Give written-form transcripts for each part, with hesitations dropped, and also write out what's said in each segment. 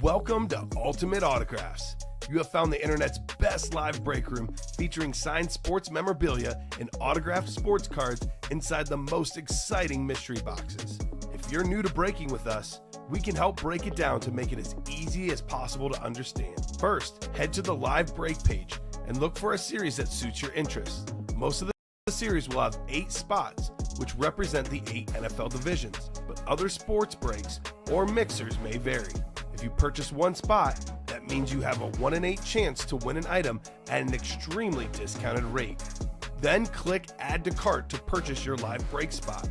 Welcome to Ultimate Autographs. You have found the internet's best live break room featuring signed sports memorabilia and autographed sports cards inside the most exciting mystery boxes. If you're new to breaking with us, we can help break it down to make it as easy as possible to understand. First, head to the live break page and look for a series that suits your interests. Most of the series will have 8 spots, which represent the 8 NFL divisions, but other sports breaks or mixers may vary. If you purchase one spot, that means you have a 1 in 8 chance to win an item at an extremely discounted rate. Then click Add to Cart to purchase your live break spot.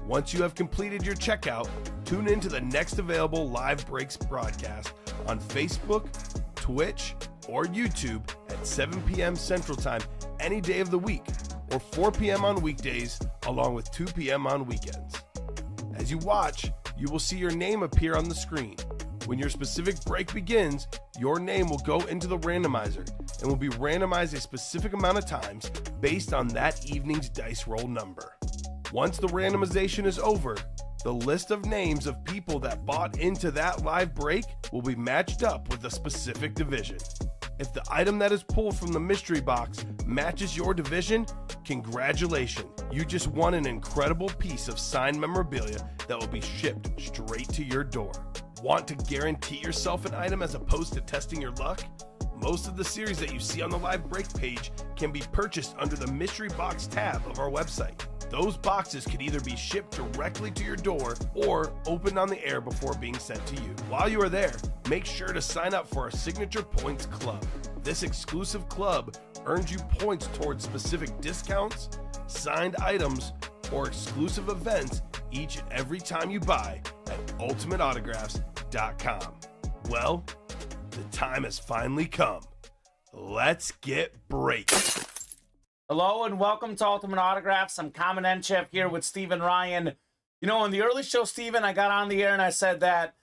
Once you have completed your checkout, tune in to the next available live breaks broadcast on Facebook, Twitch, or YouTube at 7 p.m. Central Time any day of the week, or 4 p.m. on weekdays, along with 2 p.m. on weekends. As you watch, you will see your name appear on the screen. When your specific break begins, your name will go into the randomizer and will be randomized a specific amount of times based on that evening's dice roll number. Once the randomization is over, the list of names of people that bought into that live break will be matched up with a specific division. If the item that is pulled from the mystery box matches your division, congratulations, you just won an incredible piece of signed memorabilia that will be shipped straight to your door. Want to guarantee yourself an item as opposed to testing your luck? Most of the series that you see on the live break page can be purchased under the mystery box tab of our website. Those boxes could either be shipped directly to your door or opened on the air before being sent to you. While you are there, make sure to sign up for our Signature Points Club. This exclusive club earns you points towards specific discounts, signed items, or exclusive events each and every time you buy at ultimateautographs.com. Well, the time has finally come. Let's get breaking. Hello and welcome to Ultimate Autographs. I'm Kamen Entchev here with Steven Ryan. You know, in the early show, Steven, I got on the air and I said that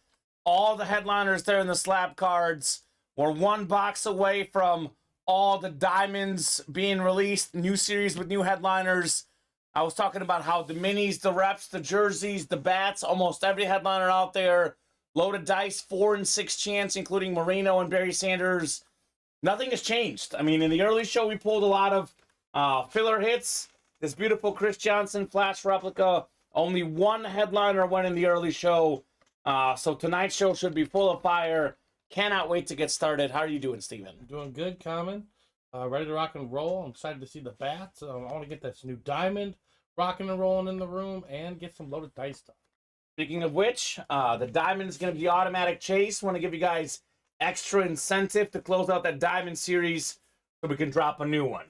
all the headliners there in the slab cards were one box away from all the diamonds being released, new series with new headliners. I was talking about how the minis, the reps, the jerseys, the bats, almost every headliner out there, loaded dice, 4 and 6 chance, including Marino and Barry Sanders. Nothing has changed. I mean, in the early show, we pulled a lot of filler hits. This beautiful Chris Johnson flash replica. Only one headliner went in the early show. So tonight's show should be full of fire. Cannot wait to get started. How are you doing, Steven? Doing good, Kamen. Ready to rock and roll. I'm excited to see the bats. I want to get this new diamond rocking and rolling in the room and get some loaded dice stuff. Speaking of which, the diamond is going to be automatic chase. Want to give you guys extra incentive to close out that diamond series so we can drop a new one.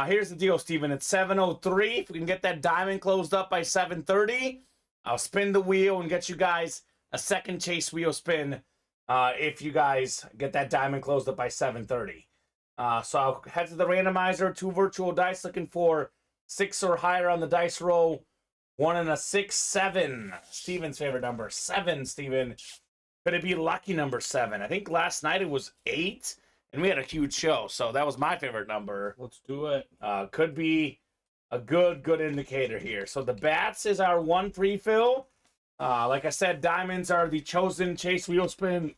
Here's the deal, Steven. It's 7:03. If we can get that diamond closed up by 7:30, I'll spin the wheel and get you guys a second chase wheel spin if you guys get that diamond closed up by 7:30. So I'll head to the randomizer, 2 virtual dice, looking for 6 or higher on the dice roll. 1 and a 6, 7. Steven's favorite number, 7, Steven. Could it be lucky number 7? I think last night it was 8, and we had a huge show, so that was my favorite number. Let's do it. Could be a good indicator here. So the bats is our 1 pre-fill. Like I said, diamonds are the chosen chase wheel spin.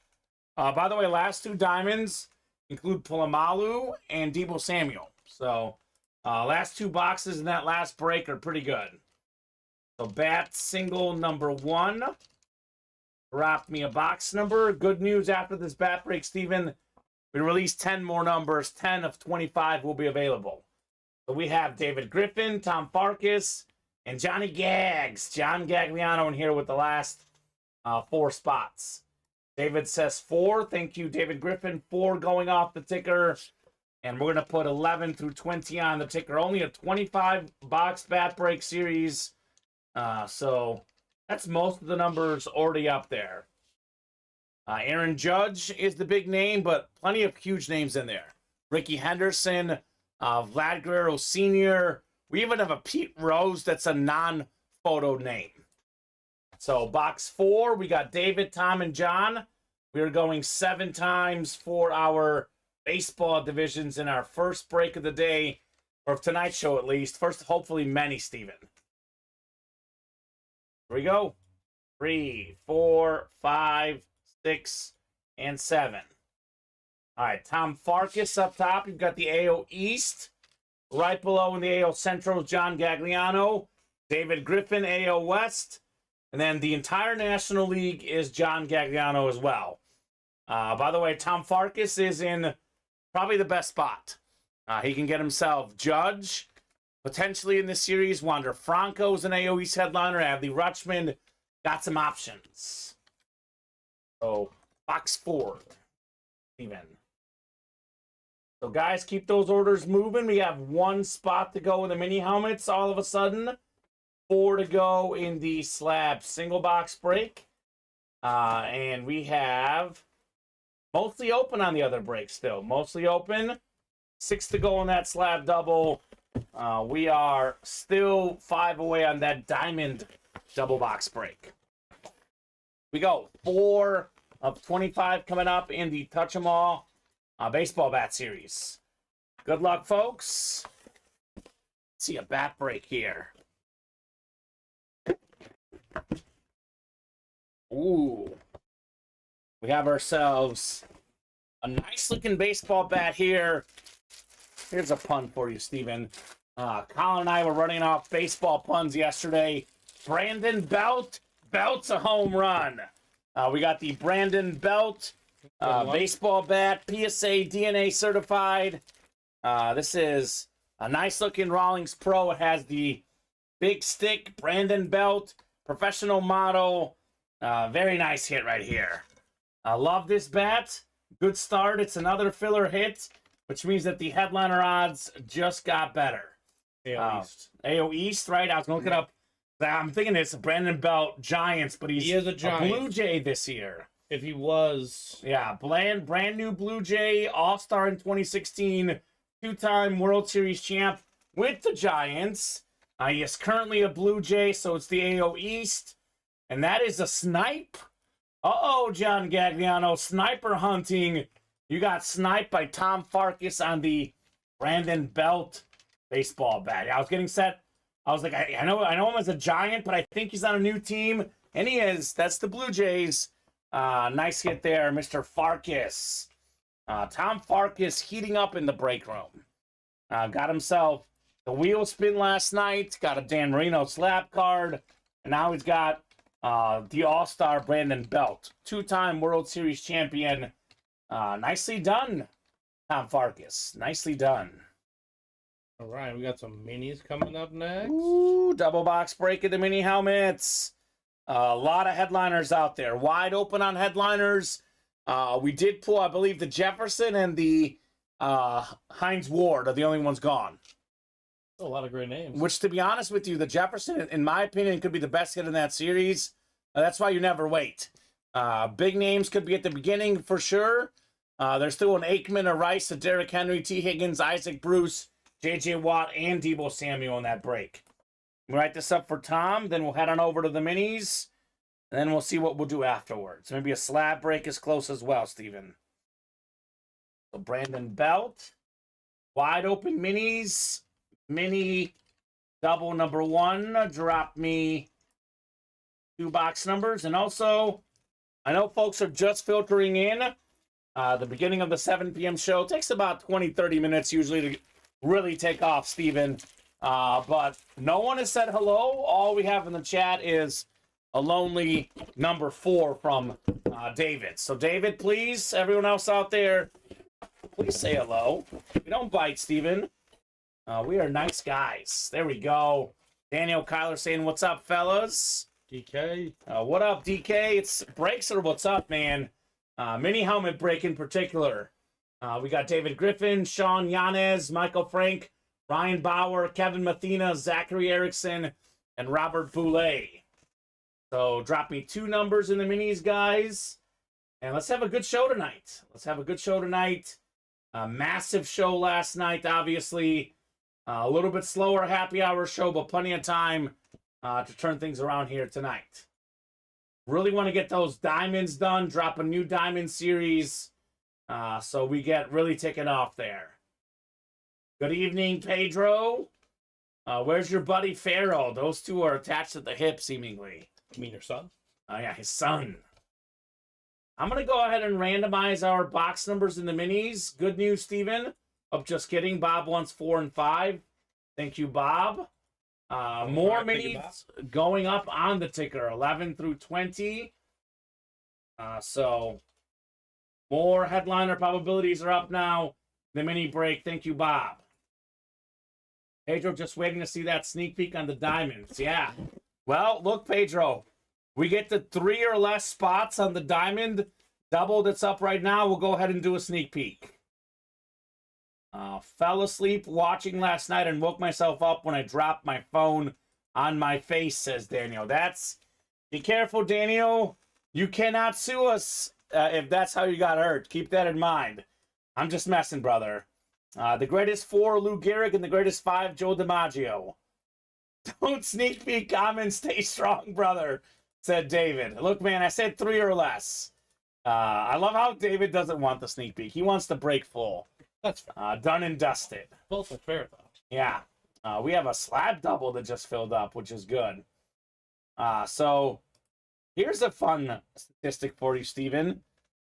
By the way, last 2 diamonds include Polamalu and Deebo Samuel. So last 2 boxes in that last break are pretty good. So bat single number 1. Drop me a box number. Good news after this bat break, Steven. We released 10 more numbers. 10 of 25 will be available. So we have David Griffin, Tom Farkas, and Johnny Gags. John Gagliano in here with the last 4 spots. David says 4. Thank you, David Griffin. 4 going off the ticker. And we're going to put 11 through 20 on the ticker. Only a 25-box bat break series. So that's most of the numbers already up there. Aaron Judge is the big name, but plenty of huge names in there. Ricky Henderson, Vlad Guerrero Sr. We even have a Pete Rose that's a non-photo name. So box 4, we got David, Tom, and John. We are going 7 times for our baseball divisions in our first break of the day, or of tonight's show at least. First, hopefully many, Steven. Here we go. 3, 4, 5, 6, and 7. All right, Tom Farkas up top. You've got the AO East. Right below in the AO Central, John Gagliano. David Griffin, AO West. And then the entire National League is John Gagliano as well. By the way, Tom Farkas is in probably the best spot. He can get himself Judge, potentially in this series. Wander Franco's an AO East headliner. Adley Rutschman. Got some options. So, box 4. Even. So, guys, keep those orders moving. We have 1 spot to go in the mini helmets all of a sudden. 4 to go in the slab single box break. And we have mostly open on the other break still. Mostly open. 6 to go on that slab double. We are still 5 away on that diamond double box break. We go 4 of 25 coming up in the Touch 'em All baseball bat series. Good luck, folks. Let's see a bat break here. Ooh. We have ourselves a nice looking baseball bat here. Here's a pun for you, Steven. Colin and I were running off baseball puns yesterday. Brandon Belt. Belt's a home run. We got the Brandon Belt baseball bat, PSA DNA certified. This is a nice looking Rawlings Pro. It has the big stick, Brandon Belt, professional model. Very nice hit right here. I love this bat. Good start. It's another filler hit, which means that the headliner odds just got better. AO East. AO East, right? I was going to look it up. I'm thinking it's Brandon Belt Giants, but he is a Giant. Blue Jay this year. If he was... Yeah, brand new Blue Jay, All-Star in 2016, 2-time World Series champ with the Giants. He is currently a Blue Jay, so it's the AO East. And that is a snipe. Uh-oh, John Gagliano, sniper hunting. You got sniped by Tom Farkas on the Brandon Belt baseball bat. I was getting set. I was like, I know him as a Giant, but I think he's on a new team. And he is. That's the Blue Jays. Nice hit there, Mr. Farkas. Tom Farkas heating up in the break room. Got himself the wheel spin last night. Got a Dan Marino slap card. And now he's got the All-Star Brandon Belt. 2-time World Series champion. Nicely done, Tom Farkas. Nicely done. All right, we got some minis coming up next. Ooh, double box break of the mini helmets. A lot of headliners out there. Wide open on headliners. We did pull, I believe, the Jefferson and the Hines Ward are the only ones gone. A lot of great names. Which, to be honest with you, the Jefferson, in my opinion, could be the best hit in that series. That's why you never wait. Big names could be at the beginning for sure. There's still an Aikman, a Rice, a Derrick Henry, T. Higgins, Isaac Bruce, J.J. Watt, and Deebo Samuel in that break. We'll write this up for Tom, then we'll head on over to the minis, and then we'll see what we'll do afterwards. Maybe a slab break is close as well, Steven. So Brandon Belt, wide open minis, mini double number 1, drop me 2 box numbers. And also, I know folks are just filtering in. The beginning of the 7 p.m. show takes about 20-30 minutes usually to really take off, Steven. But no one has said hello. All we have in the chat is a lonely number 4 from David. So David, please, everyone else out there, please say hello. We don't bite, Steven. We are nice guys. There we go. Daniel Kyler saying, what's up, fellas? DK. What up, DK? It's breaks or what's up, man? Mini helmet break in particular. We got David Griffin, Sean Yanez, Michael Frank, Ryan Bauer, Kevin Mathena, Zachary Erickson, and Robert Boulay. So drop me 2 numbers in the minis, guys. And let's have a good show tonight. Massive show last night, obviously. A little bit slower happy hour show, but plenty of time to turn things around here tonight. Really want to get those diamonds done, drop a new diamond series, so we get really taken off there. Good evening, Pedro. Where's your buddy Pharaoh? Those two are attached at the hip, seemingly. You mean your son? Oh, yeah, his son. I'm going to go ahead and randomize our box numbers in the minis. Good news, Steven. Oh, just kidding. Bob wants 4 and 5. Thank you, Bob. More minis going up on the ticker, 11 through 20. So more headliner probabilities are up now. The mini break. Thank you, Bob. Pedro just waiting to see that sneak peek on the diamonds. Yeah. Well, look, Pedro. We get the 3 or less spots on the diamond double that's up right now. We'll go ahead and do a sneak peek. Fell asleep watching last night and woke myself up when I dropped my phone on my face, says Daniel. Be careful, Daniel. You cannot sue us if that's how you got hurt. Keep that in mind. I'm just messing, brother. The greatest 4, Lou Gehrig, and the greatest 5, Joe DiMaggio. Don't sneak peek comments. Stay strong, brother, said David. Look, man, I said 3 or less. I love how David doesn't want the sneak peek. He wants the break full. That's done and dusted. both are fair, though. Yeah. We have a slab double that just filled up, which is good. So here's a fun statistic for you, Steven.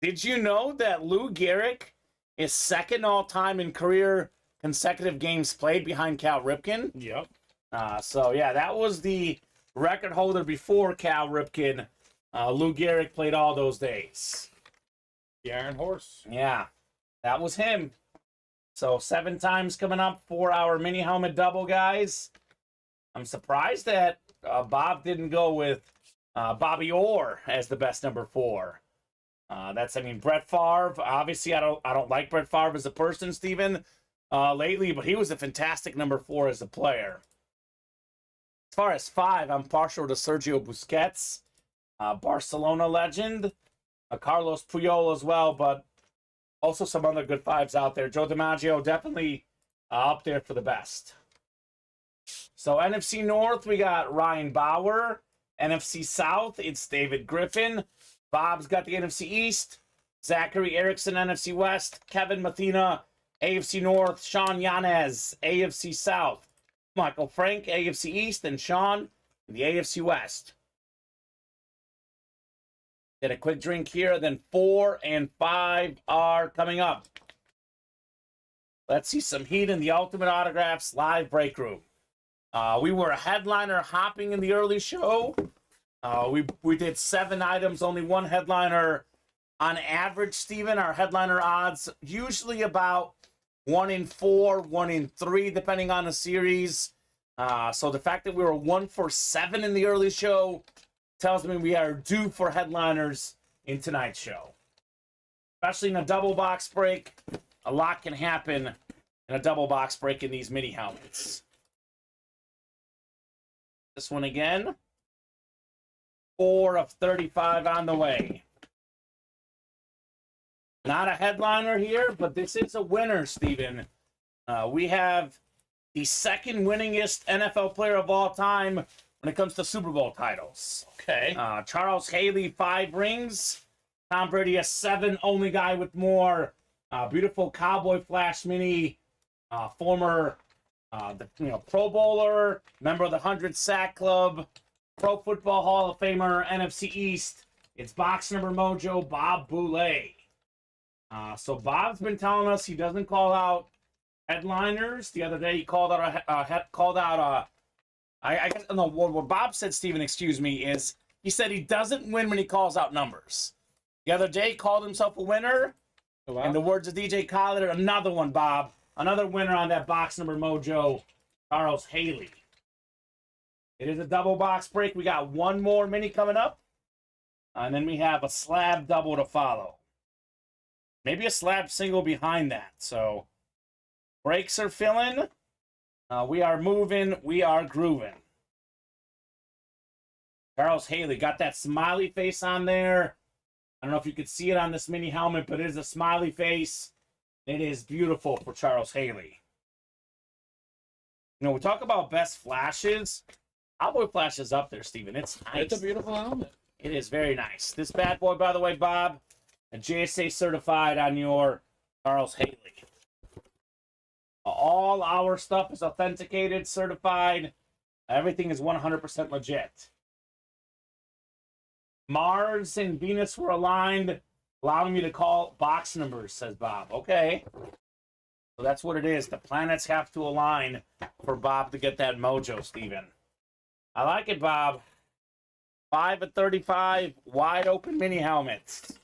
Did you know that Lou Gehrig is second all-time in career consecutive games played behind Cal Ripken? Yep. So, yeah, that was the record holder before Cal Ripken. Lou Gehrig played all those days. The Iron Horse. Yeah, that was him. So 7 times coming up for our mini helmet double, guys. I'm surprised that Bob didn't go with Bobby Orr as the best number 4. Brett Favre. Obviously, I don't like Brett Favre as a person, Steven, lately, but he was a fantastic number 4 as a player. As far as 5, I'm partial to Sergio Busquets, Barcelona legend, Carlos Puyol as well, but also some other good 5s out there. Joe DiMaggio definitely up there for the best. So NFC North, we got Ryan Bauer. NFC South, it's David Griffin. Bob's got the NFC East. Zachary Erickson, NFC West. Kevin Mathena, AFC North. Sean Yanez, AFC South. Michael Frank, AFC East. And Sean, the AFC West. Get a quick drink here, then 4 and 5 are coming up. Let's see some heat in the Ultimate Autographs live break room. We were a headliner hopping in the early show. We did 7 items, only 1 headliner. On average, Steven, our headliner odds usually about 1 in 4, 1 in 3, depending on the series. So the fact that we were 1 for 7 in the early show tells me we are due for headliners in tonight's show. Especially in a double box break. A lot can happen in a double box break in these mini helmets. This one again. 4 of 35 on the way. Not a headliner here, but this is a winner, Steven. We have the second winningest NFL player of all time when it comes to Super Bowl titles. Okay. Charles Haley, 5 rings. Tom Brady, a 7, only guy with more. Beautiful Cowboy Flash mini. Former Pro Bowler, member of the 100 Sack Club, Pro Football Hall of Famer, NFC East. It's box number mojo, Bob Boulay. So Bob's been telling us he doesn't call out headliners. The other day he called out I guess no. What Bob said, Steven, excuse me, is he said he doesn't win when he calls out numbers. The other day he called himself a winner. Oh, wow. In the words of DJ Khaled, another one, Bob. Another winner on that box number mojo, Charles Haley. It is a double box break. We got 1 more mini coming up. And then we have a slab double to follow. Maybe a slab single behind that. So breaks are filling. We are moving. We are grooving. Charles Haley got that smiley face on there. I don't know if you could see it on this mini helmet, but it is a smiley face. It is beautiful for Charles Haley. We talk about best flashes. Cowboy Flash is up there, Steven. It's nice. It's a beautiful helmet. It is very nice. This bad boy, by the way, Bob, a JSA certified on your Charles Haley. All our stuff is authenticated, certified. Everything is 100% legit. Mars and Venus were aligned allowing me to call box numbers, says Bob. Okay. So that's what it is. The planets have to align for Bob to get that mojo, Steven. I like it, Bob. 5 of 35, wide open mini helmets.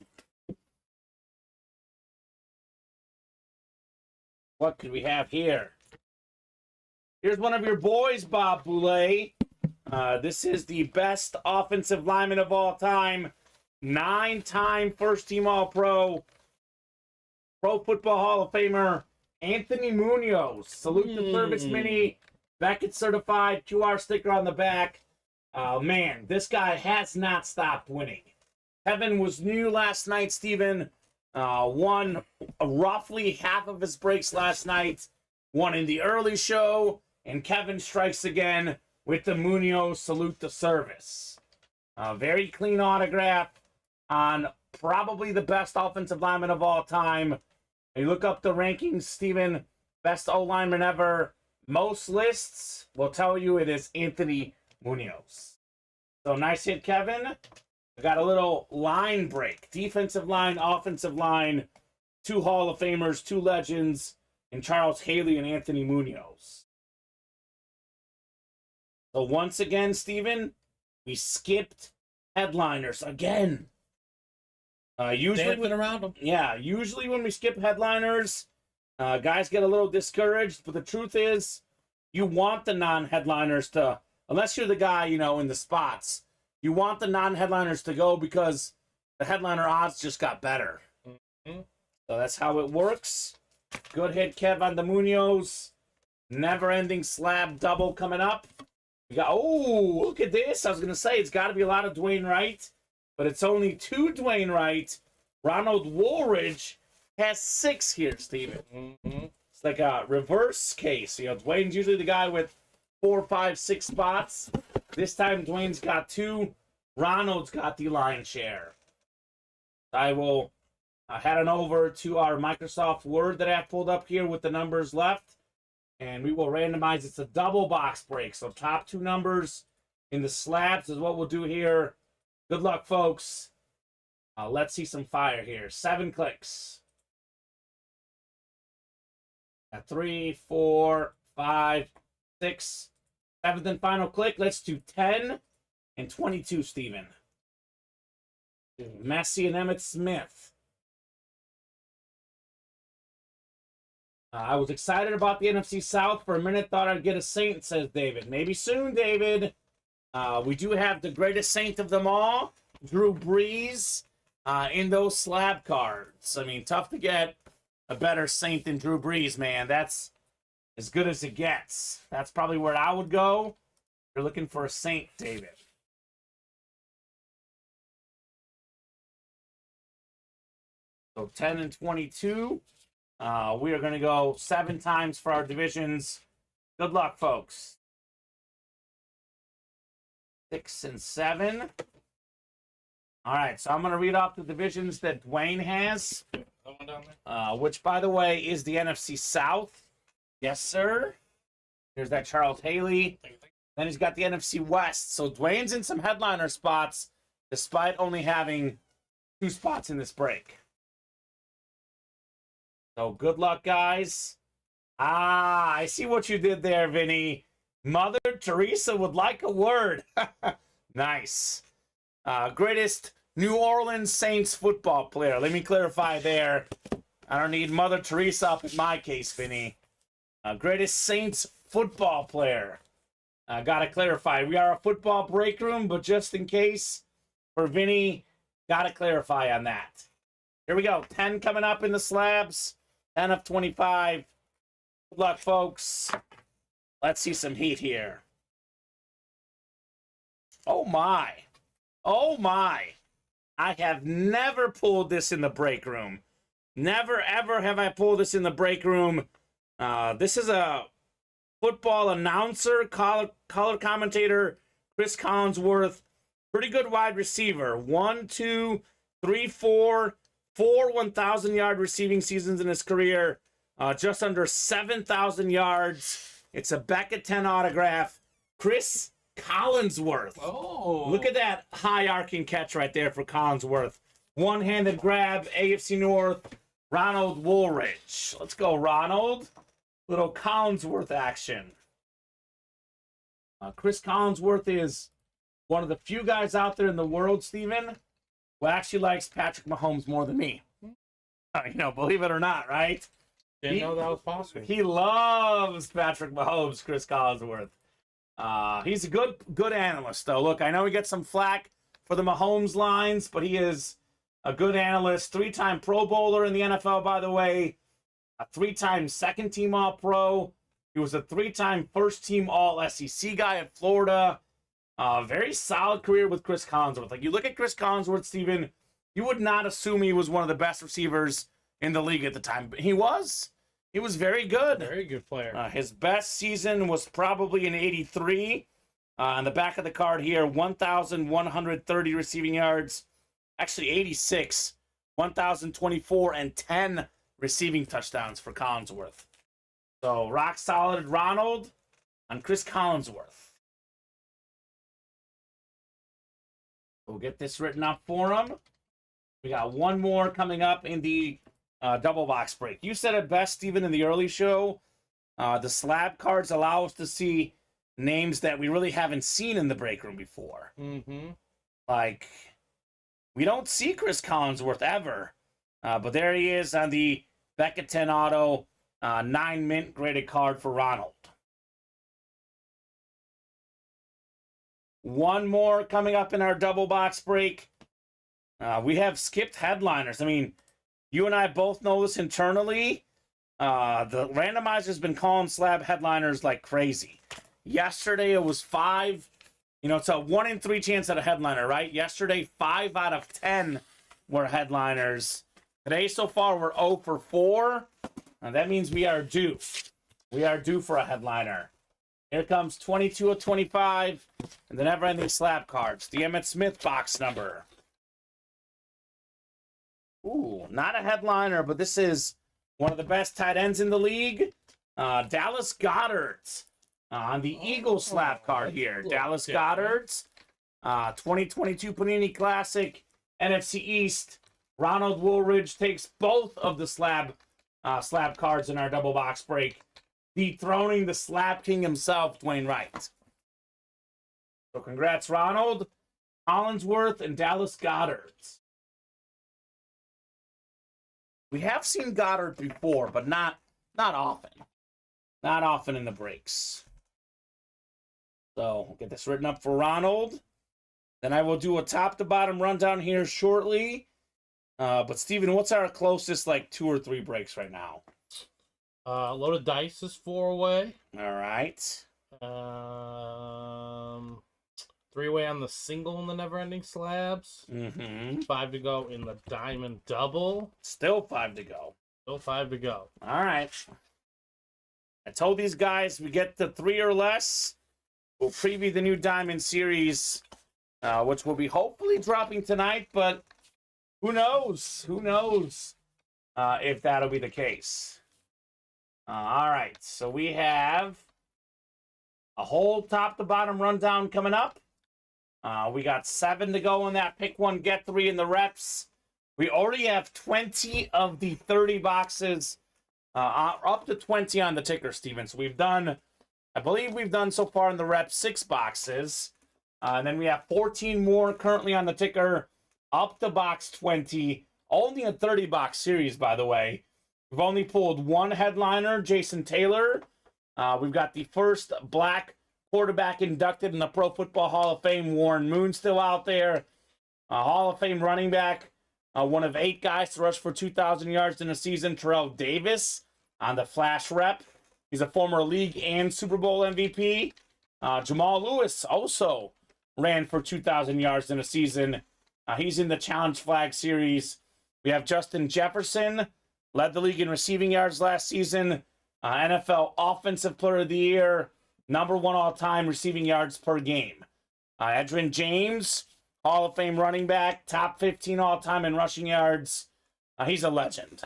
What could we have here? Here's one of your boys, Bob Boulay. This is the best offensive lineman of all time. 9-time first-team All-Pro. Pro Football Hall of Famer, Anthony Munoz. Salute the service mini. Beckett certified. QR sticker on the back. Man, this guy has not stopped winning. Kevin was new last night, Steven. Won roughly half of his breaks last night. Won in the early show. And Kevin strikes again with the Munoz salute the service. Very clean autograph on probably the best offensive lineman of all time. You look up the rankings, Steven, best O-lineman ever. Most lists will tell you it is Anthony Munoz. So nice hit, Kevin. I got a little line break. Defensive line, offensive line. 2 Hall of Famers, 2 legends, and Charles Haley and Anthony Munoz. So once again, Steven, we skipped headliners again. Usually around them. Yeah, usually when we skip headliners, guys get a little discouraged. But the truth is, you want the non-headliners to, unless you're the guy, in the spots, you want the non-headliners to go because the headliner odds just got better. Mm-hmm. So that's how it works. Good hit, Kev, on the Munoz. Never-ending slab double coming up. We got, oh, look at this. I was going to say, it's got to be a lot of Dwayne Wright, but it's only 2 Dwayne Wright. Ronald Woolridge has 6 here, Steven. Mm-hmm. It's like a reverse case. Dwayne's usually the guy with 4, 5, 6 spots. This time, Dwayne's got 2. Ronald's got the lion's share. I will head on over to our Microsoft Word that I have pulled up here with the numbers left. And we will randomize. It's a double box break. So top 2 numbers in the slabs is what we'll do here. Good luck, folks. Let's see some fire here. 7 clicks. 3, 4, 5, 6. 7th and final click. Let's do 10 and 22, Steven. Messi and Emmitt Smith. I was excited about the NFC South. For a minute, thought I'd get a Saint, says David. Maybe soon, David. We do have the greatest Saint of them all, Drew Brees, in those slab cards. I mean, tough to get a better Saint than Drew Brees, man. That's as good as it gets. That's probably where I would go. You're looking for a Saint, David. So 10 and 22. We are going to go 7 times for our divisions. Good luck, folks. 6 and 7. All right, so I'm going to read off the divisions that Dwayne has, which, by the way, is the NFC South. Yes, sir. Here's that Charles Haley. Then he's got the NFC West. So Dwayne's in some headliner spots, despite only having 2 spots in this break. So good luck, guys. I see what you did there, Vinny. Mother Teresa would like a word. Nice. Greatest New Orleans Saints football player. Let me clarify there. I don't need Mother Teresa up in my case, Vinny. Greatest Saints football player. Gotta clarify. We are a football break room, but just in case, for Vinny, gotta clarify on that. Here we go. 10 coming up in the slabs. 10 of 25. Good luck, folks. Let's see some heat here. Oh, my. Oh, my. I have never pulled this in the break room. Never, ever have I pulled this in the break room. This is a football announcer, color commentator, Chris Collinsworth. Pretty good wide receiver. 1, 2, 3, 4 1,000-yard receiving seasons in his career. Just under 7,000 yards. It's a Beckett 10 autograph. Chris Collinsworth. Oh. Look at that high arcing catch right there for Collinsworth. One-handed grab, AFC North, Ronald Woolridge. Let's go, Ronald. Little Collinsworth action. Chris Collinsworth is one of the few guys out there in the world, Steven, who actually likes Patrick Mahomes more than me. Believe it or not, right? Didn't know that was possible. He loves Patrick Mahomes, Chris Collinsworth. He's a good analyst, though. Look, I know he gets some flack for the Mahomes lines, but he is a good analyst. 3-time Pro Bowler in the NFL, by the way. A 3-time second-team All-Pro. He was a 3-time first-team All-SEC guy at Florida. Very solid career with Chris Collinsworth. Like, you look at Chris Collinsworth, Steven, you would not assume he was one of the best receivers in the league at the time. But he was. He was very good. Very good player. His best season was probably in '83. On the back of the card here, 1,130 receiving yards. Actually, 86. 1,024 and 10 receiving touchdowns for Collinsworth. So, rock solid Ronald on Chris Collinsworth. We'll get this written up for him. We got one more coming up in the double box break. You said it best, Steven, in the early show. The slab cards allow us to see names that we really haven't seen in the break room before. Mm-hmm. Like, we don't see Chris Collinsworth ever. But there he is on the Beckett 10 Auto 9 mint graded card for Ronald. One more coming up in our double box break. We have skipped headliners. I mean, you and I both know this internally. The randomizer's been calling slab headliners like crazy. Yesterday it was 5. It's a 1 in 3 chance at a headliner, right? Yesterday, 5 out of 10 were headliners. Today, so far, we're 0 for 4. And that means we are due. We are due for a headliner. Here comes 22 of 25. And the never-ending slab cards. The Emmitt Smith box number. Ooh, not a headliner, but this is one of the best tight ends in the league. Dallas Goedert's on the Eagles slab card here. Dallas Goedert's 2022 Panini Classic, NFC East. Ronald Woolridge takes both of the slab cards in our double box break, dethroning the slab king himself, Dwayne Wright. So congrats, Ronald, Collinsworth, and Dallas Goedert's. We have seen Goddard before, but not often. Not often in the breaks. So, we'll get this written up for Ronald. Then I will do a top-to-bottom rundown here shortly. But, Steven, what's our closest, 2 or 3 breaks right now? Loaded Dice is 4 away. All right. 3-way on the single in the never-ending slabs. Mm-hmm. 5 to go in the diamond double. Still 5 to go. Still 5 to go. All right. I told these guys we get to 3 or less. We'll preview the new Diamond Series, which will be hopefully dropping tonight, but who knows? Who knows if that'll be the case. All right. So we have a whole top-to-bottom rundown coming up. We got 7 to go in that pick 1, get 3 in the reps. We already have 20 of the 30 boxes, up to 20 on the ticker, Steven. So I believe we've done so far in the reps 6 boxes. And then we have 14 more currently on the ticker, up to box 20. Only a 30 box series, by the way. We've only pulled 1 headliner, Jason Taylor. We've got the first black quarterback inducted in the Pro Football Hall of Fame, Warren Moon, still out there. Hall of Fame running back, one of 8 guys to rush for 2,000 yards in a season, Terrell Davis on the Flash rep. He's a former league and Super Bowl MVP. Jamal Lewis also ran for 2,000 yards in a season. He's in the Challenge Flag Series. We have Justin Jefferson, led the league in receiving yards last season. NFL Offensive Player of the Year, number 1 all-time receiving yards per game. Edgerrin James, Hall of Fame running back, top 15 all-time in rushing yards. He's a legend.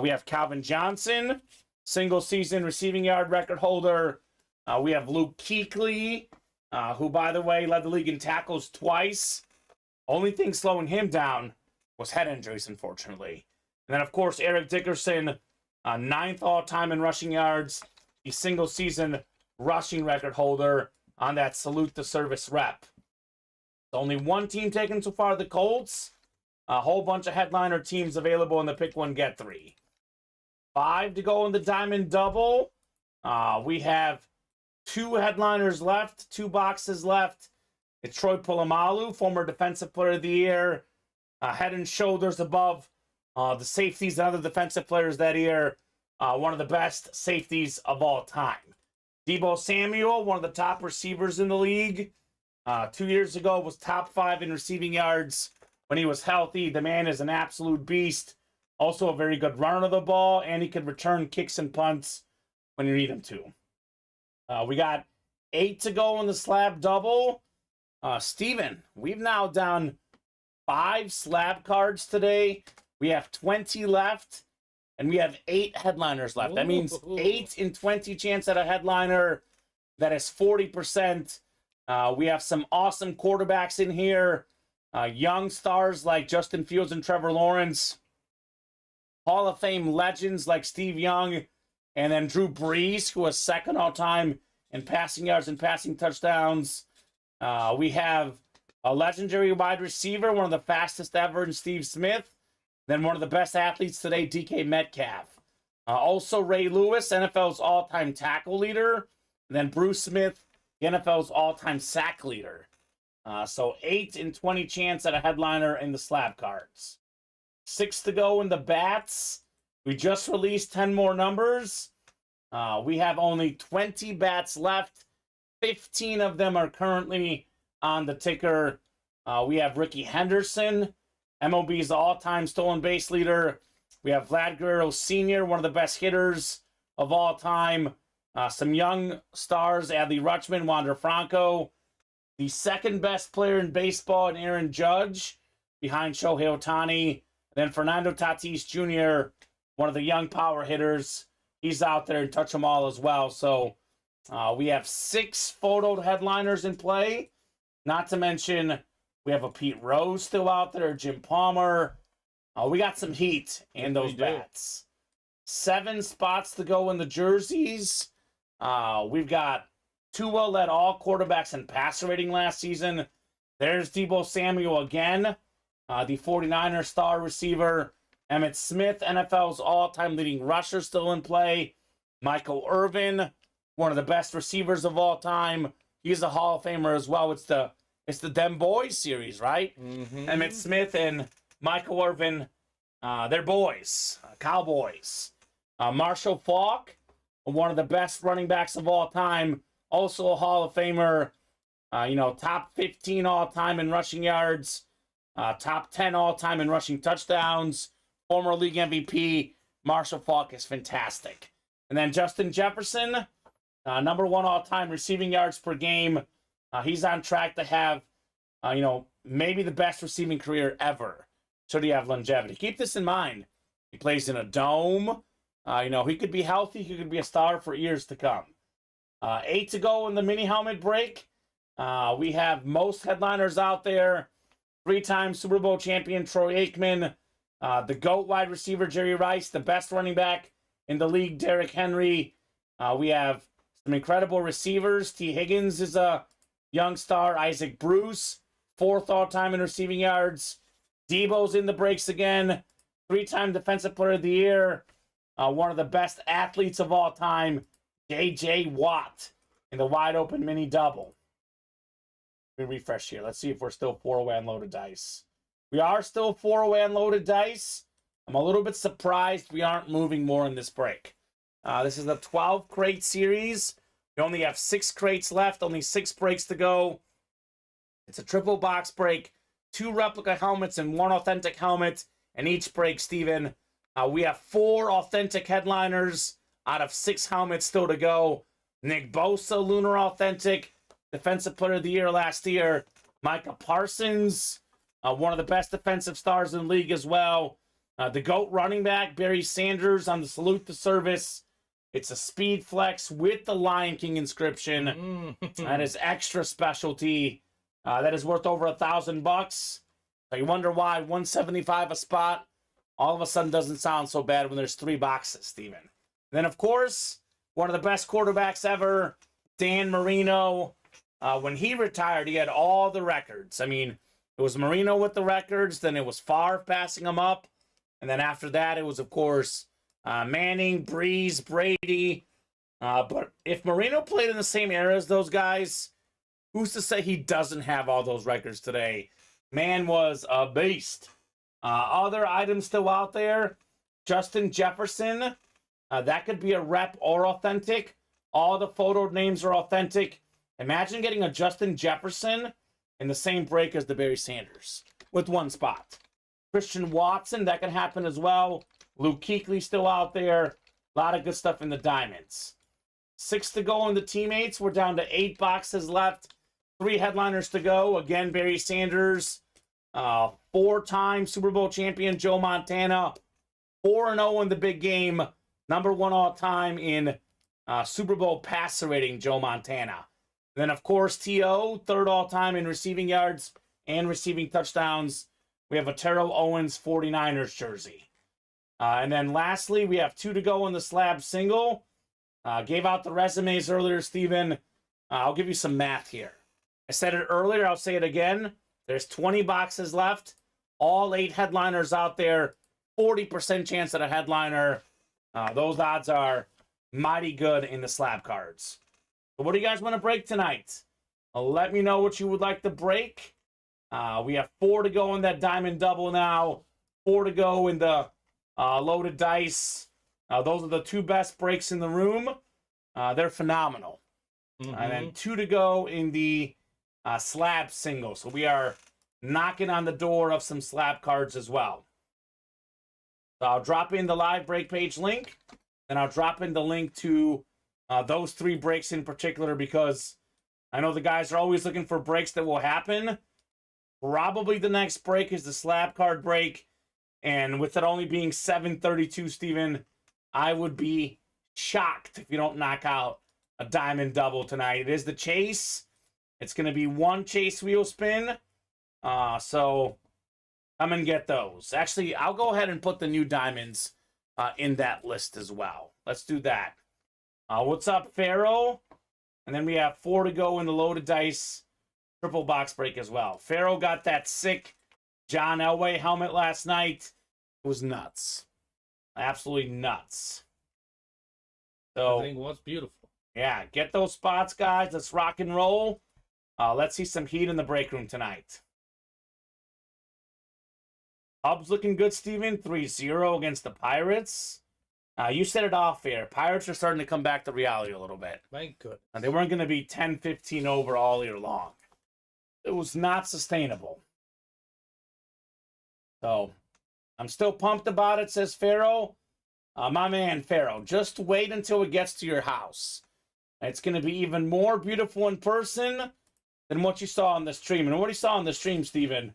We have Calvin Johnson, single-season receiving yard record holder. We have Luke Kuechly, who, by the way, led the league in tackles twice. Only thing slowing him down was head injuries, unfortunately. And then, of course, Eric Dickerson, 9th all-time in rushing yards, the single-season rushing record holder on that salute the service rep. Only one team taken so far, the Colts. A whole bunch of headliner teams available in the pick one, get three. 5 to go in the diamond double. We have 2 headliners left, 2 boxes left. It's Troy Polamalu, former Defensive Player of the Year, head and shoulders above the safeties and other defensive players that year. One of the best safeties of all time. Deebo Samuel, one of the top receivers in the league. 2 years ago was top 5 in receiving yards when he was healthy. The man is an absolute beast. Also a very good runner of the ball, and he can return kicks and punts when you need him to. We got 8 to go in the slab double. Steven, we've now done 5 slab cards today. We have 20 left, and we have 8 headliners left. That means 8 in 20 chance at a headliner. That is 40%. We have some awesome quarterbacks in here. Young stars like Justin Fields and Trevor Lawrence. Hall of Fame legends like Steve Young. And then Drew Brees, who was second all-time in passing yards and passing touchdowns. We have a legendary wide receiver, one of the fastest ever in Steve Smith. Then one of the best athletes today, DK Metcalf. Also Ray Lewis, NFL's all-time tackle leader. And then Bruce Smith, the NFL's all-time sack leader. So 8 in 20 chance at a headliner in the slab cards. 6 to go in the bats. We just released 10 more numbers. We have only 20 bats left. 15 of them are currently on the ticker. We have Ricky Henderson, MLB's all-time stolen base leader. We have Vlad Guerrero Sr., one of the best hitters of all time. Some young stars, Adley Rutschman, Wander Franco. The second best player in baseball, and Aaron Judge, behind Shohei Ohtani. And then Fernando Tatis Jr., one of the young power hitters. He's out there and touch them all as well. So we have 6 photoed headliners in play. Not to mention, we have a Pete Rose still out there, Jim Palmer. We got some heat in those bats. 7 spots to go in the jerseys. We've got Tua led all quarterbacks in passer rating last season. There's Deebo Samuel again, the 49er star receiver. Emmitt Smith, NFL's all-time leading rusher, still in play. Michael Irvin, one of the best receivers of all time. He's a Hall of Famer as well. It's the Dem Boys series, right? Mm-hmm. Emmitt Smith and Michael Irvin, they're boys, Cowboys. Marshall Faulk, one of the best running backs of all time, also a Hall of Famer. Top 15 all-time in rushing yards, top 10 all-time in rushing touchdowns. Former league MVP, Marshall Faulk is fantastic. And then Justin Jefferson, number 1 all-time receiving yards per game. He's on track to have, maybe the best receiving career ever, should he have longevity. Keep this in mind. He plays in a dome. He could be healthy. He could be a star for years to come. 8 to go in the mini helmet break. We have most headliners out there. 3-time Super Bowl champion Troy Aikman. The GOAT wide receiver, Jerry Rice. The best running back in the league, Derrick Henry. We have some incredible receivers. T. Higgins is a young star. Isaac Bruce, 4th all-time in receiving yards. Debo's in the breaks again. 3-time Defensive Player of the Year. One of the best athletes of all time, J.J. Watt, in the wide-open mini double. Let me refresh here. Let's see if we're still 4 away on loaded dice. We are still 4 away on loaded dice. I'm a little bit surprised we aren't moving more in this break. This is a 12-crate series. We only have 6 crates left, only 6 breaks to go. It's a triple box break, 2 replica helmets and 1 authentic helmet. And each break, Steven, we have 4 authentic headliners out of 6 helmets still to go. Nick Bosa, Lunar Authentic, Defensive Player of the Year last year. Micah Parsons, one of the best defensive stars in the league as well. The GOAT running back, Barry Sanders, on the Salute the Service. It's a speed flex with the Lion King inscription. That is extra specialty. That is worth over $1,000. So you wonder why 175 a spot all of a sudden doesn't sound so bad when there's 3 boxes, Steven. And then, of course, one of the best quarterbacks ever, Dan Marino. When he retired, he had all the records. I mean, it was Marino with the records, then it was Favre passing him up, and then after that, it was, of course, Manning, Breeze, Brady. But if Marino played in the same era as those guys, who's to say he doesn't have all those records today? Man was a beast. Other items still out there. Justin Jefferson. That could be a rep or authentic. All the photo names are authentic. Imagine getting a Justin Jefferson in the same break as the Barry Sanders with 1 spot. Christian Watson, that can happen as well. Luke Kuechly still out there. A lot of good stuff in the diamonds. 6 to go in the teammates. We're down to 8 boxes left. 3 headliners to go. Again, Barry Sanders. 4-time Super Bowl champion Joe Montana. 4-0 in the big game. Number 1 all-time in Super Bowl passer rating, Joe Montana. Then, of course, T.O., 3rd all-time in receiving yards and receiving touchdowns. We have a Terrell Owens 49ers jersey. And then lastly, we have 2 to go in the slab single. Gave out the resumes earlier, Steven. I'll give you some math here. I said it earlier. I'll say it again. There's 20 boxes left. All 8 headliners out there. 40% chance at a headliner. Those odds are mighty good in the slab cards. So what do you guys want to break tonight? Let me know what you would like to break. We have 4 to go in that diamond double now. 4 to go in the loaded dice. Those are the 2 best breaks in the room. They're phenomenal. And then 2 to go in the slab single. So we are knocking on the door of some slab cards as well. So I'll drop in the live break page link. And I'll drop in the link to those 3 breaks in particular, because I know the guys are always looking for breaks that will happen. Probably the next break is the slab card break. And with it only being 7:32, Steven, I would be shocked if you don't knock out a diamond double tonight. It is the chase. It's going to be 1 chase wheel spin. So come and get those. Actually, I'll go ahead and put the new diamonds in that list as well. Let's do that. What's up, Pharaoh? And then we have 4 to go in the loaded dice triple box break as well. Pharaoh got that sick John Elway helmet last night. It was nuts. Absolutely nuts. So, I think was beautiful. Yeah, get those spots, guys. Let's rock and roll. Let's see some heat in the break room tonight. Hub's looking good, Steven. 3-0 against the Pirates. You set it off there. Pirates are starting to come back to reality a little bit. Thank goodness. And they weren't going to be 10-15 over all year long. It was not sustainable. So, I'm still pumped about it, says Pharaoh. My man, Pharaoh, just wait until it gets to your house. It's going to be even more beautiful in person than what you saw on the stream. And what you saw on the stream, Steven,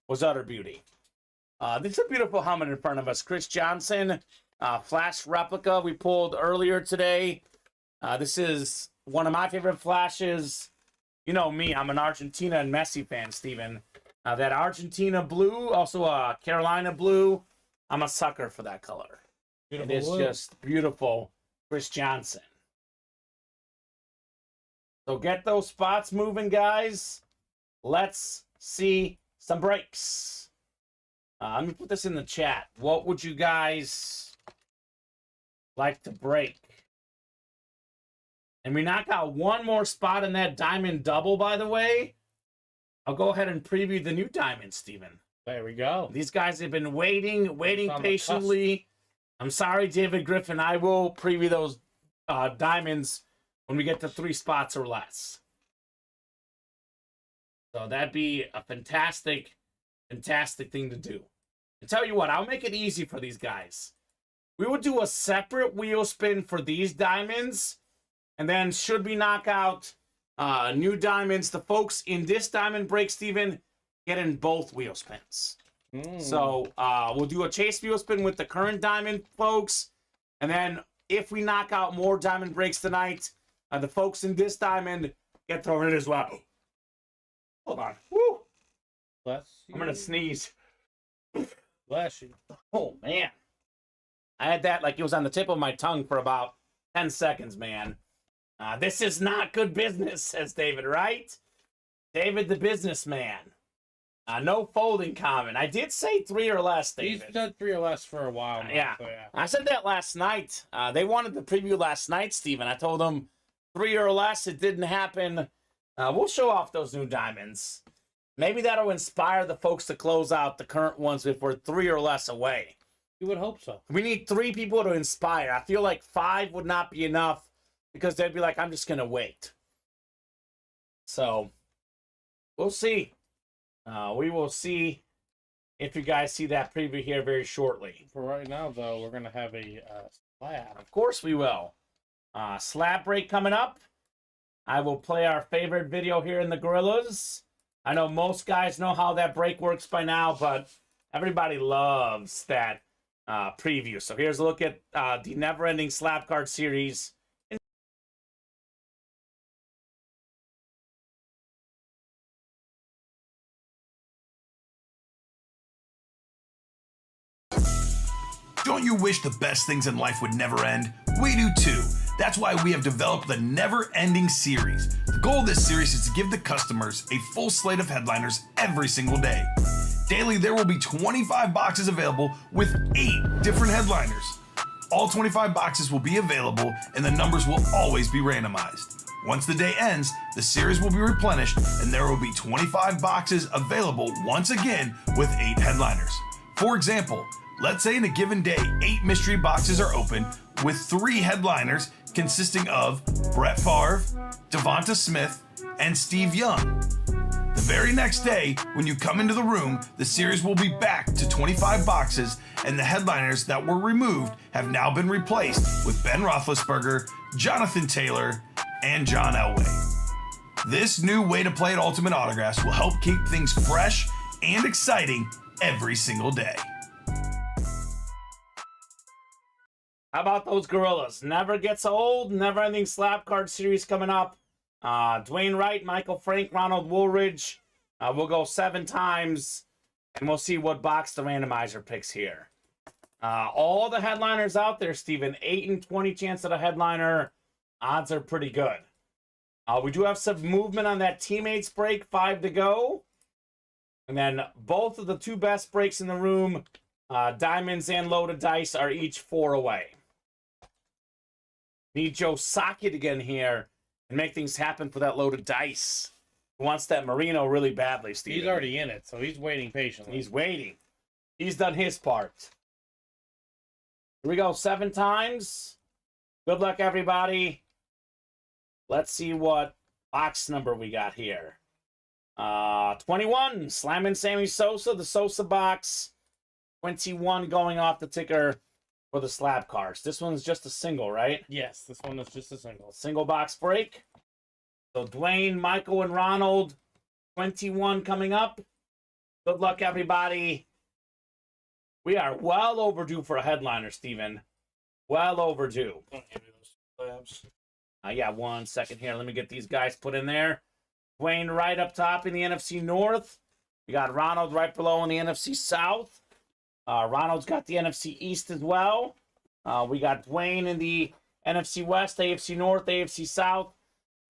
was utter beauty. This is a beautiful helmet in front of us. Chris Johnson, Flash replica we pulled earlier today. This is one of my favorite flashes. You know me, I'm an Argentina and Messi fan, Steven. That Argentina blue, also a Carolina blue. I'm a sucker for that color. Beautiful it is blue. Just beautiful. Chris Johnson. So get those spots moving, guys. Let's see some breaks. Let me put this in the chat. What would you guys like to break? And we knock out one more spot in that diamond double, by the way. I'll go ahead and preview the new diamond, Steven. There we go. These guys have been waiting patiently. I'm sorry, David Griffin. I will preview those diamonds when we get to 3 spots or less. So that'd be a fantastic thing to do. And tell you what, I'll make it easy for these guys. We would do a separate wheel spin for these diamonds. And then should we knock out new diamonds, the folks in this diamond break, Steven, get in both wheel spins. So we'll do a chase wheel spin with the current diamond folks. And then if we knock out more diamond breaks tonight, the folks in this diamond get thrown in as well. Hold on. Woo! Bless you. I'm gonna sneeze. Bless you. Oh man, I had that like it was on the tip of my tongue for about 10 seconds, man. This is not good business, says David, right? David the businessman. No folding common. I did say 3 or less, David. He's done 3 or less for a while now. Yeah. So yeah. I said that last night. They wanted the preview last night, Steven. I told them 3 or less. It didn't happen. We'll show off those new diamonds. Maybe that'll inspire the folks to close out the current ones if we're 3 or less away. You would hope so. We need 3 people to inspire. I feel like 5 would not be enough because they'd be like, I'm just going to wait. So, we'll see. We will see if you guys see that preview here very shortly. For right now, though, we're going to have a slab. Of course we will. Slab break coming up. I will play our favorite video here in the Gorillas. I know most guys know how that break works by now, but everybody loves that preview. So here's a look at the never-ending slab card series. Don't you wish the best things in life would never end? We do too. That's why we have developed the Never Ending series. The goal of this series is to give the customers a full slate of headliners every single day. Daily, there will be 25 boxes available with 8 different headliners. All 25 boxes will be available and the numbers will always be randomized. Once the day ends, the series will be replenished and there will be 25 boxes available once again with 8 headliners. For example, let's say in a given day, 8 mystery boxes are open with 3 headliners consisting of Brett Favre, Devonta Smith, and Steve Young. The very next day, when you come into the room, the series will be back to 25 boxes and the headliners that were removed have now been replaced with Ben Roethlisberger, Jonathan Taylor, and John Elway. This new way to play at Ultimate Autographs will help keep things fresh and exciting every single day. How about those Gorillas? Never gets old. Never-ending slab card series coming up. Dwayne Wright, Michael Frank, Ronald Woolridge. We'll go 7 times, and we'll see what box the randomizer picks here. All the headliners out there, Steven. 8 and 20 chance at a headliner. Odds are pretty good. We do have some movement on that teammates break. 5 to go. And then both of the 2 best breaks in the room, diamonds and loaded dice, are each 4 away. Need Joe Socket again here and make things happen for that loaded dice. He wants that Marino really badly, Steve. He's already in it, so he's waiting patiently. He's waiting. He's done his part. Here we go, 7 times. Good luck, everybody. Let's see what box number we got here. 21, slamming Sammy Sosa, the Sosa box. 21 going off the ticker for the slab cards. This one's just a single, right? Yes, this one is just a single. Single box break. So Dwayne, Michael, and Ronald, 21 coming up. Good luck, everybody. We are well overdue for a headliner, Steven. Well overdue. Don't give me those slabs. Yeah, 1 second here. Let me get these guys put in there. Dwayne right up top in the NFC North. We got Ronald right below in the NFC South. Ronald's got the NFC East as well. We got Dwayne in the NFC West, AFC North, AFC South.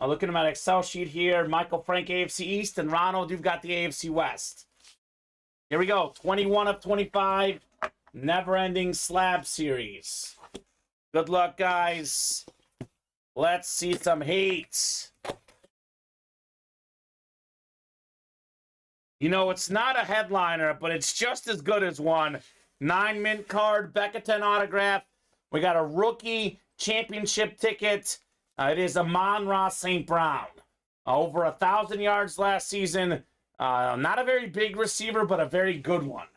Looking at my Excel sheet here, Michael Frank, AFC East, and Ronald, you've got the AFC West. Here we go, 21 of 25, never-ending slab series. Good luck, guys. Let's see some heat. You know, it's not a headliner, but it's just as good as one. 9 mint card, Becca 10 autograph. We got a rookie championship ticket. It is Amon-Ra St. Brown. Over 1,000 yards last season. Not a very big receiver, but a very good one.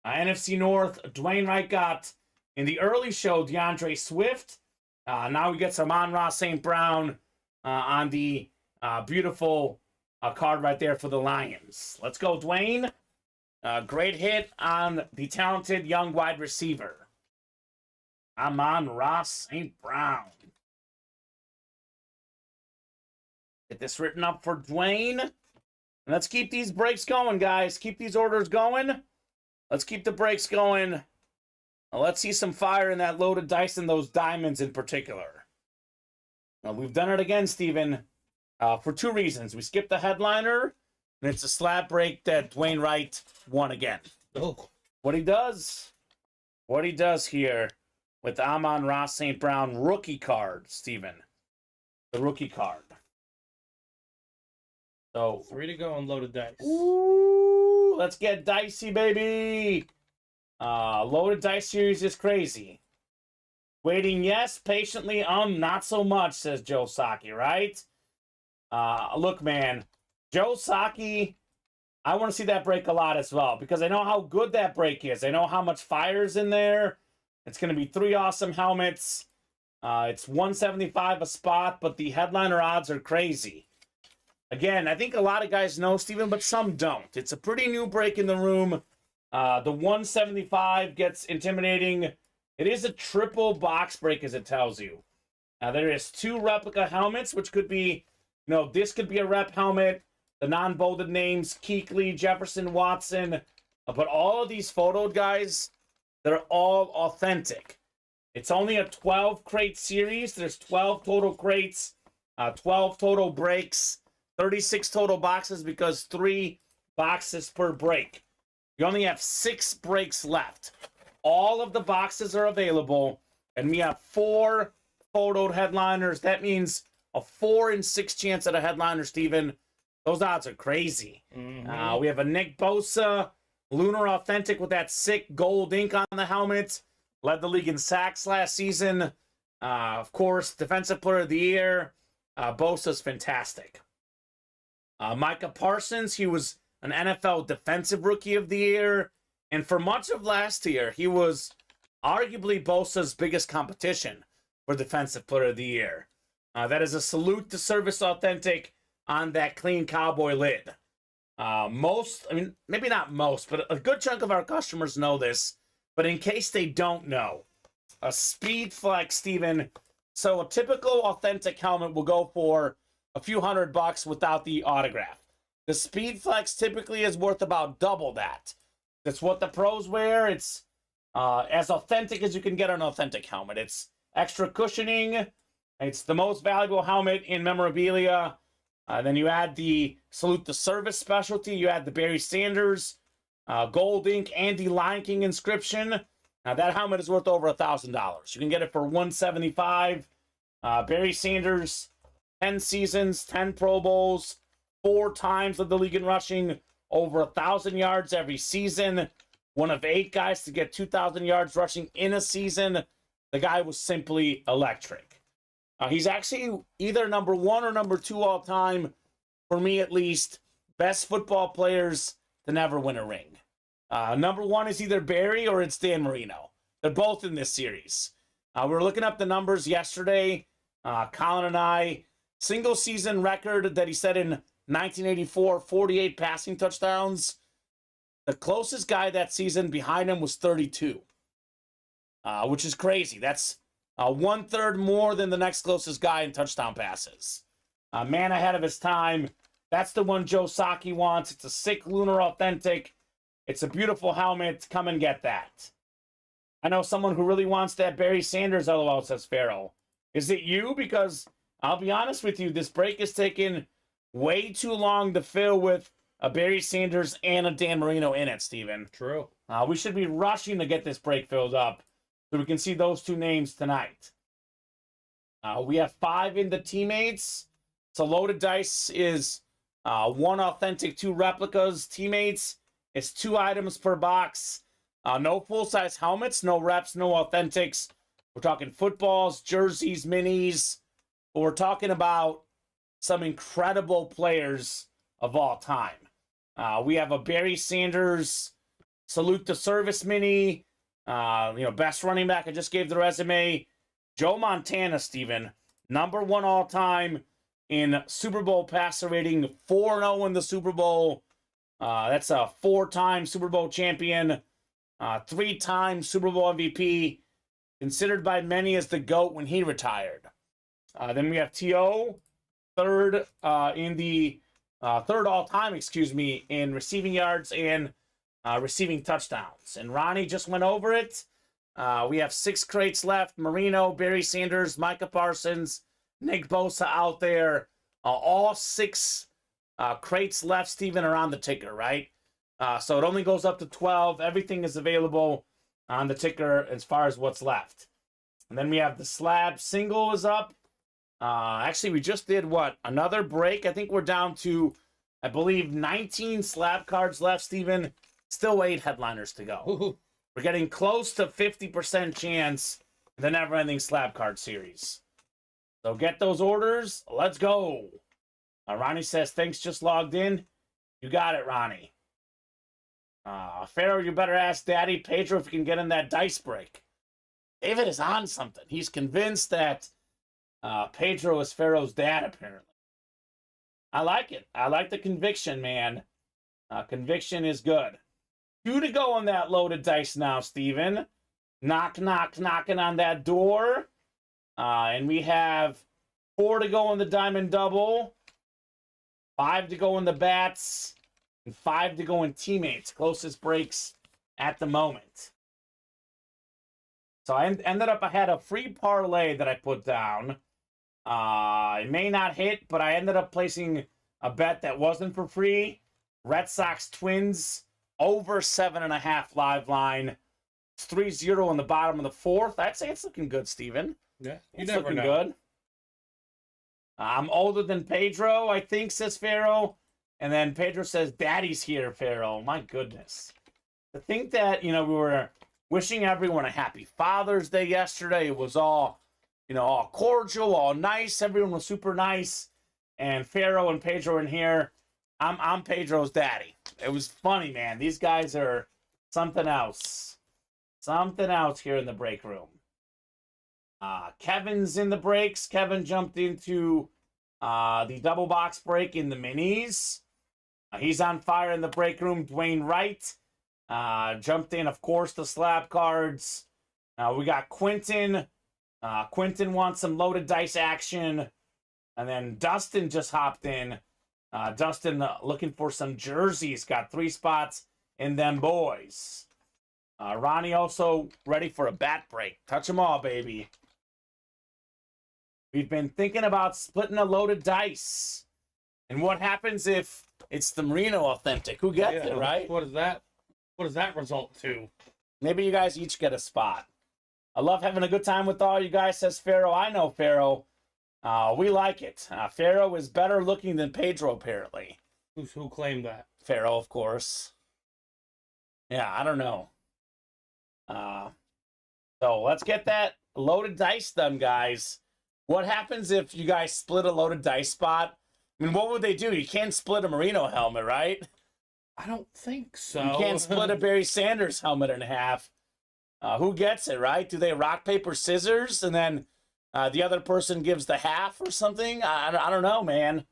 NFC North, Dwayne Wright got, in the early show, DeAndre Swift. Now we get some Amon-Ra St. Brown on the beautiful card right there for the Lions. Let's go, Dwayne. Great hit on the talented young wide receiver. Amon-Ra St. Brown. Get this written up for Dwayne. And let's keep these breaks going, guys. Keep these orders going. Let's keep the breaks going. Now, let's see some fire in that loaded dice and those diamonds in particular. Now, we've done it again, Steven, for 2 reasons. We skipped the headliner, and it's a slab break that Dwayne Wright won again. Oh. What he does here with Amon-Ra St. Brown rookie card, Steven. The rookie card. So 3 to go on loaded dice. ooh, let's get dicey, baby. Loaded dice series is crazy. Waiting, yes. Patiently, not so much, says Joe Saki, right? Look, man. Joe Saki, I want to see that break a lot as well because I know how good that break is. I know how much fire's in there. It's going to be 3 awesome helmets. It's 175 a spot, but the headliner odds are crazy. Again, I think a lot of guys know, Steven, but some don't. It's a pretty new break in the room. The 175 gets intimidating. It is a triple box break, as it tells you. There is 2 replica helmets, which could be, this could be a rep helmet. The non-bolded names, Kuechly, Jefferson, Watson. But all of these photoed guys, they're all authentic. It's only a 12 crate series. There's 12 total crates, 12 total breaks, 36 total boxes because 3 boxes per break. You only have 6 breaks left. All of the boxes are available, and we have 4 photoed headliners. That means a 4 in 6 chance at a headliner, Steven. Those odds are crazy. Mm-hmm. We have a Nick Bosa, Lunar Authentic with that sick gold ink on the helmet. Led the league in sacks last season. Of course, Defensive Player of the Year. Bosa's fantastic. Micah Parsons, he was an NFL Defensive Rookie of the Year. And for much of last year, he was arguably Bosa's biggest competition for Defensive Player of the Year. That is a salute to Service Authentic on that clean cowboy lid. Maybe not most, but a good chunk of our customers know this. But in case they don't know, a Speed Flex, Steven. So a typical authentic helmet will go for a few $100 without the autograph. The Speed Flex typically is worth about double that. That's what the pros wear. It's as authentic as you can get an authentic helmet. It's extra cushioning. It's the most valuable helmet in memorabilia. Then you add the Salute the Service specialty. You add the Barry Sanders gold ink and the Lion King inscription. Now that helmet is worth over $1,000. You can get it for $175. Barry Sanders, 10 seasons, 10 Pro Bowls, 4 times led the league in rushing, over 1,000 yards every season. One of 8 guys to get 2,000 yards rushing in a season. The guy was simply electric. He's actually either number 1 or number 2 all time, for me at least, best football players to never win a ring. Number 1 is either Barry or it's Dan Marino. They're both in this series. We were looking up the numbers yesterday. Colin and I, single season record that he set in 1984, 48 passing touchdowns. The closest guy that season behind him was 32, which is crazy. That's 1/3 more than the next closest guy in touchdown passes. Man ahead of his time. That's the one Joe Saki wants. It's a sick Lunar Authentic. It's a beautiful helmet. Come and get that. I know someone who really wants that Barry Sanders, LOL, says Farrell. Is it you? Because I'll be honest with you, this break is taking way too long to fill with a Barry Sanders and a Dan Marino in it, Steven. True. We should be rushing to get this break filled up so we can see those 2 names tonight. We have 5 in the teammates. So loaded dice is 1 authentic, 2 replicas. Teammates is 2 items per box. No full-size helmets, no reps, no authentics. We're talking footballs, jerseys, minis. But we're talking about some incredible players of all time. We have a Barry Sanders Salute the Service mini. Best running back. I just gave the resume. Joe Montana, Steven. Number 1 all time in Super Bowl passer rating. 4-0 in the Super Bowl. That's a 4-time Super Bowl champion. 3-time Super Bowl MVP. Considered by many as the GOAT when he retired. Then we have T.O., 3rd in the third all-time, excuse me, in receiving yards and receiving touchdowns. And Ronnie just went over it. We have 6 crates left. Marino, Barry Sanders, Micah Parsons, Nick Bosa out there. All 6 crates left, Steven, are on the ticker, right? So it only goes up to 12. Everything is available on the ticker as far as what's left. And then we have the slab single is up. Actually, we just did what? Another break. I think we're down to, I believe, 19 slab cards left, Steven. Still 8 headliners to go. Ooh. We're getting close to 50% chance of the never-ending slab card series. So get those orders. Let's go. Ronnie says, thanks, just logged in. You got it, Ronnie. Pharaoh, you better ask Daddy Pedro if you can get in that dice break. David is on something. He's convinced that Pedro is Pharaoh's dad, apparently. I like it. I like the conviction, man. Conviction is good. 2 to go on that loaded dice now, Steven. Knock, knock, knocking on that door. And we have 4 to go on the diamond double. 5 to go in the bats. And 5 to go in teammates. Closest breaks at the moment. So I ended up, I had a free parlay that I put down. It may not hit, but I ended up placing a bet that wasn't for free. Red Sox Twins over 7.5 live line. It's 3-0 in the bottom of the 4th. I'd say it's looking good, Steven. Yeah, It's looking good. I'm older than Pedro, I think, says Pharaoh. And then Pedro says, Daddy's here, Pharaoh. My goodness. To think that, we were wishing everyone a happy Father's Day yesterday. It was all, all cordial, all nice. Everyone was super nice. And Pharaoh and Pedro in here. I'm Pedro's daddy. It was funny, man. These guys are something else. Something else here in the break room. Kevin's in the breaks. Kevin jumped into the double box break in the minis. He's on fire in the break room. Dwayne Wright jumped in, of course, the slab cards. We got Quentin. Quentin wants some loaded dice action. And then Dustin just hopped in. Dustin looking for some jerseys. Got 3 spots in them boys. Ronnie also ready for a bat break. Touch them all, baby. We've been thinking about splitting a loaded dice. And what happens if it's the Marino authentic? Who gets it, right? What does that result to? Maybe you guys each get a spot. I love having a good time with all you guys, says Pharaoh. I know Pharaoh. We like it. Pharaoh is better looking than Pedro, apparently. Who claimed that? Pharaoh, of course. Yeah, I don't know. So let's get that loaded dice done, guys. What happens if you guys split a loaded dice spot? I mean, what would they do? You can't split a Marino helmet, right? I don't think so. You can't split a Barry Sanders helmet in half. Who gets it, right? Do they rock, paper, scissors, and then the other person gives the half or something? I don't know, man.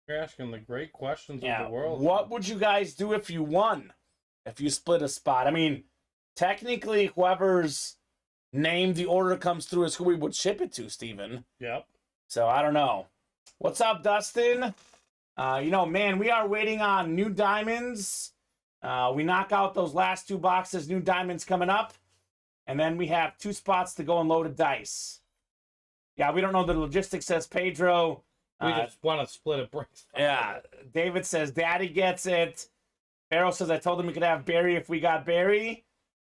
You're asking the great questions Yeah. of the world. What would you guys do if you won? If you split a spot? I mean, technically, whoever's name the order comes through is who we would ship it to, Steven. Yep. So I don't know. What's up, Dustin? Man, we are waiting on new diamonds. We knock out those last 2 boxes, new diamonds coming up. And then we have 2 spots to go and loaded dice. Yeah, we don't know the logistics, says Pedro. We just want to split a break. Yeah, David says Daddy gets it. Pharaoh says I told him we could have Barry if we got Barry.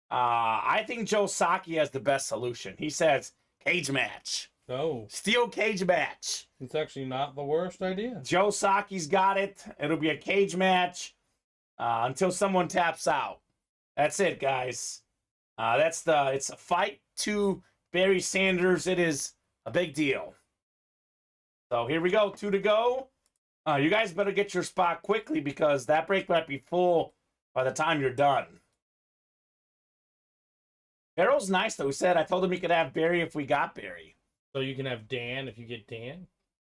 I think Joe Saki has the best solution. He says cage match. Oh. Steel cage match. It's actually not the worst idea. Joe Saki's got it. It'll be a cage match until someone taps out. That's it, guys. It's a fight to Barry Sanders. It is a big deal. So here we go. 2 to go. You guys better get your spot quickly because that break might be full by the time you're done. Pharaoh's nice, though. He said, I told him he could have Barry if we got Barry. So you can have Dan if you get Dan?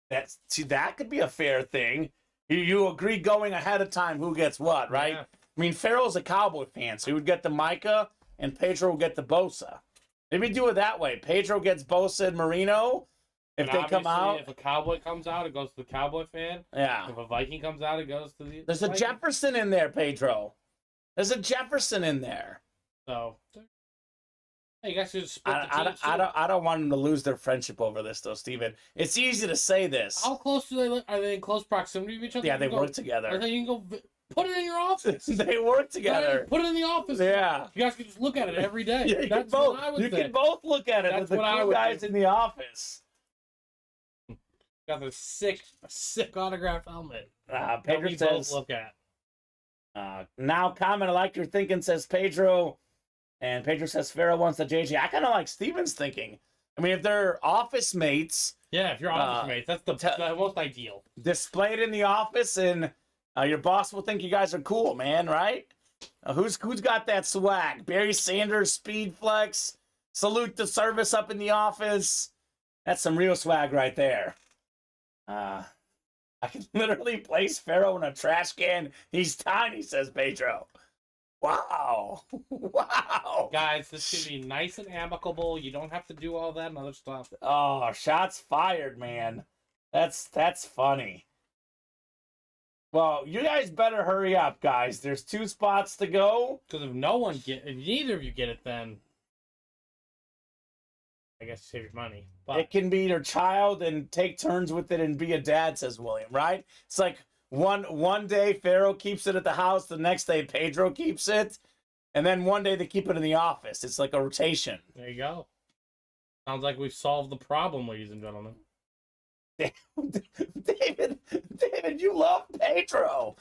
That could be a fair thing. You agree going ahead of time who gets what, right? Yeah. I mean, Pharaoh's a Cowboy fan, so he would get the Micah, and Pedro would get the Bosa. Maybe do it that way. Pedro gets Bosa and Marino, If And they come obviously, out, if a Cowboy comes out, it goes to the Cowboy fan. yeah. If a Viking comes out, it goes to the. There's a Viking. Jefferson in there, Pedro. There's a Jefferson in there. So, hey, you guys should split the teams. I don't want them to lose their friendship over this, though, Steven. It's easy to say this. How close do they live? Are they in close proximity of each other? Yeah, they work Or together. you can go put it in your office. They work together. Put it in the office. Yeah. You guys can just look at it every day. Yeah, That's what I would you think. can both look at it. That's The what I two would guys think. in the office. Got the sick autographed helmet. Pedro that we says, both look at. now comment, I like your thinking, says Pedro. And Pedro says, Pharaoh wants the JJ. I kind of like Steven's thinking. I mean, if they're office mates, Yeah, if you're office mates, that's the most ideal. display it in the office, and your boss will think you guys are cool, man, right? Who's got that swag? Barry Sanders, Speed Flex, salute the service up in the office. That's some real swag right there. I can literally place Pharaoh in a trash can. He's tiny, says Pedro. Wow. Wow. Guys, this should be nice and amicable. You don't have to do all that and other stuff. Oh, shots fired, man. That's funny. Well, you guys better hurry up, guys. There's 2 spots to go. Because if neither of you get it, then I guess you save your money. But It can be your child and take turns with it and be a dad, says William, right? It's like one day Pharaoh keeps it at the house, the next day Pedro keeps it, and then one day they keep it in the office. It's like a rotation. there you go. Sounds like we've solved the problem, ladies and gentlemen. David, you love Pedro.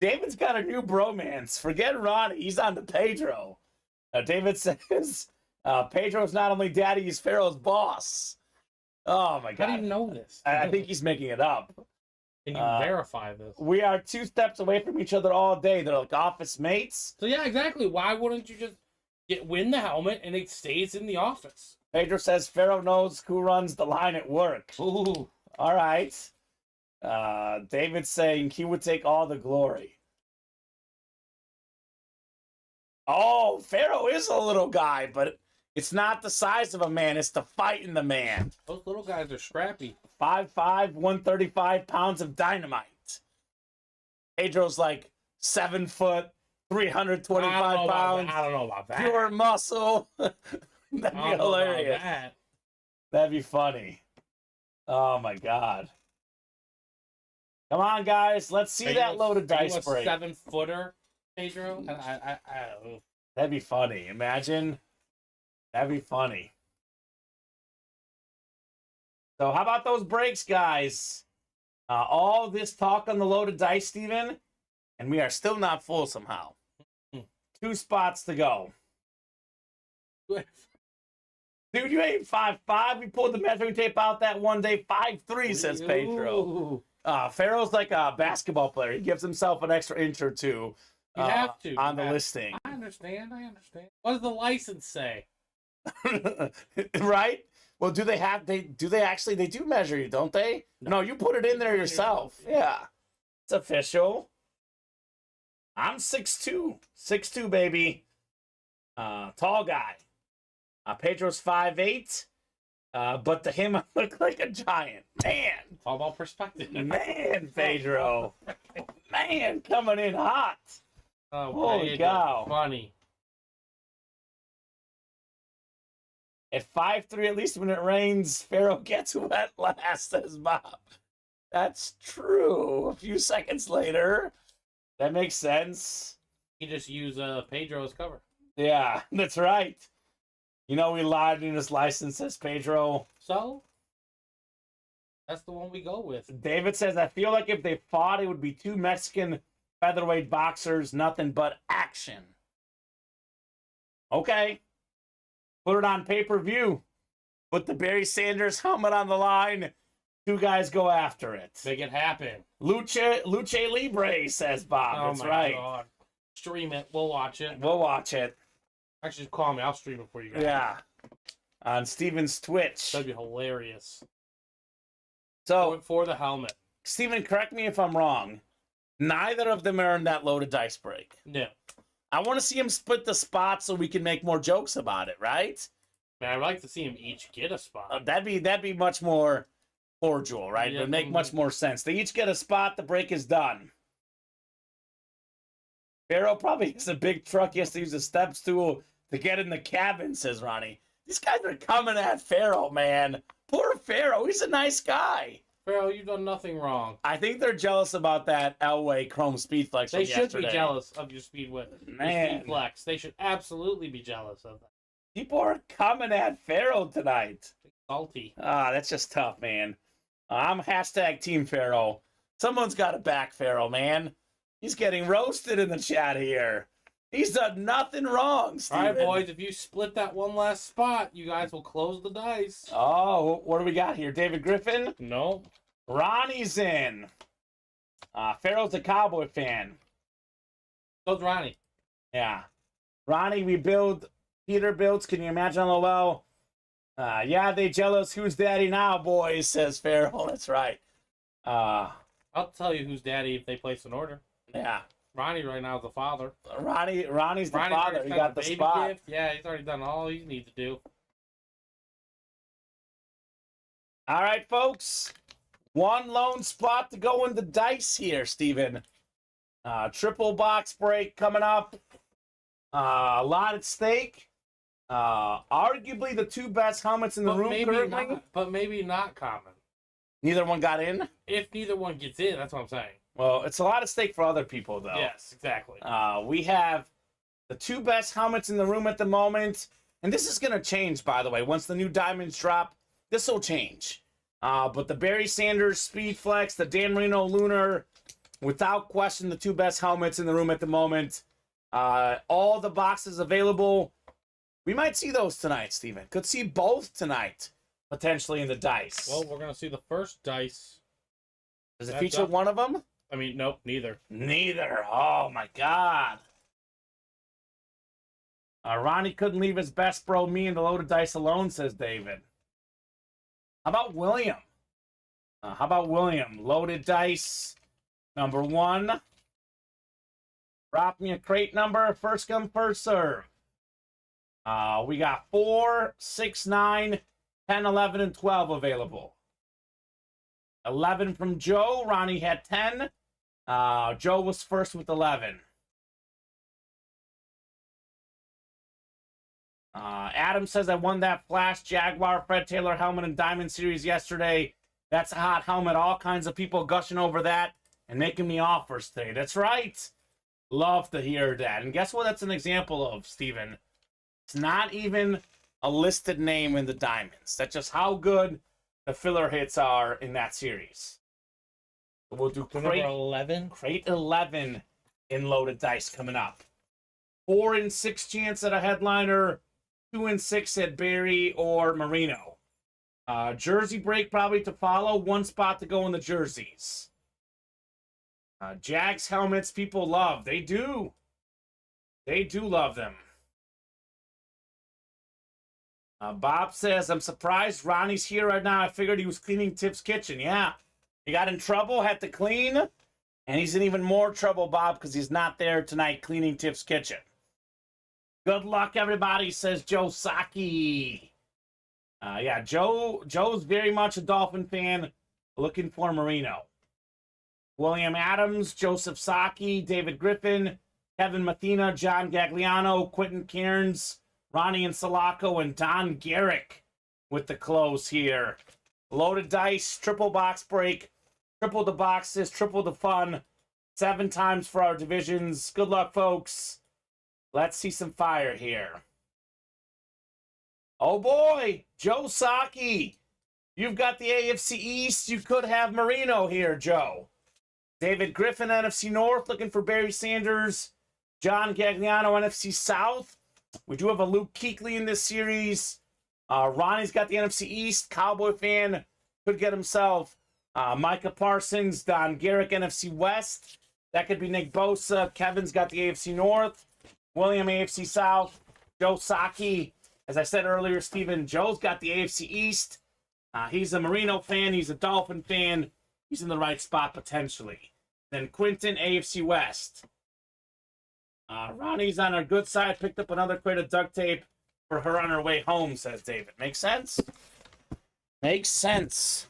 David's got a new bromance. Forget Ronnie. He's on to Pedro. David says Pedro's not only daddy, he's Pharaoh's boss. Oh, my God. How do you know this? I think he's making it up. Can you verify this? We are 2 steps away from each other all day. They're like office mates. So yeah, exactly. Why wouldn't you just win the helmet and it stays in the office? Pedro says Pharaoh knows who runs the line at work. Ooh. All right. David's saying he would take all the glory. Oh, Pharaoh is a little guy, but it's not the size of a man. It's the fight in the man. Those little guys are scrappy. 5'5", 135 pounds of dynamite. Pedro's like 7 foot, 325 pounds. I don't know about that. Pure muscle. That'd be I don't know about hilarious. that. That'd be funny. Oh my God. Come on, guys. Let's see that loaded dice a break. 7-footer, Pedro? I don't know. That'd be funny. Imagine. That'd be funny. So how about those breaks, guys? All this talk on the loaded dice, Steven, and we are still not full somehow. 2 spots to go. Dude, you ain't 5'5". We pulled the measuring tape out that one day. 5'3", says Pedro. Pharaoh's like a basketball player. He gives himself an extra inch or two. You have to. On the listing. I understand. What does the license say? Right? Well, do they do measure you, don't they? No, you put it in there yourself. Yeah. It's official. I'm 6'2". 6'2", baby. Tall guy. Pedro's 5'8". But to him, I look like a giant. Man. All about perspective. Man, Pedro. Man, coming in hot. Oh, holy cow. Funny. At 5'3", at least when it rains, Pharaoh gets wet last, says Bob. That's true. A few seconds later. That makes sense. You just use Pedro as cover. Yeah, that's right. You know, we lied in his license, says Pedro. So, that's the one we go with. David says, I feel like if they fought, it would be 2 Mexican featherweight boxers, nothing but action. Okay. Put it on pay-per-view. Put the Barry Sanders helmet on the line. 2 guys go after it. Make it happen. Lucha Libre, says Bob. That's right. God. Stream it. We'll watch it. We'll watch it. Actually, just call me. I'll stream it for you guys. Yeah. On Steven's Twitch. That'd be hilarious. So, For the helmet. Steven, correct me if I'm wrong. Neither of them are in that loaded dice break. No. I want to see him split the spot so we can make more jokes about it, right? Man, I'd like to see them each get a spot. That'd be much more cordial, right? It would make much more sense. They each get a spot. The break is done. Pharaoh probably has a big truck. He has to use a step stool to get in the cabin, says Ronnie. These guys are coming at Pharaoh, man. Poor Pharaoh. He's a nice guy. Pharaoh, you've done nothing wrong. I think they're jealous about that Elway Chrome Speedflex. They should be jealous of your Man. Speedflex. They should absolutely be jealous of that. People are coming at Pharaoh tonight. Salty. That's just tough, man. I'm hashtag Team Pharaoh. Someone's got to back Pharaoh, man. He's getting roasted in the chat here. He's done nothing wrong, Steven. All right, boys. If you split that one last spot, you guys will close the dice. Oh, what do we got here? David Griffin? No. Ronnie's in. Pharaoh's a Cowboy fan. So's Ronnie. Yeah. Ronnie, we build. Peter builds. Can you imagine, LOL? Yeah, they jealous. Who's daddy now, boys, says Pharaoh. That's right. I'll tell you who's daddy if they place an order. Yeah. Ronnie right now is the father. Ronnie's the father. He got the spot. Gift. Yeah, he's already done all he needs to do. All right, folks. One lone spot to go in the dice here, Steven. Triple box break coming up. A lot at stake. Arguably the two best helmets in the room currently. But maybe not common. Neither one got in? If neither one gets in, that's what I'm saying. Well, it's a lot at stake for other people, though. Yes, exactly. We have the two best helmets in the room at the moment. And this is going to change, by the way. Once the new diamonds drop, this will change. But the Barry Sanders Speedflex, the Dan Marino Lunar, without question, the two best helmets in the room at the moment. All the boxes available. We might see those tonight, Steven. Could see both tonight, potentially in the dice. Well, we're going to see the first dice. Does it feature one of them? I mean, nope, neither. Neither. Oh, my God. Ronnie couldn't leave his best bro, me, and the loaded dice alone, says David. How about William? Loaded dice, number 1. Drop me a crate number, first come, first serve. We got 4, 6, 9, 10, 11, and 12 available. 11 from Joe. Ronnie had 10. Joe was first with 11. Adam says, I won that Flash Jaguar Fred Taylor helmet in Diamond Series yesterday. That's a hot helmet. All kinds of people gushing over that and making me offers today. That's right. Love to hear that. And guess what that's an example of, Steven? It's not even a listed name in the Diamonds. That's just how good the filler hits are in that series. We'll do crate 11. Crate 11 in loaded dice coming up. 4 in 6 chance at a headliner. 2 in 6 at Barry or Marino. Jersey break probably to follow. 1 spot to go in the jerseys. Jags helmets people love. They do. They do love them. Bob says, I'm surprised Ronnie's here right now. I figured he was cleaning Tip's kitchen. Yeah. He got in trouble, had to clean. And he's in even more trouble, Bob, because he's not there tonight cleaning Tip's kitchen. Good luck, everybody, says Joe Saki. Yeah, Joe's very much a Dolphin fan, looking for Marino. William Adams, Joseph Saki, David Griffin, Kevin Mathena, John Gagliano, Quentin Cairns, Ronnie and Sulaco, and Don Garrick with the close here. Loaded dice, triple box break, triple the boxes, triple the fun. 7 times for our divisions. Good luck, folks. Let's see some fire here. Oh boy, Joe Saki. You've got the AFC East. You could have Marino here, Joe. David Griffin, NFC North, looking for Barry Sanders. John Gagliano, NFC South. We do have a Luke Kuechly in this series. Ronnie's got the NFC East. Cowboy fan could get himself Micah Parsons. Don Garrick, NFC West. That could be Nick Bosa. Kevin's got the AFC North. William, AFC South. Joe Saki. As I said earlier, Steven, Joe's got the AFC East. He's a Marino fan. He's a Dolphin fan. He's in the right spot potentially. Then Quinton, AFC West. Ronnie's on our good side. Picked up another crate of duct tape for her on her way home, says David. Makes sense? Makes sense.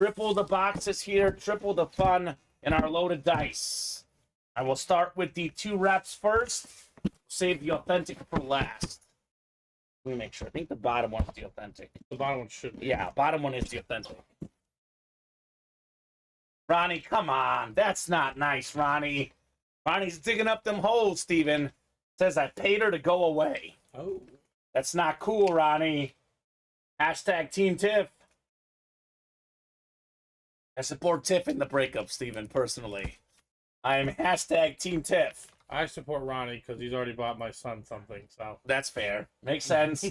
Triple the boxes here, triple the fun in our loaded dice. I will start with the 2 reps first. Save the authentic for last. Let me make sure. I think the bottom one is the authentic. The bottom one should be. Yeah, bottom one is the authentic. Ronnie, come on. That's not nice, Ronnie. Ronnie's digging up them holes, Steven. Says I paid her to go away. Oh. That's not cool, Ronnie. Hashtag Team Tiff. I support Tiff in the breakup, Steven, personally. I am hashtag Team Tiff. I support Ronnie because he's already bought my son something, so. That's fair. Makes sense.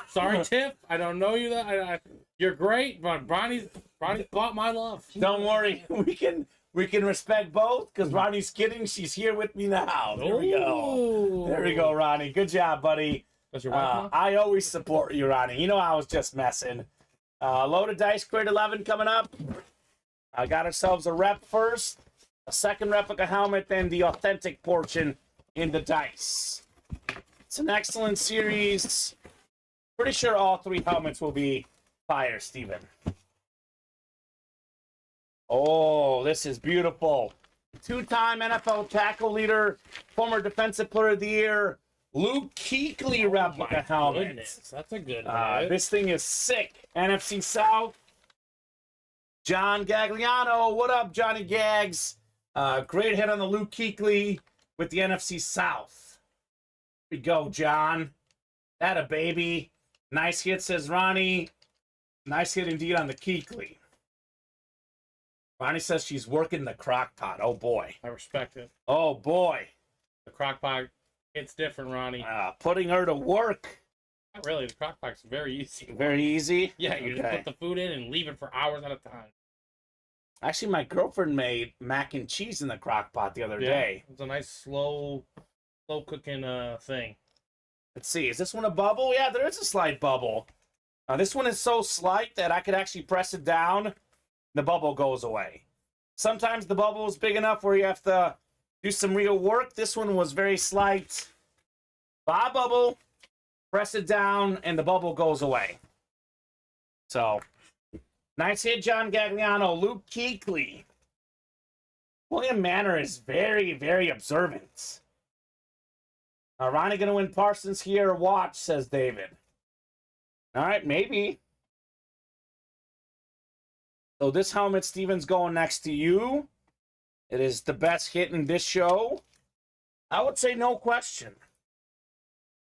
Sorry, Tiff. I don't know you that. You're great, but Ronnie's bought my love. Don't worry. We can respect both because Ronnie's kidding. She's here with me now. There we go. There we go, Ronnie. Good job, buddy. That's your wife now? I always support you, Ronnie. You know I was just messing. Loaded dice, grade 11 coming up. I got ourselves a rep first, a second replica helmet, then the authentic portion in the dice. It's an excellent series. Pretty sure all 3 helmets will be fire, Steven. Oh, this is beautiful. 2-time NFL tackle leader, former defensive player of the year, Luke Kuechly replica helmet. Goodness, that's a good one. This thing is sick. NFC South. John Gagliano. What up, Johnny Gags? Great hit on the Luke Kuechly with the NFC South. Here we go, John. That a baby. Nice hit, says Ronnie. Nice hit indeed on the Kuechly. Ronnie says she's working the crock pot. Oh, boy. I respect it. Oh, boy. The crock pot, it's different, Ronnie. Putting her to work. Not really. The crock pot's very easy. Very easy? Yeah, you just put the food in and leave it for hours at a time. Actually, my girlfriend made mac and cheese in the crock pot the other day. It's a nice slow cooking thing. Let's see. Is this one a bubble? Yeah, there is a slight bubble. This one is so slight that I could actually press it down. The bubble goes away. Sometimes the bubble is big enough where you have to do some real work. This one was very slight. Bob bubble. Press it down, and the bubble goes away. So, nice hit, John Gagliano. Luke Kuechly. William Manor is very, very observant. Ronnie going to win Parsons here. Watch, says David. All right, maybe. So this helmet, Steven's going next to you. It is the best hit in this show. I would say no question.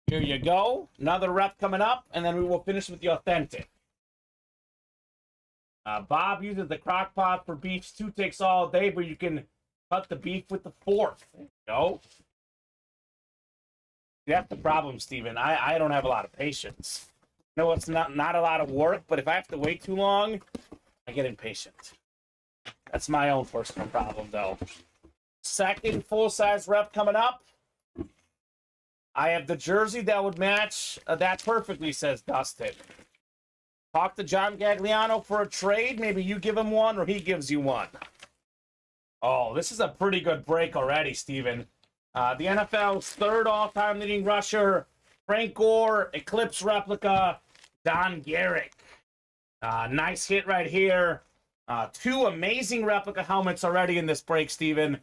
Here you go. Another rep coming up, and then we will finish with the authentic. Bob uses the crock pot for beef. 2 takes all day, but you can cut the beef with the fork. There you go. That's the problem, Steven. I don't have a lot of patience. No, it's not a lot of work, but if I have to wait too long, I get impatient. That's my own personal problem, though. Second full-size rep coming up. I have the jersey that would match that perfectly, says Dustin. Talk to John Gagliano for a trade. Maybe you give him one or he gives you one. Oh, this is a pretty good break already, Steven. The NFL's 3rd all-time leading rusher, Frank Gore, Eclipse replica, Don Garrick. Nice hit right here. 2 amazing replica helmets already in this break, Steven.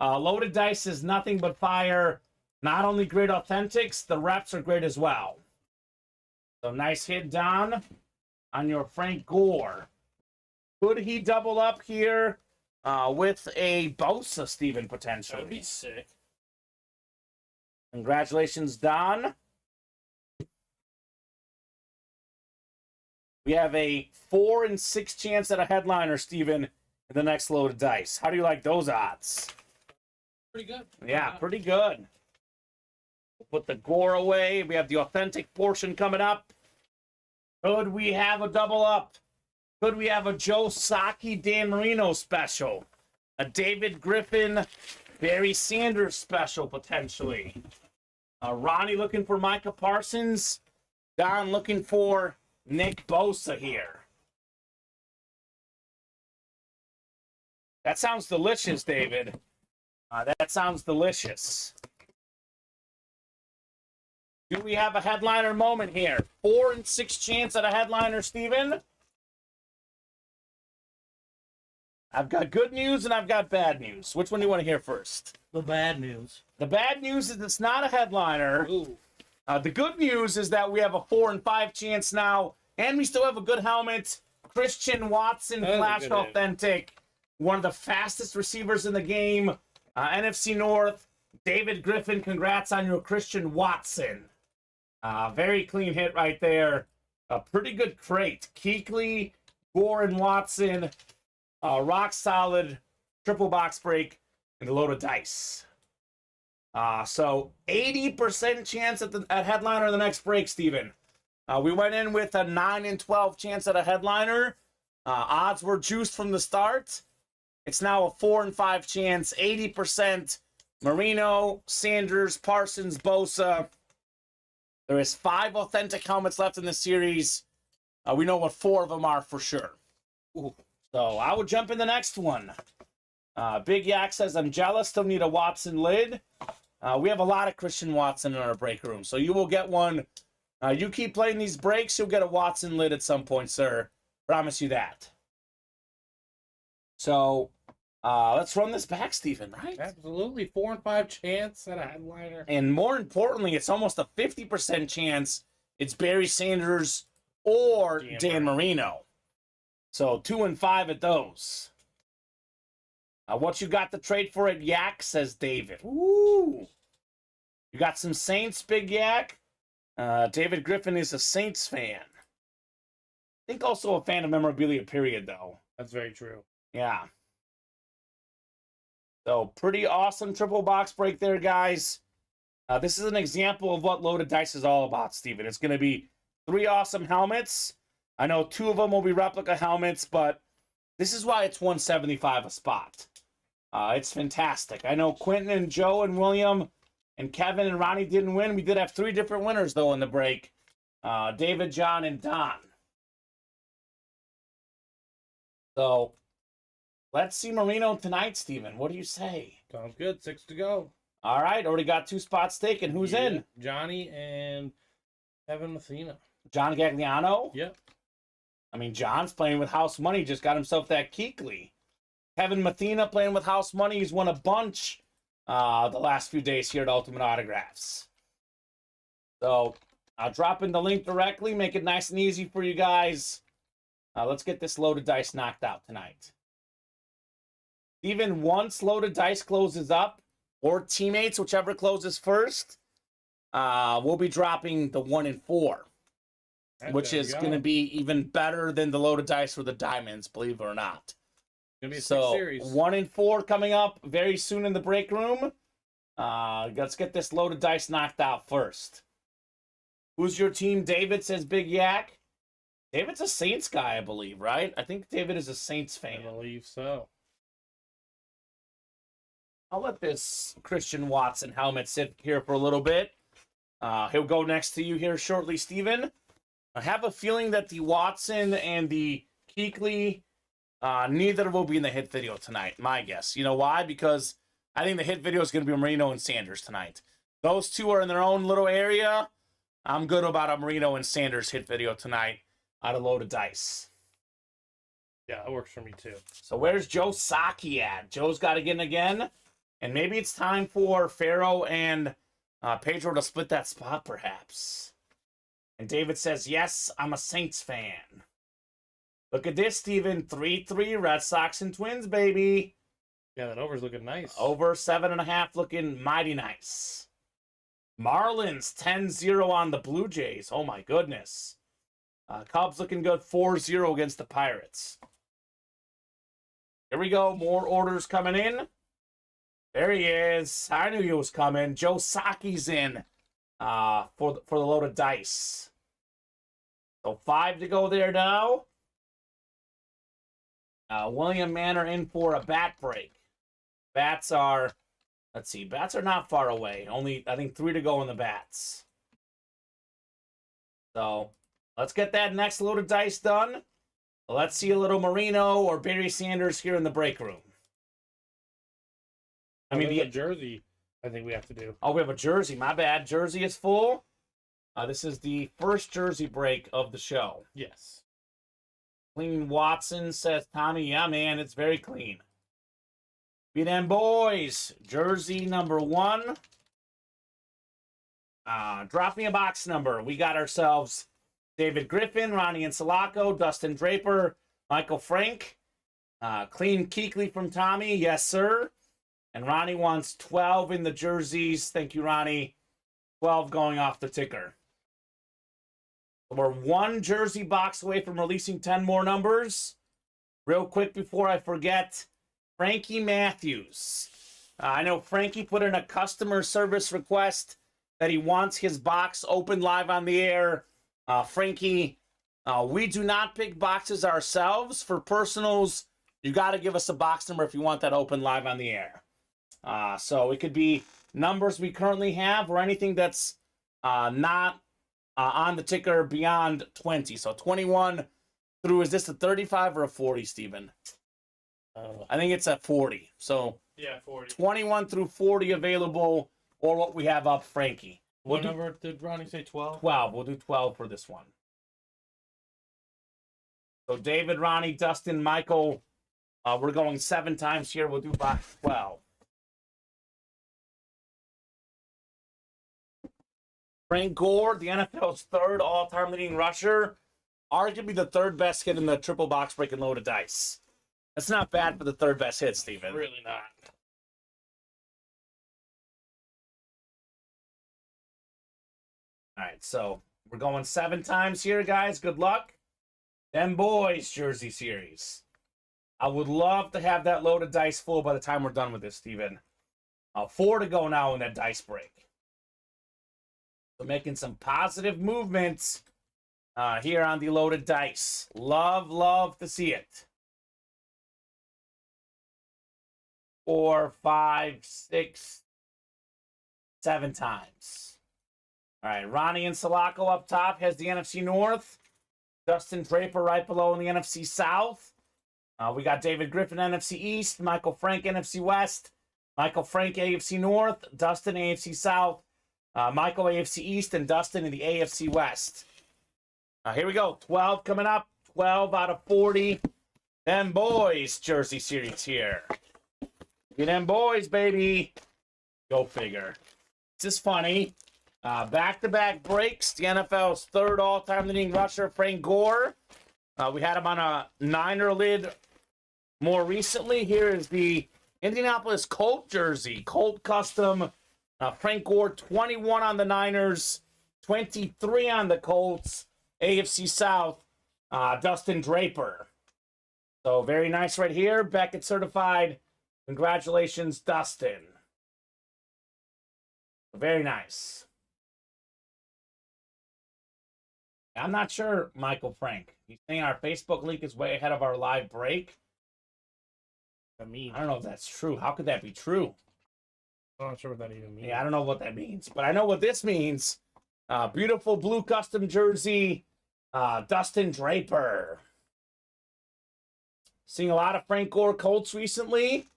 Loaded dice is nothing but fire. Not only great authentics, the reps are great as well. So nice hit, Don, on your Frank Gore. Could he double up here with a Bosa, Steven, potentially? That would be sick. Congratulations, Don. We have a 4 in 6 chance at a headliner, Steven, in the next loaded dice. How do you like those odds? Pretty good. Yeah, pretty good. We'll put the Gore away. We have the authentic portion coming up. Could we have a double up? Could we have a Joe Saki Dan Marino special? A David Griffin Barry Sanders special, potentially. Ronnie looking for Micah Parsons. Don looking for Nick Bosa here. That sounds delicious, David. That sounds delicious. Do we have a headliner moment here? 4 in 6 chance at a headliner, Steven. I've got good news and I've got bad news. Which one do you want to hear first? The bad news. The bad news is it's not a headliner. Ooh. The good news is that we have a 4 and 5 chance now, and we still have a good helmet. Christian Watson, That is a Flash good hit. Authentic, one of the fastest receivers in the game. NFC North, David Griffin, congrats on your Christian Watson. Very clean hit right there. A pretty good crate. Kuechly, Gore, and Watson. Rock solid triple box break and a load of dice. So 80% chance at headliner in the next break, Steven. We went in with a 9 and 12 chance at a headliner. Odds were juiced from the start. It's now a 4 and 5 chance, 80%. Marino, Sanders, Parsons, Bosa. There is 5 authentic helmets left in the series. We know what 4 of them are for sure. Ooh. So I will jump in the next one. Big Yak says, I'm jealous, still need a Watson lid. We have a lot of Christian Watson in our break room, so you will get one. You keep playing these breaks, you'll get a Watson lid at some point, sir. Promise you that. So let's run this back, Stephen, right? Absolutely. 4 and 5 chance at a headliner. And more importantly, it's almost a 50% chance it's Barry Sanders or Dan Marino. So 2 and 5 at those. What you got to trade for at Yak, says David. Ooh. You got some Saints, Big Yak. David Griffin is a Saints fan. I think also a fan of memorabilia, period, though. That's very true. Yeah. So pretty awesome triple box break there, guys. This is an example of what Loaded Dice is all about, Steven. It's going to be 3 awesome helmets. I know 2 of them will be replica helmets, but this is why it's $175 a spot. It's fantastic. I know Quentin and Joe and William and Kevin and Ronnie didn't win. We did have 3 different winners, though, in the break. David, John, and Don. So let's see Marino tonight, Steven. What do you say? Sounds good. 6 to go. All right. Already got 2 spots taken. Who's in? Johnny and Kevin Messina. John Gagliano? Yep. I mean, John's playing with house money. Just got himself that Kuechly. Kevin Mathena playing with house money. He's won a bunch the last few days here at Ultimate Autographs. So I'll drop in the link directly. Make it nice and easy for you guys. Let's get this Loaded Dice knocked out tonight. Even once Loaded Dice closes up, or teammates, whichever closes first, we'll be dropping the 1 and 4. Which is going to be even better than the Loaded Dice for the Diamonds, believe it or not. Gonna be a so 6 series. 1 and 4 coming up very soon in the break room. Let's get this Loaded Dice knocked out first. Who's your team? David, says Big Yak. David's a Saints guy, I believe, right? I think David is a Saints fan. I believe so. I'll let this Christian Watson helmet sit here for a little bit. He'll go next to you here shortly, Steven. I have a feeling that the Watson and the Kuechly, neither will be in the hit video tonight, my guess. You know why? Because I think the hit video is going to be Marino and Sanders tonight. Those 2 are in their own little area. I'm good about a Marino and Sanders hit video tonight out of Loaded Dice. Yeah, that works for me too. So where's Joe Saki at? Joe's got to get in again. And maybe it's time for Pharaoh and Pedro to split that spot, perhaps. And David says, yes, I'm a Saints fan. Look at this, Steven. 3-3, Red Sox and Twins, baby. Yeah, that over's looking nice. Over 7.5 looking mighty nice. Marlins 10-0 on the Blue Jays. Oh, my goodness. Cubs looking good 4-0 against the Pirates. Here we go. More orders coming in. There he is. I knew he was coming. Joe Saki's in for the Loaded Dice. So 5 to go there now. William Manor in for a bat break. Bats are, let's see, bats are not far away. Only, I think, 3 to go in the bats. So let's get that next Loaded Dice done. Let's see a little Marino or Barry Sanders here in the break room. I mean, the jersey, I think we have to do. Oh, we have a jersey. My bad. Jersey is full. This is the first jersey break of the show. Yes. Clean Watson, says Tommy. Yeah, man, it's very clean. Be them boys. Jersey number 1. Drop me a box number. We got ourselves David Griffin, Ronnie Insalaco, Dustin Draper, Michael Frank. Clean Keekly from Tommy. Yes, sir. And Ronnie wants 12 in the jerseys. Thank you, Ronnie. 12 going off the ticker. We're 1 jersey box away from releasing 10 more numbers. Real quick before I forget, Frankie Matthews. I know Frankie put in a customer service request that he wants his box opened live on the air. Frankie, we do not pick boxes ourselves. For personals, you got to give us a box number if you want that open live on the air. So it could be numbers we currently have or anything that's not on the ticker beyond 20. So 21 through, is this a 35 or a 40, Steven? I think it's a 40. So yeah, 40. 21 through 40 available, or what we have up, Frankie. What number did Ronnie say, 12? 12. We'll do 12 for this one. So David, Ronnie, Dustin, Michael, we're going 7 times here. We'll do box 12. Frank Gore, the NFL's 3rd all-time leading rusher, arguably the 3rd best hit in the triple box break and loaded dice. That's not bad for the 3rd best hit, Steven. Really not. All right, so we're going 7 times here, guys. Good luck. Them boys jersey series. I would love to have that loaded dice full by the time we're done with this, Steven. 4 to go now in that dice break. So making some positive movements here on the loaded dice. Love to see it. 4, 5, 6, 7 times. All right, Ronnie Insalaco up top has the NFC North. Dustin Draper right below in the NFC South. We got David Griffin, NFC East. Michael Frank, NFC West. Michael Frank, AFC North. Dustin, AFC South. Michael, AFC East. And Dustin in the AFC West. Here we go. 12 coming up. 12 out of 40. Them boys jersey series here. Get them boys, baby. Go figure. This is funny. Back-to-back breaks. The NFL's 3rd all-time leading rusher, Frank Gore. We had him on a Niner lid more recently. Here is the Indianapolis Colt jersey. Colt custom. Frank Gore, 21 on the Niners, 23 on the Colts. AFC South, Dustin Draper. So very nice right here. Beckett certified. Congratulations, Dustin. Very nice. I'm not sure, Michael Frank. He's saying our Facebook link is way ahead of our live break. I don't know if that's true. How could that be true? I'm not sure what that even means. Yeah, I don't know what that means. But I know what this means. Beautiful blue custom jersey. Dustin Draper. Seeing a lot of Frank Gore Colts recently.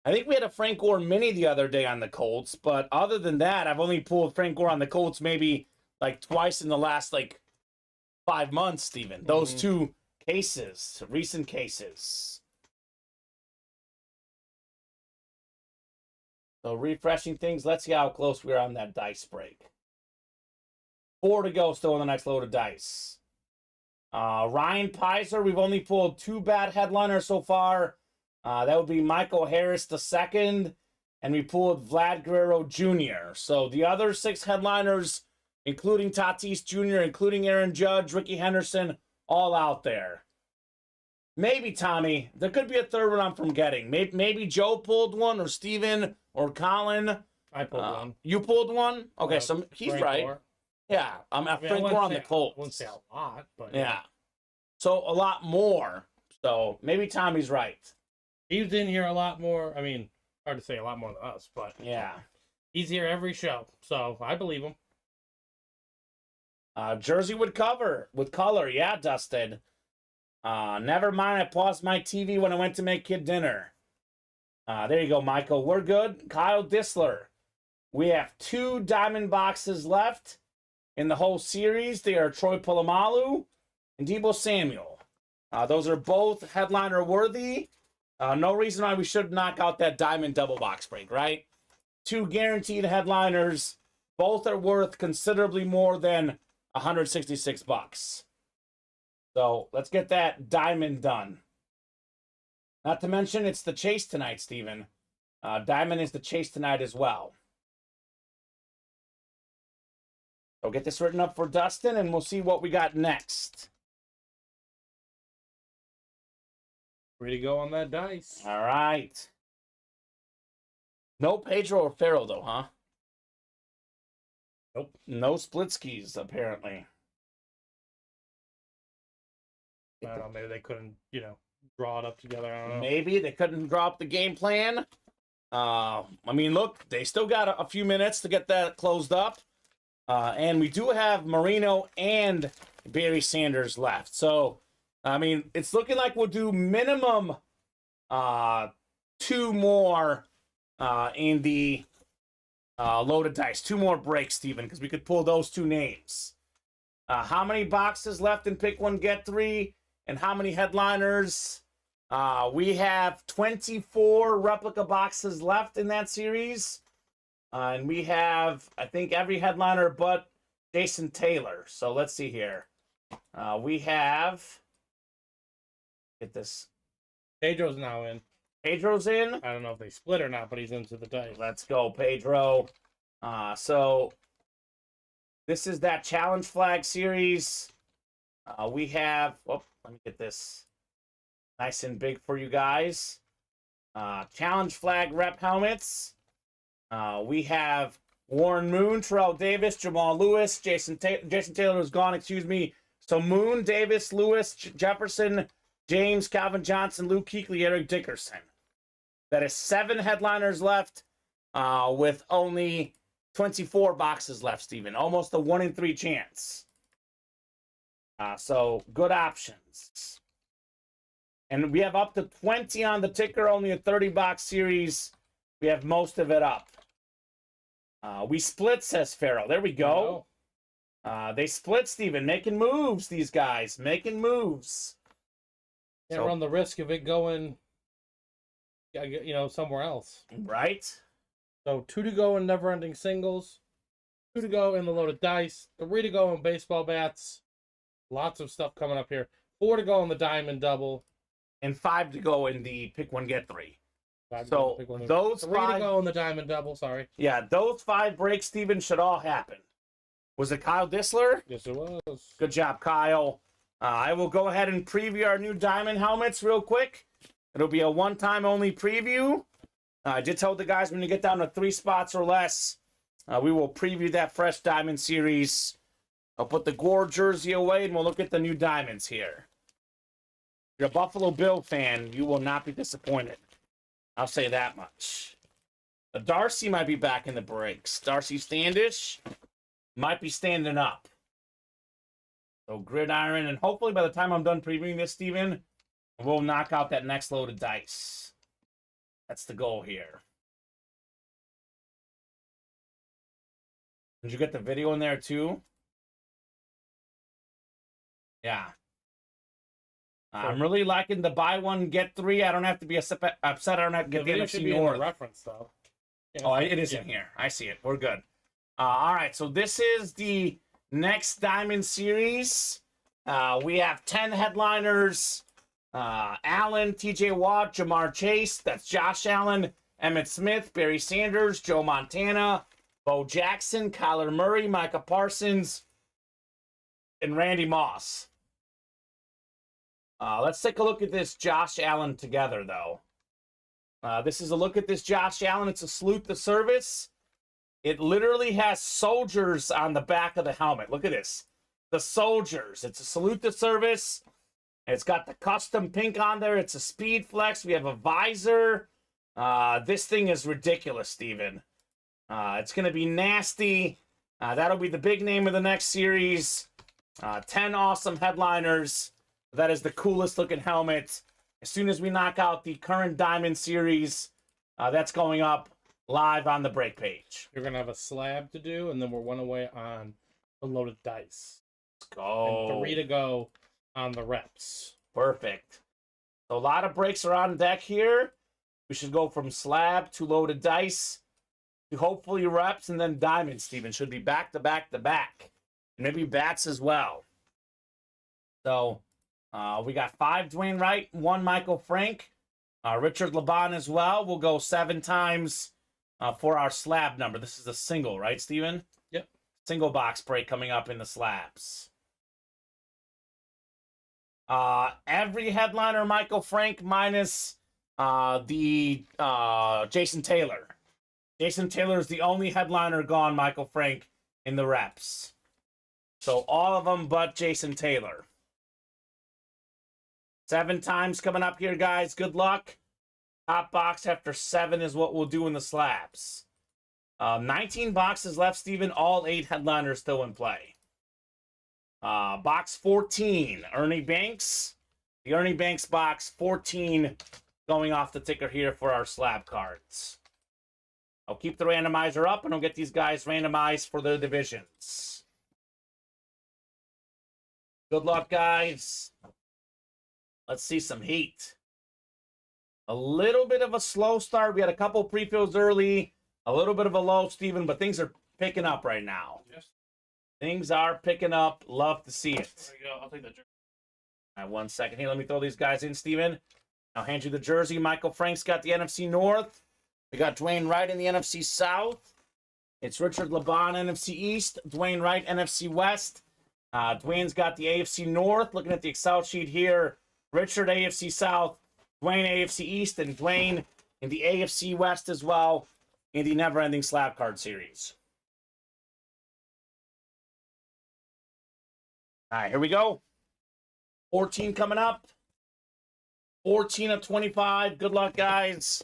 I think we had a Frank Gore mini the other day on the Colts. But other than that, I've only pulled Frank Gore on the Colts maybe like twice in the last 5 months, Steven. Those 2 cases, recent cases. So refreshing things. Let's see how close we are on that dice break. 4 to go still on the next load of dice. Ryan Pizer, we've only pulled 2 bad headliners so far. That would be Michael Harris II, and we pulled Vlad Guerrero Jr. So the other 6 headliners, including Tatis Jr., including Aaron Judge, Ricky Henderson, all out there. Maybe, Tommy, there could be a 3rd one I'm forgetting. Maybe Joe pulled one, or Steven, or Colin. I pulled one. You pulled one? Okay, so he's Frank right. Gore. Yeah, I'm at Frank Gore on the Colts. I wouldn't say a lot, but yeah. So a lot more. So maybe Tommy's right. He's in here a lot more. I mean, hard to say a lot more than us, but yeah, he's here every show, so I believe him. Jersey with color. Yeah, Dustin. Never mind, I paused my TV when I went to make kid dinner. There you go, Michael. We're good. Kyle Disler. We have 2 diamond boxes left in the whole series. They are Troy Polamalu and Deebo Samuel. Those are both headliner worthy. No reason why we should knock out that diamond double box break, right? 2 guaranteed headliners. Both are worth considerably more than $166. So let's get that diamond done. Not to mention, it's the chase tonight, Steven. Diamond is the chase tonight as well. So get this written up for Dustin, and we'll see what we got next. Ready to go on that dice. All right. No Pedro or Pharaoh, though, huh? Nope. No split skis, apparently. I don't know, maybe they couldn't, draw it up together. I don't know. Maybe they couldn't draw up the game plan. I mean, look, they still got a few minutes to get that closed up. And we do have Marino and Barry Sanders left. So, I mean, it's looking like we'll do minimum 2 more in the loaded dice. 2 more breaks, Steven, because we could pull those 2 names. How many boxes left in Pick 1, Get 3? And how many headliners? We have 24 replica boxes left in that series. And we have, I think, every headliner but Jason Taylor. So let's see here. We have... Get this. Pedro's now in. Pedro's in. I don't know if they split or not, but he's into the dice. Let's go, Pedro. So this is that challenge flag series. We have... Oh, let me get this nice and big for you guys. Challenge flag rep helmets. We have Warren Moon, Terrell Davis, Jamal Lewis, Jason Taylor is gone, excuse me. So Moon, Davis, Lewis, Jefferson, James, Calvin Johnson, Luke Kuechly, Eric Dickerson. That is 7 headliners left with only 24 boxes left, Steven. Almost a 1 in 3 chance. So good options. And we have up to 20 on the ticker, only a 30-box series. We have most of it up. We split, says Farrell. There we go. They split, Steven. Making moves, these guys. Making moves. Can't run the risk of it going, somewhere else. Right? So 2 to go in never-ending singles. 2 to go in the loaded dice. 3 to go in baseball bats. Lots of stuff coming up here. 4 to go in the diamond double. And 5 to go in the Pick 1, Get 3. So those 3 5... to go in the diamond double, sorry. Yeah, those 5 breaks, Steven, should all happen. Was it Kyle Dissler? Yes, it was. Good job, Kyle. I will go ahead and preview our new diamond helmets real quick. It'll be a one-time only preview. I did tell the guys when you get down to 3 spots or less, we will preview that fresh diamond series. I'll put the Gore jersey away and we'll look at the new diamonds here. If you're a Buffalo Bill fan, you will not be disappointed. I'll say that much. Darcy might be back in the breaks. Darcy Standish might be standing up. So gridiron, and hopefully by the time I'm done previewing this, Steven, we'll knock out that next load of dice. That's the goal here. Did you get the video in there too? Yeah. I'm really liking the buy 1, get 3. I don't have to be upset. I don't have to get the NFC North. Reference, though. Oh, it is in here. I see it. We're good. All right, so this is the next Diamond Series. We have 10 headliners. Allen, TJ Watt, Jamar Chase. That's Josh Allen, Emmitt Smith, Barry Sanders, Joe Montana, Bo Jackson, Kyler Murray, Micah Parsons, and Randy Moss. Let's take a look at this Josh Allen together, though. This is a look at this Josh Allen. It's a salute to service. It literally has soldiers on the back of the helmet. Look at this. The soldiers. It's a salute to service. It's got the custom pink on there. It's a speed flex. We have a visor. This thing is ridiculous, Steven. It's going to be nasty. That'll be the big name of the next series. 10 awesome headliners. That is the coolest looking helmet. As soon as we knock out the current Diamond Series, that's going up live on the break page. You're going to have a slab to do, and then we're 1 away on the loaded dice. Let's go. And 3 to go on the reps. Perfect. So a lot of breaks are on deck here. We should go from slab to loaded dice to hopefully reps and then diamonds, Steven. Should be back to back to back. And maybe bats as well. So we got 5 Dwayne Wright, 1 Michael Frank, Richard Laban as well. We'll go 7 times for our slab number. This is a single, right, Steven? Yep. Single box break coming up in the slabs. Every headliner, Michael Frank, minus the Jason Taylor. Jason Taylor is the only headliner gone, Michael Frank, in the reps. So all of them but Jason Taylor. 7 times coming up here, guys. Good luck. Top box after 7 is what we'll do in the slabs. 19 boxes left, Steven. All 8 headliners still in play. Box 14, Ernie Banks. The Ernie Banks box 14 going off the ticker here for our slab cards. I'll keep the randomizer up and I'll get these guys randomized for their divisions. Good luck, guys. Let's see some heat. A little bit of a slow start. We had a couple pre-fills early. A little bit of a low, Steven, but things are picking up right now. Yes. Things are picking up. Love to see it. There you go. I'll take that jersey. All right, 1 second here. Let me throw these guys in, Steven. I'll hand you the jersey. Michael Frank's got the NFC North. We got Dwayne Wright in the NFC South. It's Richard Laban, NFC East. Dwayne Wright, NFC West. Dwayne's got the AFC North. Looking at the Excel sheet here. Richard, AFC South. Dwayne, AFC East. And Dwayne in the AFC West as well in the never-ending slab card series. All right, here we go. 14 coming up. 14 of 25. Good luck, guys.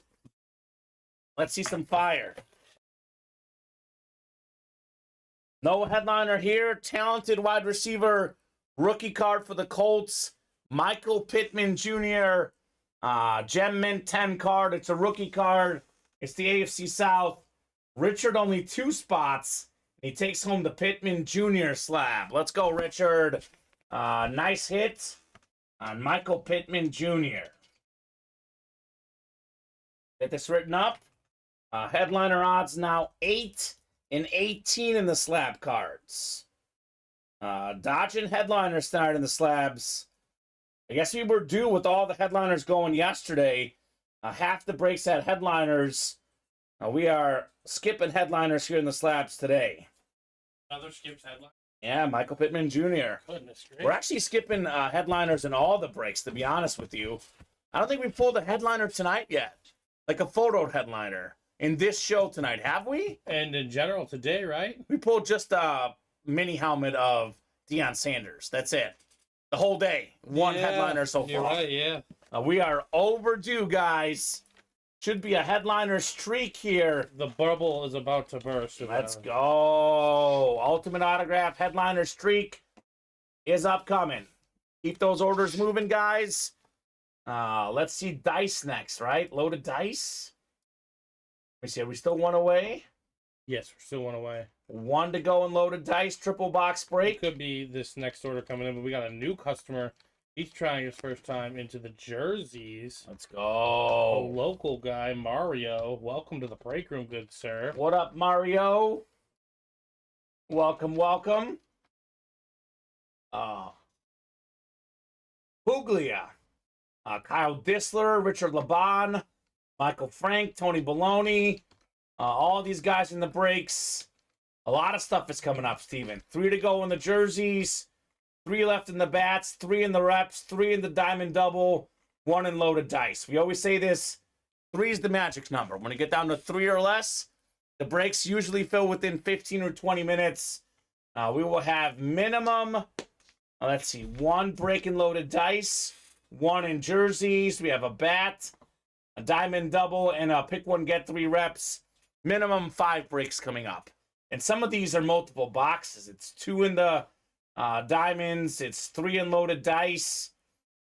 Let's see some fire. No headliner here. Talented wide receiver. Rookie card for the Colts. Michael Pittman Jr. Gem Mint 10 card. It's a rookie card. It's the AFC South. Richard only 2 spots. He takes home the Pittman Jr. slab. Let's go, Richard. Nice hit on Michael Pittman Jr. Get this written up. Headliner odds now 8 and 18 in the slab cards. Dodging headliners tonight in the slabs. I guess we were due with all the headliners going yesterday. Half the breaks had headliners. We are skipping headliners here in the slabs today. Another skips headline. Yeah, Michael Pittman Jr. Goodness gracious. We're actually skipping headliners in all the breaks, to be honest with you. I don't think we pulled a headliner tonight yet. Like a photo headliner in this show tonight, have we? And in general today, right? We pulled just a mini helmet of Deion Sanders. That's it. The whole day. One headliner so far. You're right, yeah. We are overdue, guys. Should be a headliner streak here. The bubble is about to burst. Let's go. Ultimate autograph headliner streak is upcoming. Keep those orders moving, guys. Let's see dice next, right? Loaded dice. Let me see. Are we still 1 away? Yes, we're still 1 away. 1 to go in loaded dice. Triple box break. It could be this next order coming in, but we got a new customer. He's trying his first time into the jerseys. Let's A go. local guy, Mario. Welcome to the break room, good sir. What up, Mario? Welcome, welcome. Puglia. Kyle Disler, Richard Laban, Michael Frank, Tony Baloney. All these guys in the breaks. A lot of stuff is coming up, Steven. 3 to go in the jerseys. 3 left in the bats, 3 in the reps, 3 in the diamond double, 1 in loaded dice. We always say this, 3 is the magic number. When you get down to 3 or less, the breaks usually fill within 15 or 20 minutes. We will have minimum, let's see, 1 break in loaded dice, 1 in jerseys. We have a bat, a diamond double, and a pick 1, get 3 reps. Minimum 5 breaks coming up. And some of these are multiple boxes. It's 2 in the diamonds, it's 3 in loaded dice.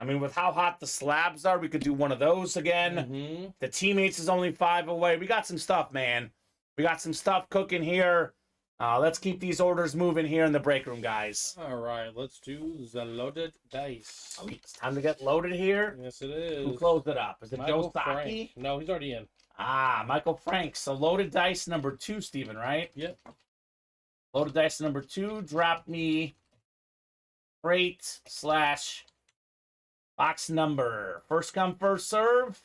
I mean, with how hot the slabs are, we could do one of those again. Mm-hmm. The teammates is only 5 away. We got some stuff, man. We got some stuff cooking here. Let's keep these orders moving here in the break room, guys. All right, let's do the loaded dice. Oh, it's time to get loaded here. Yes, it is. Who closed it up? Is it Michael Joe Saki? Frank. No, he's already in. Ah, Michael Frank. So loaded dice number 2, Steven, right? Yep. Loaded dice number 2 dropped me crate / box number. First come, first serve.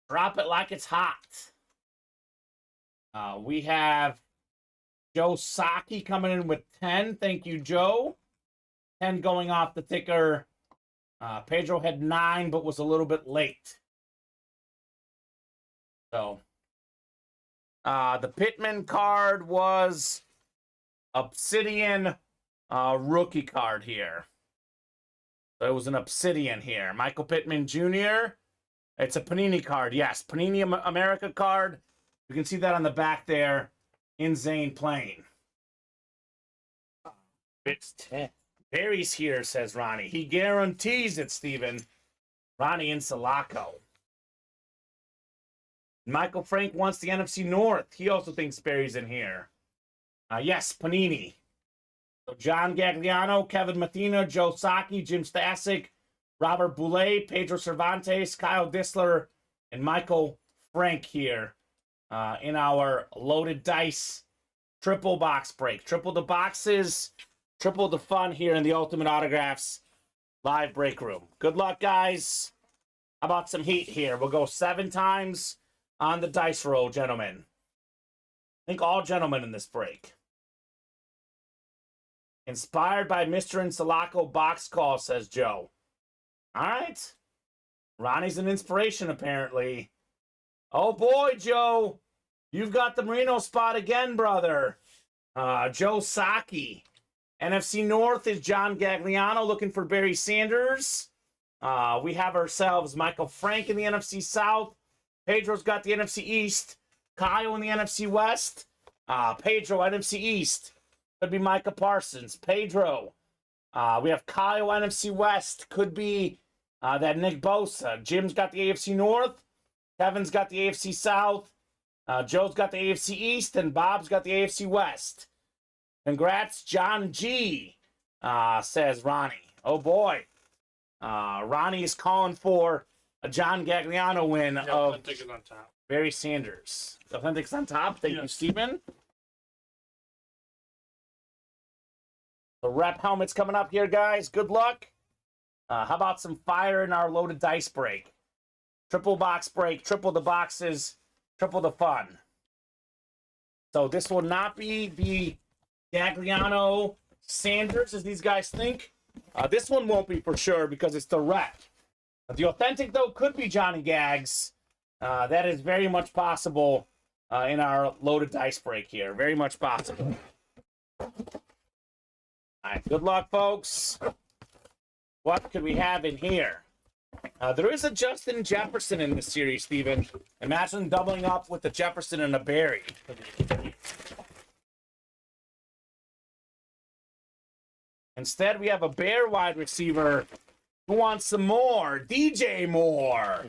Drop it like it's hot. We have Joe Saki coming in with 10. Thank you, Joe. 10 going off the ticker. Pedro had 9, but was a little bit late. So, the Pittman card was Obsidian rookie card here. So it was an Obsidian here. Michael Pittman Jr. It's a Panini card. Yes, Panini America card. You can see that on the back there in Zane playing. It's 10. Barry's here, says Ronnie. He guarantees it, Steven. Ronnie in Sulaco. Michael Frank wants the NFC North. He also thinks Barry's in here. Yes, Panini. So John Gagliano, Kevin Mathena, Joe Saki, Jim Stasic, Robert Boulay, Pedro Cervantes, Kyle Dissler, and Michael Frank here in our loaded dice triple box break. Triple the boxes, triple the fun here in the Ultimate Autographs live break room. Good luck, guys. How about some heat here? We'll go 7 times on the dice roll, gentlemen. I think all gentlemen in this break. Inspired by Mr. and Sulaco box call, says Joe. All right. Ronnie's an inspiration, apparently. Oh, boy, Joe. You've got the Marino spot again, brother. Joe Saki. NFC North is John Gagliano looking for Barry Sanders. We have ourselves Michael Frank in the NFC South. Pedro's got the NFC East. Kyle in the NFC West. Pedro, NFC East. Could be Micah Parsons. Pedro. We have Kyle, NFC West. Could be that Nick Bosa. Jim's got the AFC North. Kevin's got the AFC South. Joe's got the AFC East. And Bob's got the AFC West. Congrats, John G, says Ronnie. Oh, boy. Ronnie is calling for a John Gagliano win of Authentic is on top. Barry Sanders. Authentic's on top. Thank you, Stephen. The rep helmet's coming up here, guys. Good luck. How about some fire in our loaded dice break? Triple box break, triple the boxes, triple the fun. So this will not be the Gagliano Sanders, as these guys think. This one won't be for sure because it's the rep. The authentic, though, could be Johnny Gags. That is very much possible in our loaded dice break here. Very much possible. All right, good luck, folks. What could we have in here? There is a Justin Jefferson in this series, Steven. Imagine doubling up with the Jefferson and a Barry. Instead, we have a Bear wide receiver who wants some more. DJ Moore.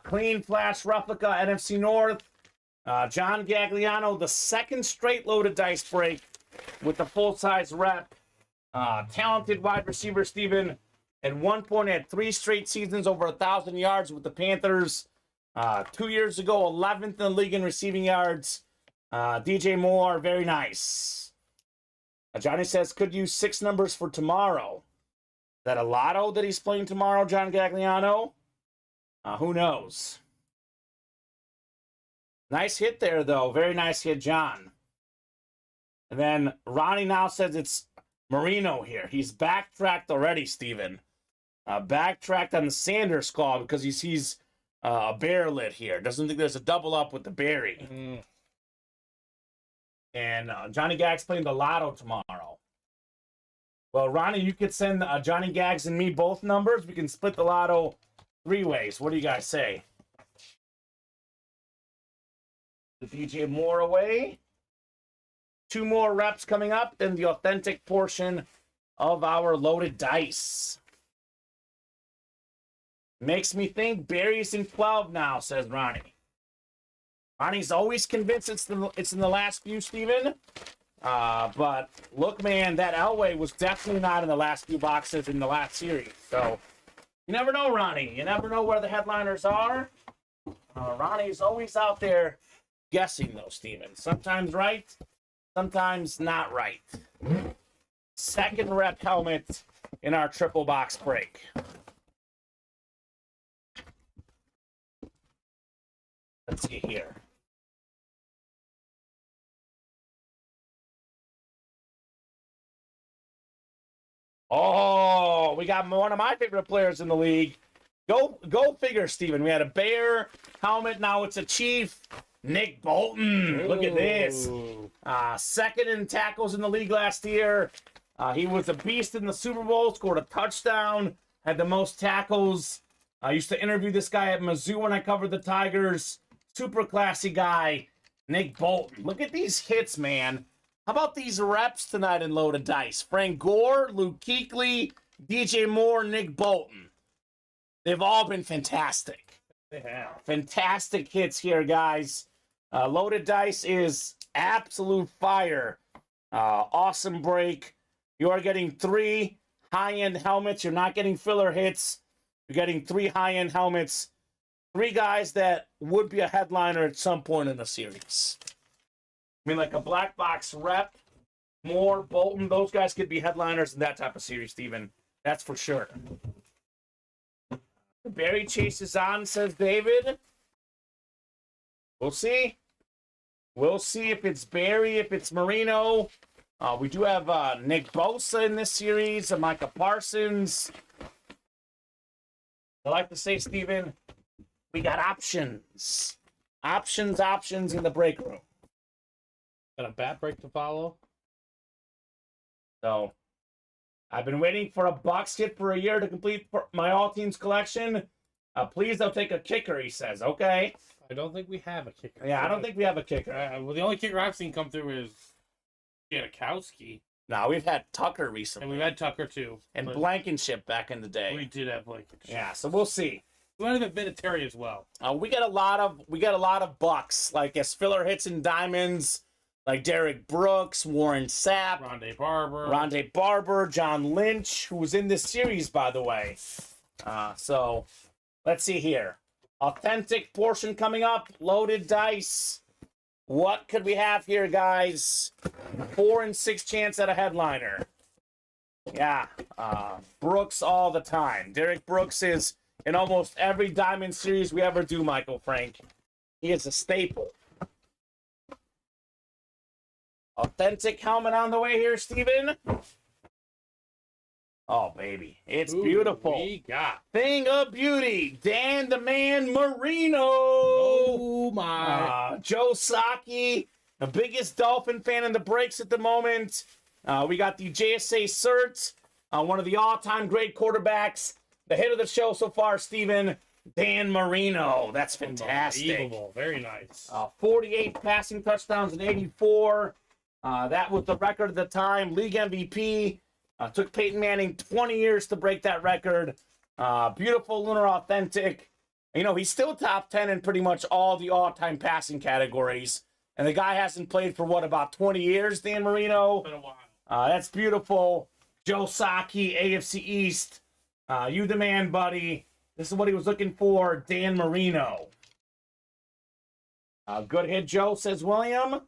Clean flash replica, NFC North. John Gagliano, the second straight loaded dice break with the full-size rep. Talented wide receiver, Steven. At one point, had 3 straight seasons over 1,000 yards with the Panthers. 2 years ago, 11th in the league in receiving yards. DJ Moore, very nice. Johnny says, could use 6 numbers for tomorrow. Is that a lotto that he's playing tomorrow, John Gagliano? Who knows? Nice hit there, though. Very nice hit, John. And then Ronnie now says it's Marino here. He's backtracked already, Steven. Backtracked on the Sanders call because he sees a bear lit here. Doesn't think there's a double up with the Barry. Mm. And Johnny Gags playing the lotto tomorrow. Well, Ronnie, you could send Johnny Gags and me both numbers. We can split the lotto 3 ways. What do you guys say? The DJ Moore away. 2 more reps coming up in the authentic portion of our loaded dice. Makes me think Barry's in 12 now, says Ronnie. Ronnie's always convinced it's in the last few, Steven. But look, man, that Elway was definitely not in the last few boxes in the last series. So you never know, Ronnie. You never know where the headliners are. Ronnie's always out there guessing, though, Steven. Sometimes right, sometimes not right. Second rep helmet in our triple box break. Let's see here. Oh, we got one of my favorite players in the league. Go figure, Steven. We had a Bear helmet. Now it's a Chief. Nick Bolton. Ooh. Look at this. Second in tackles in the league last year. He was a beast in the Super Bowl. Scored a touchdown. Had the most tackles. I used to interview this guy at Mizzou when I covered the Tigers. Super classy guy. Nick Bolton. Look at these hits, man. How about these reps tonight in Loaded Dice? Frank Gore, Luke Kuechly, DJ Moore, Nick Bolton. They've all been fantastic. They have. Fantastic hits here, guys. Loaded Dice is absolute fire. Awesome break. You are getting 3 high-end helmets. You're not getting filler hits. You're getting 3 high-end helmets. 3 guys that would be a headliner at some point in the series. I mean, like a black box rep, Moore, Bolton, those guys could be headliners in that type of series, Steven. That's for sure. Barry Chase is on, says David. We'll see. We'll see if it's Barry, if it's Marino. We do have Nick Bosa in this series, and Micah Parsons. I like to say, Steven, we got options. Options in the break room. Got a bat break to follow. So, I've been waiting for a box hit for a year to complete my all teams collection. Please don't take a kicker, he says. Okay. I don't think we have a kicker. Yeah, I don't think we have a kicker. Well, the only kicker I've seen come through is Janikowski. No, we've had Tucker recently. And we've had Tucker, too. And Blankenship back in the day. We did have Blankenship. Yeah, so we'll see. We might have been Terry as well. We got a lot of bucks, like as filler hits and diamonds. Like Derek Brooks, Warren Sapp, Rondé Barber, John Lynch, who was in this series, by the way. So, let's see here. Authentic portion coming up. Loaded dice. What could we have here, guys? 4 and 6 chance at a headliner. Yeah. Brooks all the time. Derek Brooks is in almost every diamond series we ever do, Michael Frank. He is a staple. Authentic helmet on the way here, Steven. Oh, baby. It's beautiful. We got Thing of beauty. Dan the Man Marino. Oh, my. Joe Saki, the biggest Dolphin fan in the breaks at the moment. We got the JSA cert. One of the all-time great quarterbacks. The hit of the show so far, Steven. Dan Marino. That's fantastic. Unbelievable. Very nice. 48 passing touchdowns and 84. That was the record at the time. League MVP. Took Peyton Manning 20 years to break that record. Beautiful Lunar Authentic. You know, he's still top 10 in pretty much all the all-time passing categories. And the guy hasn't played for, what, about 20 years, Dan Marino? Been a while. That's beautiful. Joe Saki, AFC East. You the man, buddy. This is what he was looking for, Dan Marino. Good hit, Joe, says William.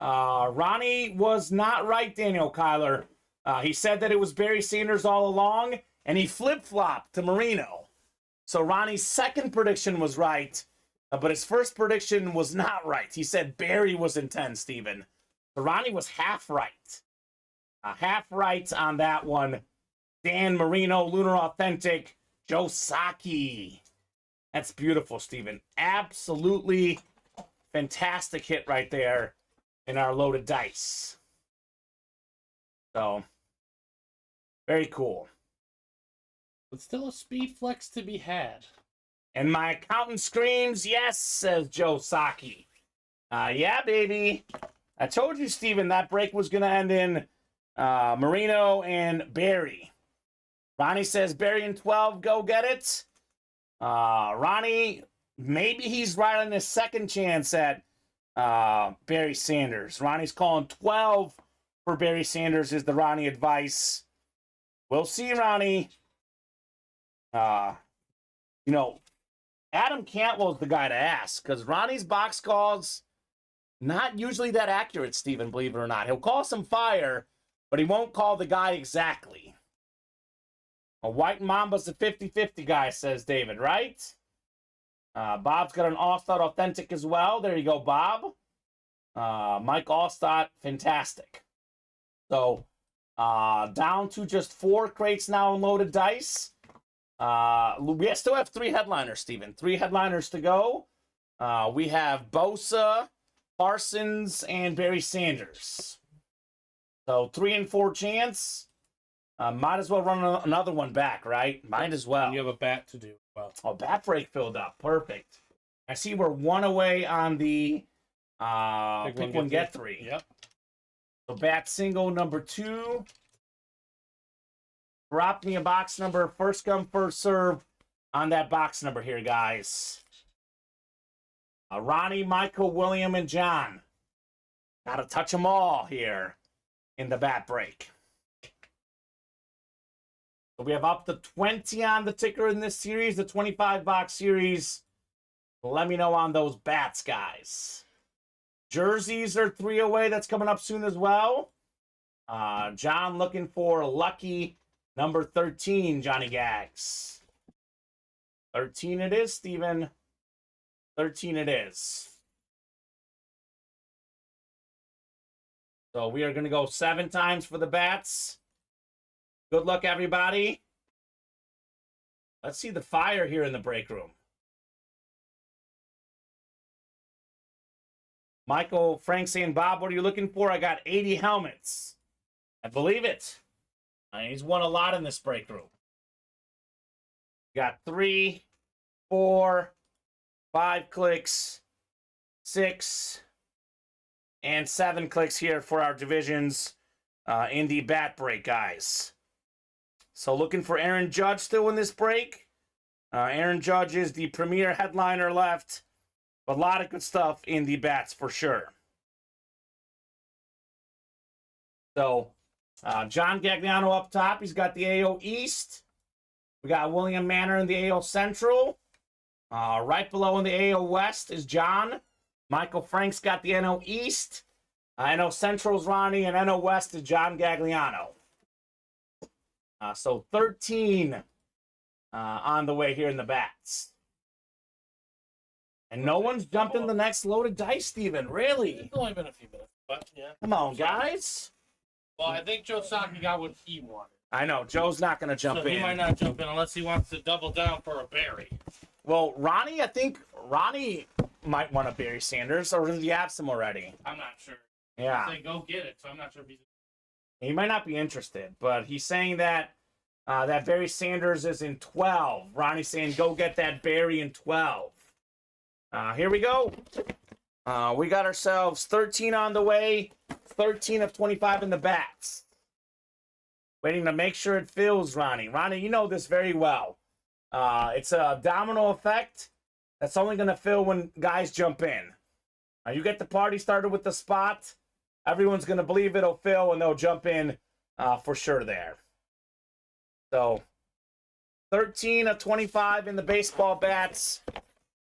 Ronnie was not right, Daniel Kyler. He said that it was Barry Sanders all along, and he flip-flopped to Marino. So Ronnie's second prediction was right, but his first prediction was not right. He said Barry was in 10, Steven. So Ronnie was half right. Half right on that one. Dan Marino, Lunar Authentic, Joe Saki. That's beautiful, Steven. Absolutely fantastic hit right there in our loaded dice. So, very cool. But still a speed flex to be had. And my accountant screams, yes, says Joe Saki. Yeah, baby. I told you, Steven, that break was going to end in Marino and Barry. Ronnie says Barry in 12, go get it. Ronnie maybe he's right on his second chance at Barry Sanders. Ronnie's calling 12 for Barry Sanders is the Ronnie advice. We'll see, Ronnie. You know, Adam Cantwell's the guy to ask because Ronnie's box calls not usually that accurate, Steven, believe it or not. He'll call some fire, but he won't call the guy exactly. A White Mamba's a 50-50 guy, says David, right? Bob's got an Allstott Authentic as well. There you go, Bob. Mike Allstott, fantastic. So, down to just 4 crates now in loaded dice. We still have 3 headliners, Steven. 3 headliners to go. We have Bosa, Parsons, and Barry Sanders. So 3 and 4 chance. Might as well run another one back, right? Might as well. You have a bat to do. Well, oh, bat break filled up. Perfect. I see we're 1 away on the pick one, get 3. Yep. So bat single number 2. Drop me a box number. First come, first serve on that box number here, guys. Ronnie, Michael, William, and John. Got to touch them all here in the bat break. So we have up to 20 on the ticker in this series, the 25-box series. Let me know on those bats, guys. Jerseys are 3 away. That's coming up soon as well. John looking for lucky number 13, Johnny Gags. 13 it is, Steven. 13 it is. So we are going to go 7 times for the bats. Good luck, everybody. Let's see the fire here in the break room. Michael, Frank saying, Bob, what are you looking for? I got 80 helmets. I believe it. He's won a lot in this break room. Got 3, 4, 5 clicks, 6, and 7 clicks here for our divisions in the bat break, guys. So looking for Aaron Judge still in this break. Aaron Judge is the premier headliner left. A lot of good stuff in the bats for sure. So John Gagliano up top. He's got the AO East. We got William Manor in the AO Central. Right below in the AO West is John. Michael Frank's got the NO East. NO Central's Ronnie, and NO West is John Gagliano. So 13 on the way here in the bats. And no one's jumped in the next loaded dice, Steven. Really? It's only been a few minutes, but yeah. Come on, guys. Well, I think Joe Saki got what he wanted. I know. Joe's not going to jump in. He might not jump in unless he wants to double down for a Barry. Well, Ronnie, I think Ronnie might want a Barry Sanders, or does he have some already? I'm not sure. Yeah. Say go get it, so I'm not sure if he's... He might not be interested, but he's saying that that Barry Sanders is in 12. Ronnie's saying go get that Barry in 12. Here we go. We got ourselves 13 on the way. 13 of 25 in the bats. Waiting to make sure it fills, Ronnie. Ronnie, you know this very well. It's a domino effect that's only going to fill when guys jump in. You get the party started with the spot. Everyone's going to believe it'll fill, and they'll jump in for sure there. So, 13 of 25 in the baseball bats.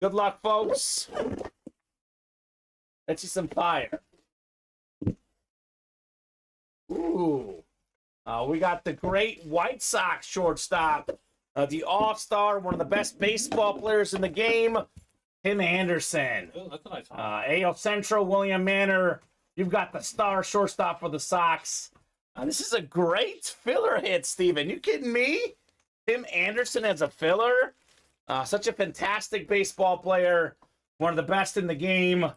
Good luck, folks. Let's see some fire. Ooh. We got the great White Sox shortstop, the all-star, one of the best baseball players in the game, Tim Anderson. Oh, that's a nice one. AL Central, William Manor. You've got the star shortstop for the Sox. This is a great filler hit, Steven. You kidding me? Tim Anderson as a filler? Such a fantastic baseball player. One of the best in the game.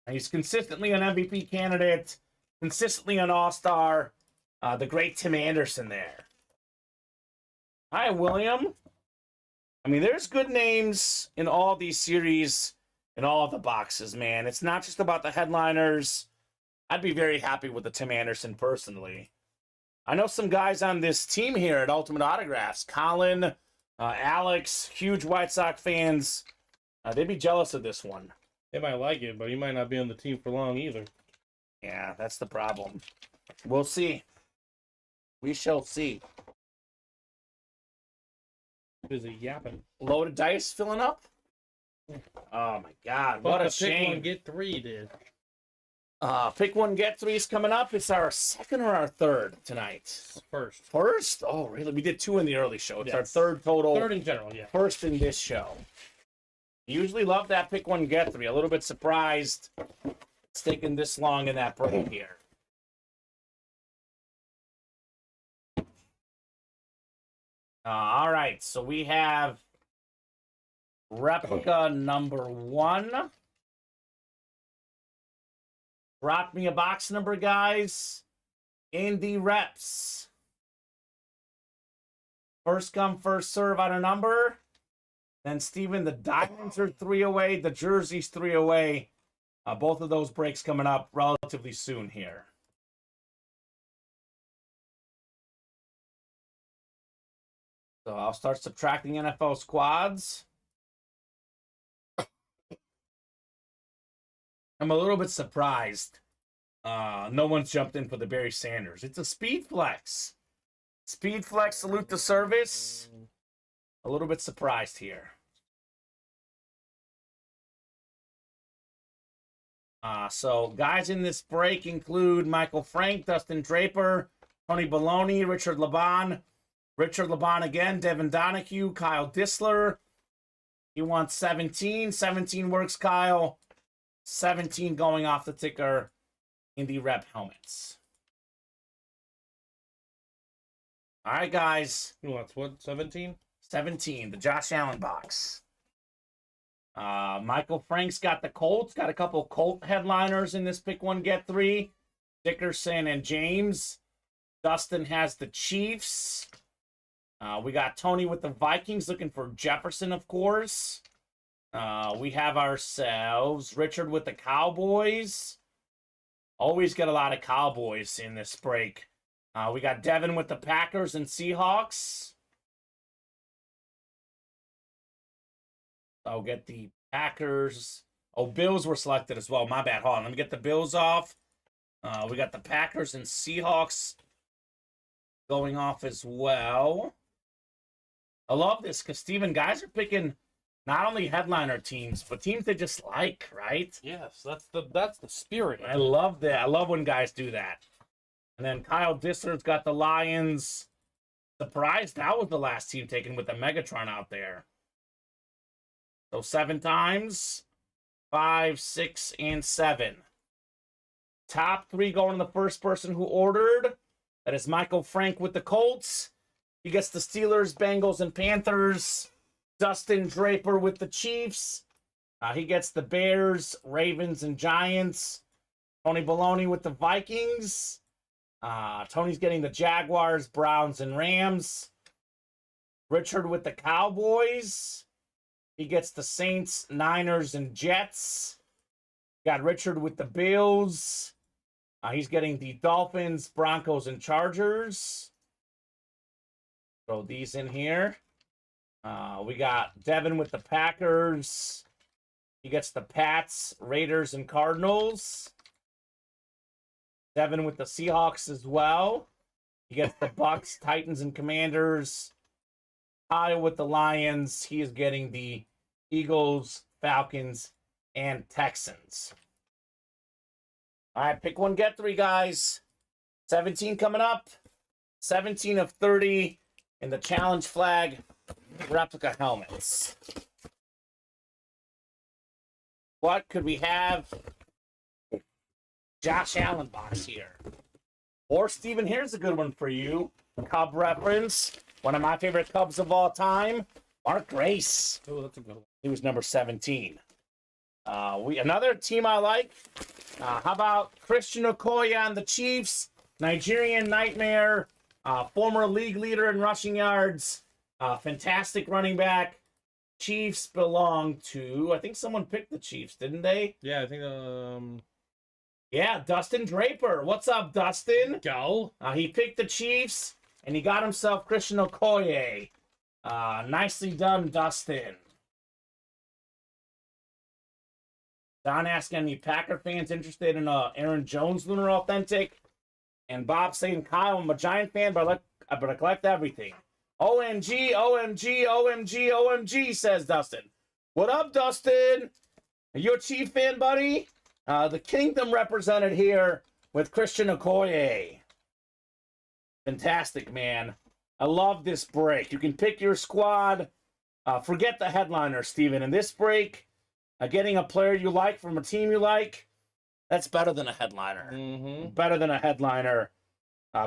He's consistently an MVP candidate. Consistently an all-star. The great Tim Anderson there. Hi, William. I mean, there's good names in all these series, in all of the boxes, man. It's not just about the headliners. I'd be very happy with the Tim Anderson personally. I know some guys on this team here at Ultimate Autographs. Colin, Alex, huge White Sox fans. They'd be jealous of this one. They might like it, but he might not be on the team for long either. Yeah, that's the problem. We'll see. We shall see. Busy yapping. Loaded dice filling up. Oh my God! What a shame. Pick one, get three, dude. Pick one, get three is coming up. It's our second or our third tonight. First. First? Oh, really? We did two in the early show. It's Yes. our third total. Third in general, yeah. First in this show. Usually love that pick one, get three. A little bit surprised it's taking this long in that break here. All right, so we have replica number 1. Drop me a box number, guys, in the reps. First come, first serve on a number. Then, Steven, the diamonds are 3 away. The jersey's 3 away. Both of those breaks coming up relatively soon here. So I'll start subtracting NFL squads. I'm a little bit surprised. No one's jumped in for the Barry Sanders. It's a speed flex. Speed flex, salute the service. A little bit surprised here. So guys in this break include Michael Frank, Dustin Draper, Tony Baloney, Richard Laban again, Devin Donahue, Kyle Disler. He wants 17. 17 works, Kyle. 17 going off the ticker in the rep helmets. All right, guys. He wants what, 17? 17, the Josh Allen box. Michael Frank's got the Colts. Got a couple Colt headliners in this pick one, get three. Dickerson and James. Dustin has the Chiefs. We got Tony with the Vikings looking for Jefferson, of course. We have ourselves Richard with the Cowboys. Always get a lot of Cowboys in this break. We got Devin with the Packers and Seahawks. I'll get the Packers. Oh, Bills were selected as well. My bad. Hold on. Let me get the Bills off. We got the Packers and Seahawks going off as well. I love this because, Steven, guys are picking not only headliner teams, but teams they just like, right? Yes, that's the spirit. I love that. I love when guys do that. And then Kyle Disler's got the Lions. Surprised that was the last team taken with the Megatron out there. So 7 times. 5, 6, and 7. Top 3 going to the first person who ordered. That is Michael Frank with the Colts. He gets the Steelers, Bengals, and Panthers. Dustin Draper with the Chiefs. He gets the Bears, Ravens, and Giants. Tony Baloney with the Vikings. Tony's getting the Jaguars, Browns, and Rams. Richard with the Cowboys. He gets the Saints, Niners, and Jets. Got Richard with the Bills. He's getting the Dolphins, Broncos, and Chargers. Throw these in here. We got Devin with the Packers. He gets the Pats, Raiders, and Cardinals. Devin with the Seahawks as well. He gets the Bucks, Titans, and Commanders. Kyle with the Lions. He is getting the Eagles, Falcons, and Texans. All right, pick one, get 3, guys. 17 coming up. 17 of 30 in the challenge flag replica helmets. What could we have? Josh Allen box here. Or, Steven, here's a good one for you. Cub reference. One of my favorite Cubs of all time. Mark Grace. Oh, that's a good one. He was number 17. Another team I like. How about Christian Okoye on the Chiefs? Nigerian Nightmare. Former league leader in rushing yards. Fantastic running back. Chiefs belong to... I think someone picked the Chiefs, didn't they? Yeah, I think... Yeah, Dustin Draper. What's up, Dustin? Go. He picked the Chiefs, and he got himself Christian Okoye. Nicely done, Dustin. Don asking any Packer fans interested in Aaron Jones Lunar Authentic. And Bob saying, Kyle, I'm a Giant fan, but I collect everything. OMG, OMG, OMG, OMG, says Dustin. What up, Dustin? Are you a Chief fan, buddy? The Kingdom represented here with Christian Okoye. Fantastic, man. I love this break. You can pick your squad. Forget the headliner, Steven. In this break, getting a player you like from a team you like, that's better than a headliner. Mm-hmm. Better than a headliner.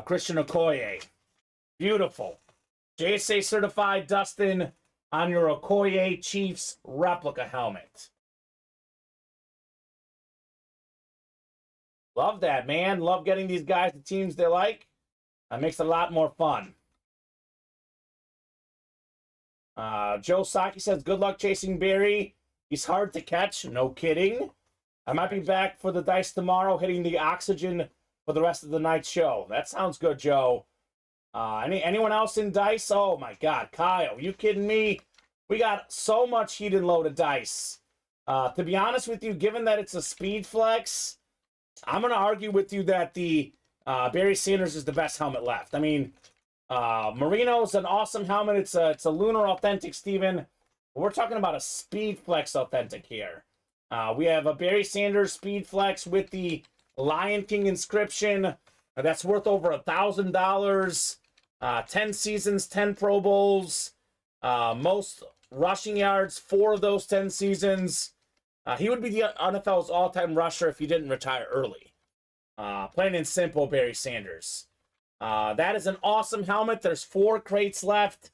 Christian Okoye. Beautiful. JSA certified, Dustin, on your Okoye Chiefs replica helmet. Love that, man. Love getting these guys the teams they like. That makes it a lot more fun. Joe Saki says, good luck chasing Barry. He's hard to catch. No kidding. I might be back for the dice tomorrow, hitting the oxygen for the rest of the night's show. That sounds good, Joe. Anyone else in dice? Oh, my God. Kyle, you kidding me? We got so much heat and loaded dice. To be honest with you, given that it's a speed flex, I'm going to argue with you that the Barry Sanders is the best helmet left. I mean, Marino's an awesome helmet. It's a Lunar Authentic, Steven. We're talking about a Speed Flex Authentic here. We have a Barry Sanders Speed Flex with the Lion King inscription. That's worth over $1,000. 10 seasons, 10 Pro Bowls. Most rushing yards, 4 of those 10 seasons. He would be the NFL's all-time rusher if he didn't retire early. Plain and simple, Barry Sanders. That is an awesome helmet. There's 4 crates left.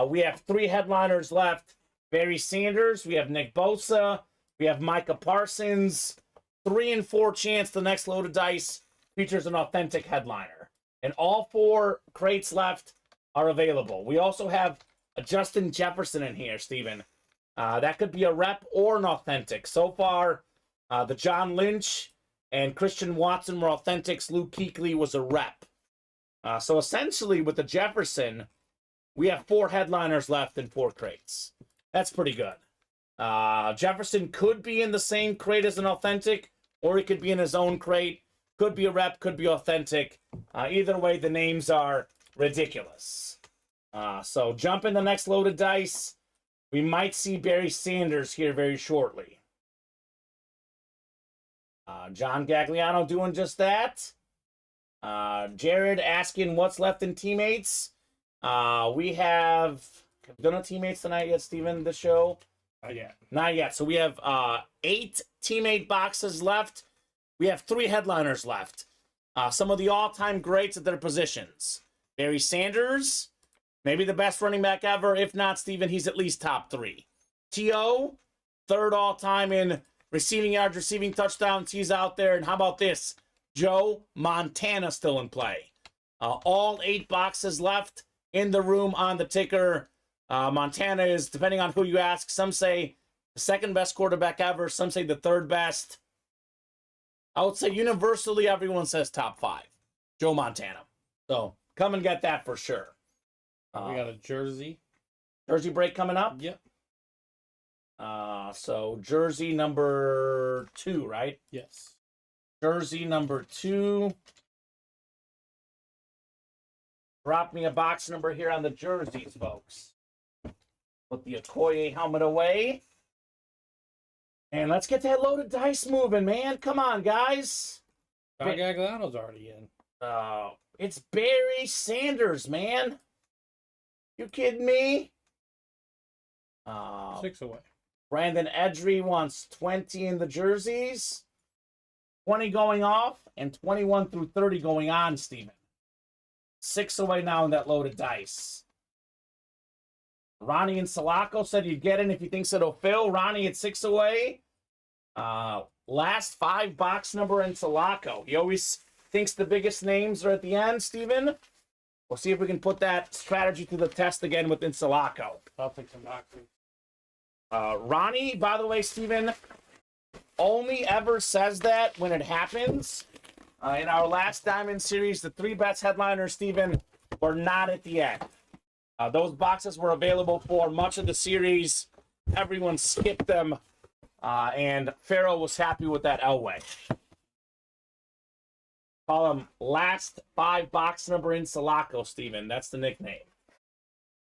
We have 3 headliners left. Barry Sanders, we have Nick Bosa, we have Micah Parsons. 3 and 4 chance the next load of dice features an authentic headliner. And all 4 crates left are available. We also have a Justin Jefferson in here, Steven. That could be a rep or an authentic. So far, the John Lynch and Christian Watson were authentics. Luke Kuechly was a rep. So essentially, with the Jefferson, we have 4 headliners left in 4 crates. That's pretty good. Jefferson could be in the same crate as an authentic, or he could be in his own crate. Could be a rep, could be authentic. Either way, the names are ridiculous. So jump in the next load of dice. We might see Barry Sanders here very shortly. John Gagliano doing just that. Jared asking what's left in teammates. We have we done a teammates tonight yet, Steven, the show? Not yet. Not yet. So we have 8 teammate boxes left. We have 3 headliners left. Some of the all-time greats at their positions. Barry Sanders, maybe the best running back ever. If not, Steven, he's at least top 3. T.O., 3rd all-time in receiving yards, receiving touchdowns. He's out there. And how about this? Joe Montana still in play. All 8 boxes left in the room on the ticker. Montana is, depending on who you ask, some say the 2nd best quarterback ever. Some say the 3rd best. I would say universally everyone says top 5. Joe Montana. So come and get that for sure. We got a jersey. Jersey break coming up? Yep. So jersey number 2, right? Yes. Jersey number 2. Drop me a box number here on the jerseys, folks. Put the Okoye helmet away. And let's get that loaded dice moving, man. Come on, guys. John Gagliano's already in. It's Barry Sanders, man. You kidding me? 6 away. Brandon Edry wants 20 in the jerseys. 20 going off and 21 through 30 going on, Steven. 6 away now in that loaded dice. Ronnie and Sulaco said you'd get in if you think it'll fill. Ronnie at 6 away. Last 5 box number in Sulaco. He always thinks the biggest names are at the end, Steven. We'll see if we can put that strategy to the test again with Sulaco. I'll take some boxes. Ronnie, by the way, Steven, only ever says that when it happens. In our last Diamond Series, the 3 best headliners, Steven, were not at the end. Those boxes were available for much of the series. Everyone skipped them And Pharaoh was happy with that Elway. Call him last 5 box number in Sulaco, Steven. That's the nickname.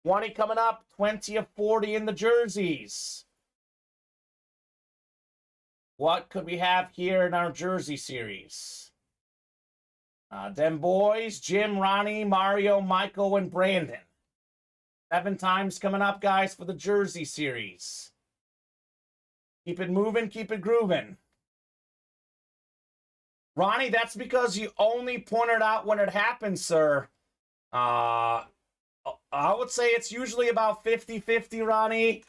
20 coming up, 20 of 40 in the jerseys. What could we have here in our jersey series? Them boys, Jim, Ronnie, Mario, Michael, and Brandon. 7 times coming up, guys, for the jersey series. Keep it moving, keep it grooving. Ronnie, that's because you only pointed out when it happened, sir. I would say it's usually about 50-50, Ronnie.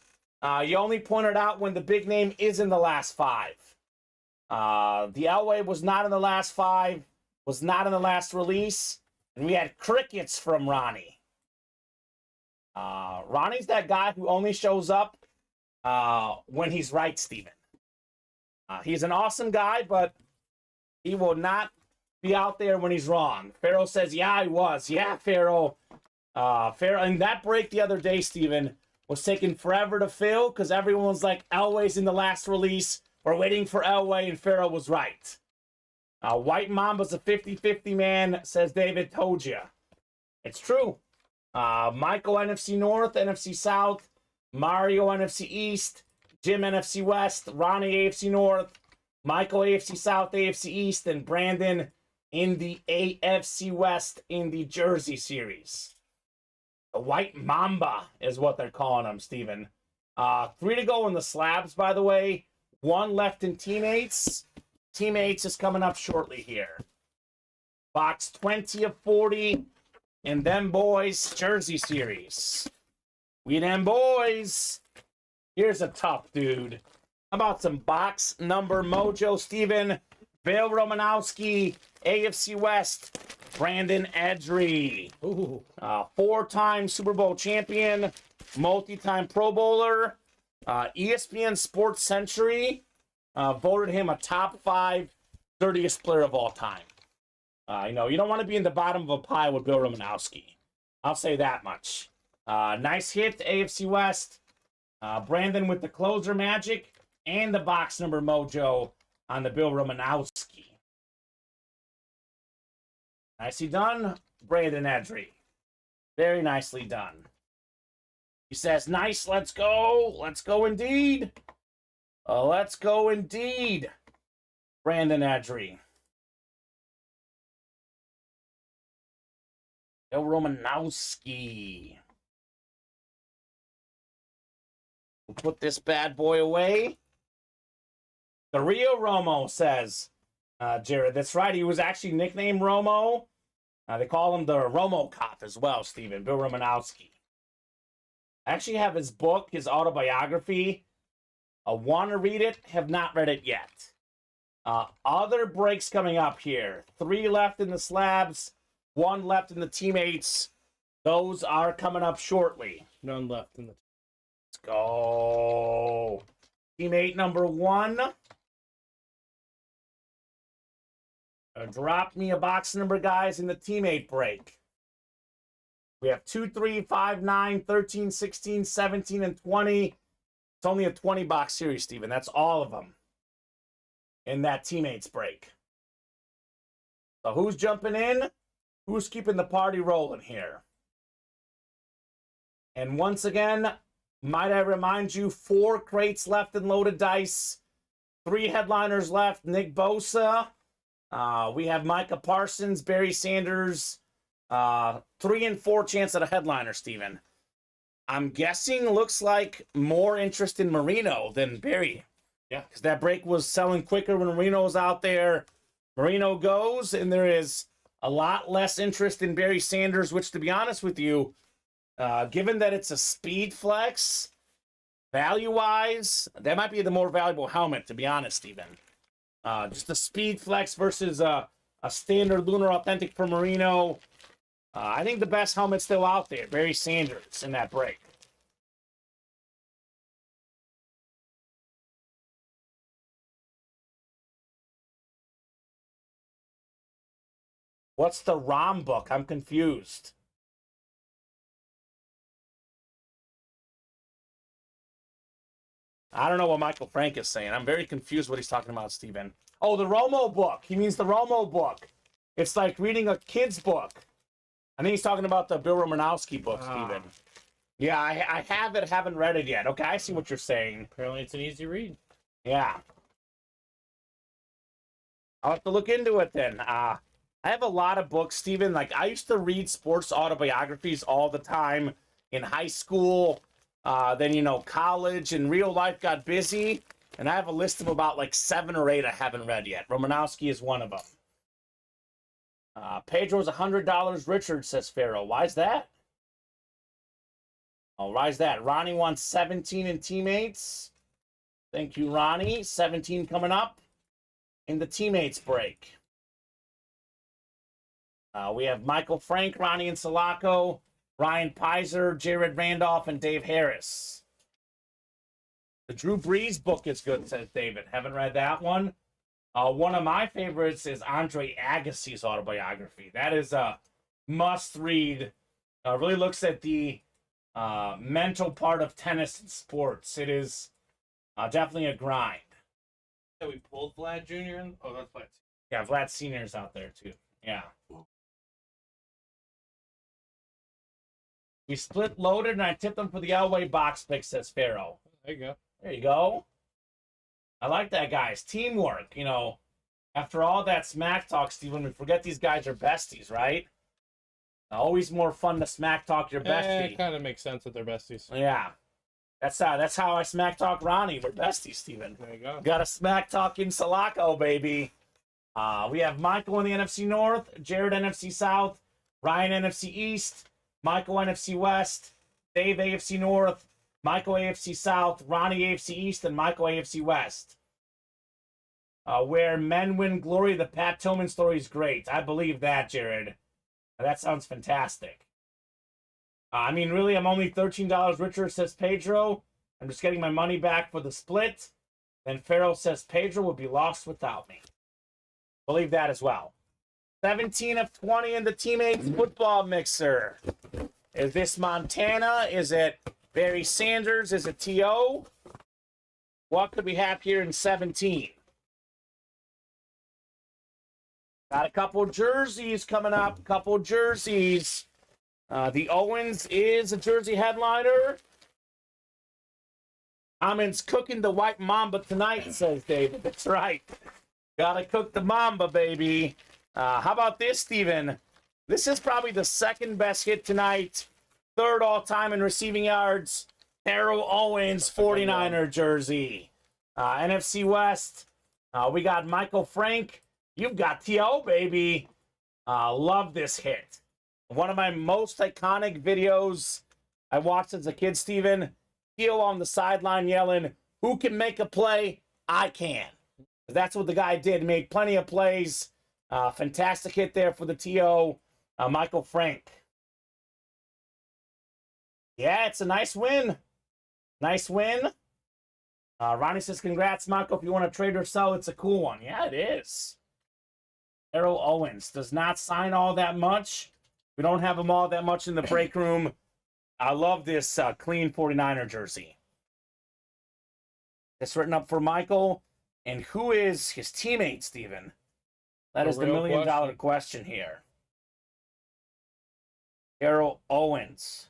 You only pointed out when the big name is in the last 5. The Elway was not in the last 5, was not in the last release, and we had crickets from Ronnie. Ronnie's that guy who only shows up when he's right, Steven. He's an awesome guy, but he will not be out there when he's wrong. Pharaoh says, yeah, he was. Yeah, Pharaoh. Pharaoh, and that break the other day, Steven, was taking forever to fill because everyone's like, Elway's in the last release. We're waiting for Elway, and Pharaoh was right. White Mamba's a 50-50 man, says David. Told you. It's true. Michael, NFC North, NFC South. Mario, NFC East. Jim, NFC West. Ronnie, AFC North. Michael, AFC South, AFC East. And Brandon in the AFC West in the Jersey Series. The White Mamba is what they're calling him, Steven. 3 to go in the slabs, by the way. 1 left in teammates. Teammates is coming up shortly here. Box 20 of 40. And them boys, Jersey Series. We them boys. Here's a tough dude. How about some box number mojo, Steven? Bill Romanowski, AFC West. Brandon Edry. 4-time Super Bowl champion. Multi-time Pro Bowler. ESPN Sports Century voted him a top 5 dirtiest player of all time. You don't want to be in the bottom of a pile with Bill Romanowski. I'll say that much. Nice hit, AFC West. Brandon with the closer magic and the box number mojo on the Bill Romanowski. Nicely done, Brandon Edry. Very nicely done. He says, nice, let's go. Let's go indeed. Let's go indeed, Brandon Edry. Bill Romanowski. We'll put this bad boy away. The Rio Romo, says Jared. That's right. He was actually nicknamed Romo. They call him the Romo Cop as well, Steven. Bill Romanowski. I actually have his book, his autobiography. I want to read it. Have not read it yet. Other breaks coming up here. 3 left in the slabs. 1 left in the teammates. Those are coming up shortly. None left in the. Let's go. Teammate number 1. Drop me a box number, guys, in the teammate break. We have 2, 3, 5, 9, 13, 16, 17, and 20. It's only a 20-box series, Steven. That's all of them in that teammates break. So who's jumping in? Who's keeping the party rolling here? And once again, might I remind you, 4 crates left in loaded dice. 3 headliners left. Nick Bosa. We have Micah Parsons, Barry Sanders. 3 and 4 chance at a headliner, Steven. I'm guessing looks like more interest in Marino than Barry. Yeah. Because that break was selling quicker when Marino was out there. Marino goes, and there is a lot less interest in Barry Sanders, which, to be honest with you, given that it's a speed flex, value-wise, that might be the more valuable helmet, to be honest, Steven. Just a speed flex versus a standard Lunar Authentic for Marino. I think the best helmet's still out there, Barry Sanders, in that break. What's the ROM book? I'm confused. I don't know what Michael Frank is saying. I'm very confused what he's talking about, Steven. Oh, the Romo book. He means the Romo book. It's like reading a kid's book. I think he's talking about the Bill Romanowski book, Steven. Yeah, I have it, haven't read it yet. Okay, I see what you're saying. Apparently it's an easy read. Yeah. I'll have to look into it then. I have a lot of books, Steven. Like, I used to read sports autobiographies all the time in high school. Then, you know, college and real life got busy. And I have a list of about like 7 or 8 I haven't read yet. Romanowski is one of them. Pedro's $100 Richard, says Pharaoh. Why's that? Oh, why's that? Ronnie wants 17 in teammates. Thank you, Ronnie. 17 coming up in the teammates break. We have Michael Frank, Ronnie and Sulaco, Ryan Pizer, Jared Randolph, and Dave Harris. The Drew Brees book is good, says David. Haven't read that one. One of my favorites is Andre Agassi's autobiography. That is a must-read. Really looks at the mental part of tennis and sports. It is definitely a grind. So we pulled Vlad Jr. in? Oh, that's Vlad. Yeah, Vlad Sr.'s out there, too. Yeah. We split loaded, and I tipped them for the Elway box pick, says Pharaoh. There you go. There you go. I like that, guys. Teamwork, you know. After all that smack talk, Steven, we forget these guys are besties, right? Always more fun to smack talk your bestie. It kind of makes sense that they're besties. Yeah. That's how I smack talk Ronnie. We're besties, Steven. There you go. Got a smack talk in Sulaco, baby. We have Michael in the NFC North, Jared NFC South, Ryan NFC East, Michael NFC West, Dave AFC North, Michael AFC South, Ronnie AFC East, and Michael AFC West. Where men win glory, the Pat Tillman story is great. I believe that, Jared. That sounds fantastic. I mean, really, I'm only $13 richer, says Pedro. I'm just getting my money back for the split. Then Pharaoh says Pedro would be lost without me. Believe that as well. 17 of 20 in the teammates football mixer. Is this Montana? Is it Barry Sanders? Is it T.O.? What could we have here in 17? Got a couple jerseys coming up. Couple jerseys. The Owens is a jersey headliner. Kamen's cooking the white mamba tonight, says David. That's right. Gotta cook the mamba, baby. How about this, Steven? This is probably the second best hit tonight. Third all-time in receiving yards. Terrell Owens, 49er jersey. NFC West. We got Michael Frank. You've got T.O., baby. Love this hit. One of my most iconic videos I watched as a kid, Steven. T.O. on the sideline yelling, "Who can make a play? I can." That's what the guy did. Made plenty of plays. Fantastic hit there for the T.O. Michael Frank. Yeah, it's a nice win. Nice win. Ronnie says, congrats, Michael. If you want to trade or sell, it's a cool one. Yeah, it is. Errol Owens does not sign all that much. We don't have him all that much in the break room. I love this clean 49er jersey. It's written up for Michael. And who is his teammate, Steven? That is the million-dollar question here. Errol Owens.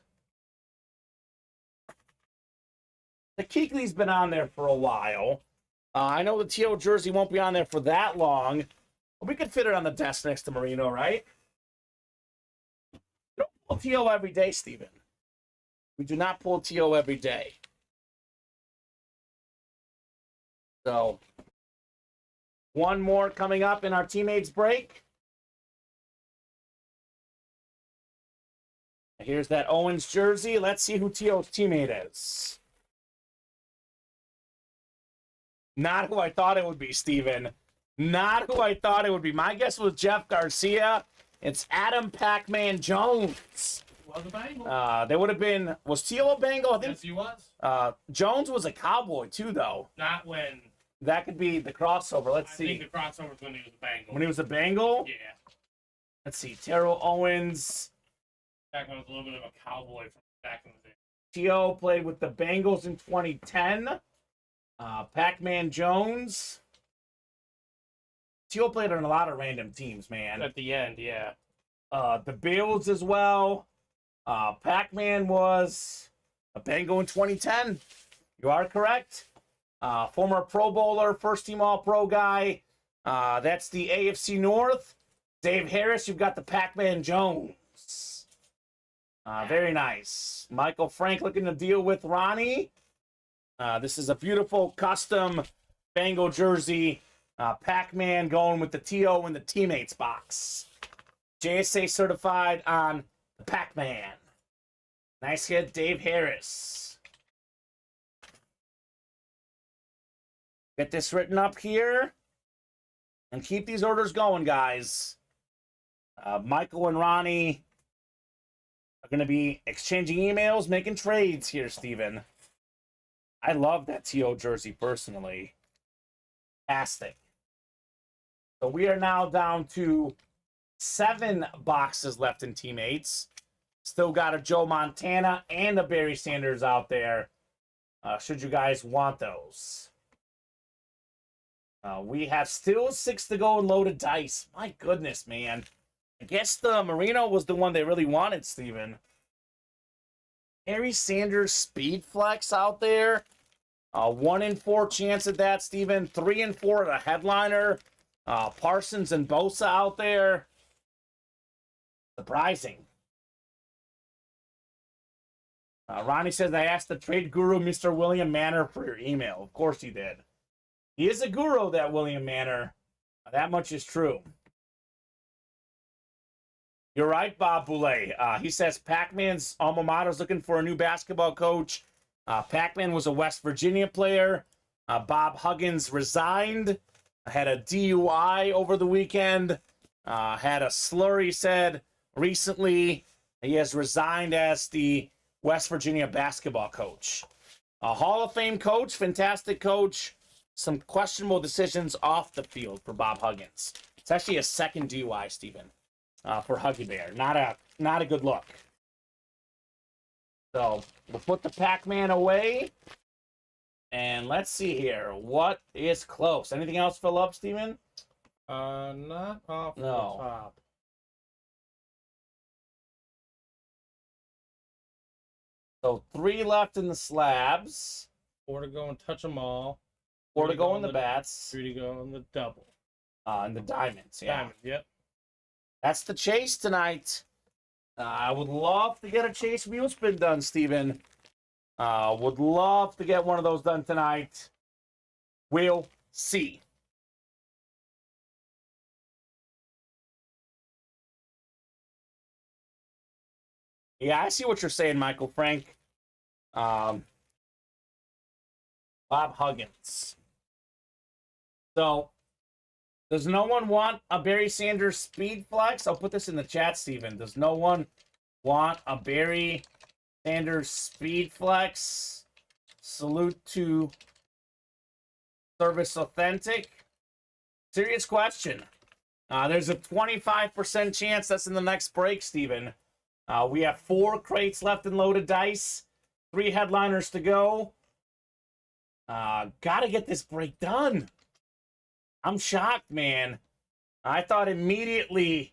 The Kuechly's been on there for a while. I know the T.O. jersey won't be on there for that long. But we could fit it on the desk next to Marino, right? We don't pull T.O. every day, Steven. We do not pull T.O. every day. So, one more coming up in our teammates break. Here's that Owens jersey. Let's see who T.O.'s teammate is. Not who I thought it would be, Steven. Not who I thought it would be. My guess was Jeff Garcia. It's Adam Pac-Man Jones. Was a Bengal. They would have been... Was T.O. a Bengal? I think Yes, he was. Jones was a Cowboy, too, though. Not when... That could be the crossover. Let's see. I think the crossover was when he was a Bengal. When he was a Bengal? Yeah. Let's see. Terrell Owens. Back when I was a little bit of a Cowboy from back in the day. T.O. played with the Bengals in 2010. Pac-Man Jones. Teal played on a lot of random teams, man. At the end, yeah. The Bills as well. Pac-Man was a Bengal in 2010. You are correct. Former Pro Bowler, first team All-Pro guy. That's the AFC North. Dave Harris, you've got the Pac-Man Jones. Very nice. Michael Frank looking to deal with Ronnie. This is a beautiful custom Bengal jersey. Pac-Man going with the TO in the teammates box. JSA certified on the Pac-Man. Nice hit, Dave Harris. Get this written up here. And keep these orders going, guys. Michael and Ronnie are going to be exchanging emails, making trades here, Steven. I love that TO jersey personally. Fantastic. So we are now down to 7 boxes left in teammates. Still got a Joe Montana and a Barry Sanders out there. Should you guys want those. We have still 6 to go in loaded dice. My goodness, man. I guess the Marino was the one they really wanted, Steven. Barry Sanders Speed Flex out there. 1 in 4 chance at that, Steven. 3 in 4 at a headliner. Parsons and Bosa out there. Surprising. Ronnie says, I asked the trade guru, Mr. William Manor, for your email. Of course he did. He is a guru, that William Manor. That much is true. You're right, Bob Boulay. He says Pac-Man's alma mater is looking for a new basketball coach. Pac-Man was a West Virginia player. Bob Huggins resigned. Had a DUI over the weekend. Had a slur, he said, recently. He has resigned as the West Virginia basketball coach. A Hall of Fame coach, fantastic coach. Some questionable decisions off the field for Bob Huggins. It's actually a second DUI, Stephen, for Huggy Bear. Not a good look. So we'll put the Pac-Man away. And let's see here. What is close? Anything else fill up, Steven? Not off the top. So 3 left in the slabs. 4 to go and touch them all. 4 to go in the bats. 3 to go in the double. And the diamonds, yeah. Diamond, yep. That's the chase tonight. I would love to get a chase wheel spin done, Steven. Would love to get one of those done tonight. We'll see. Yeah, I see what you're saying, Michael Frank. Bob Huggins. So, does no one want a Barry Sanders Speed Flex? I'll put this in the chat, Steven. Does no one want a Barry Sanders Speed Flex? Salute to Service Authentic. Serious question. There's a 25% chance that's in the next break, Steven. We have 4 crates left in loaded dice. 3 headliners to go. Gotta get this break done. I'm shocked, man. I thought immediately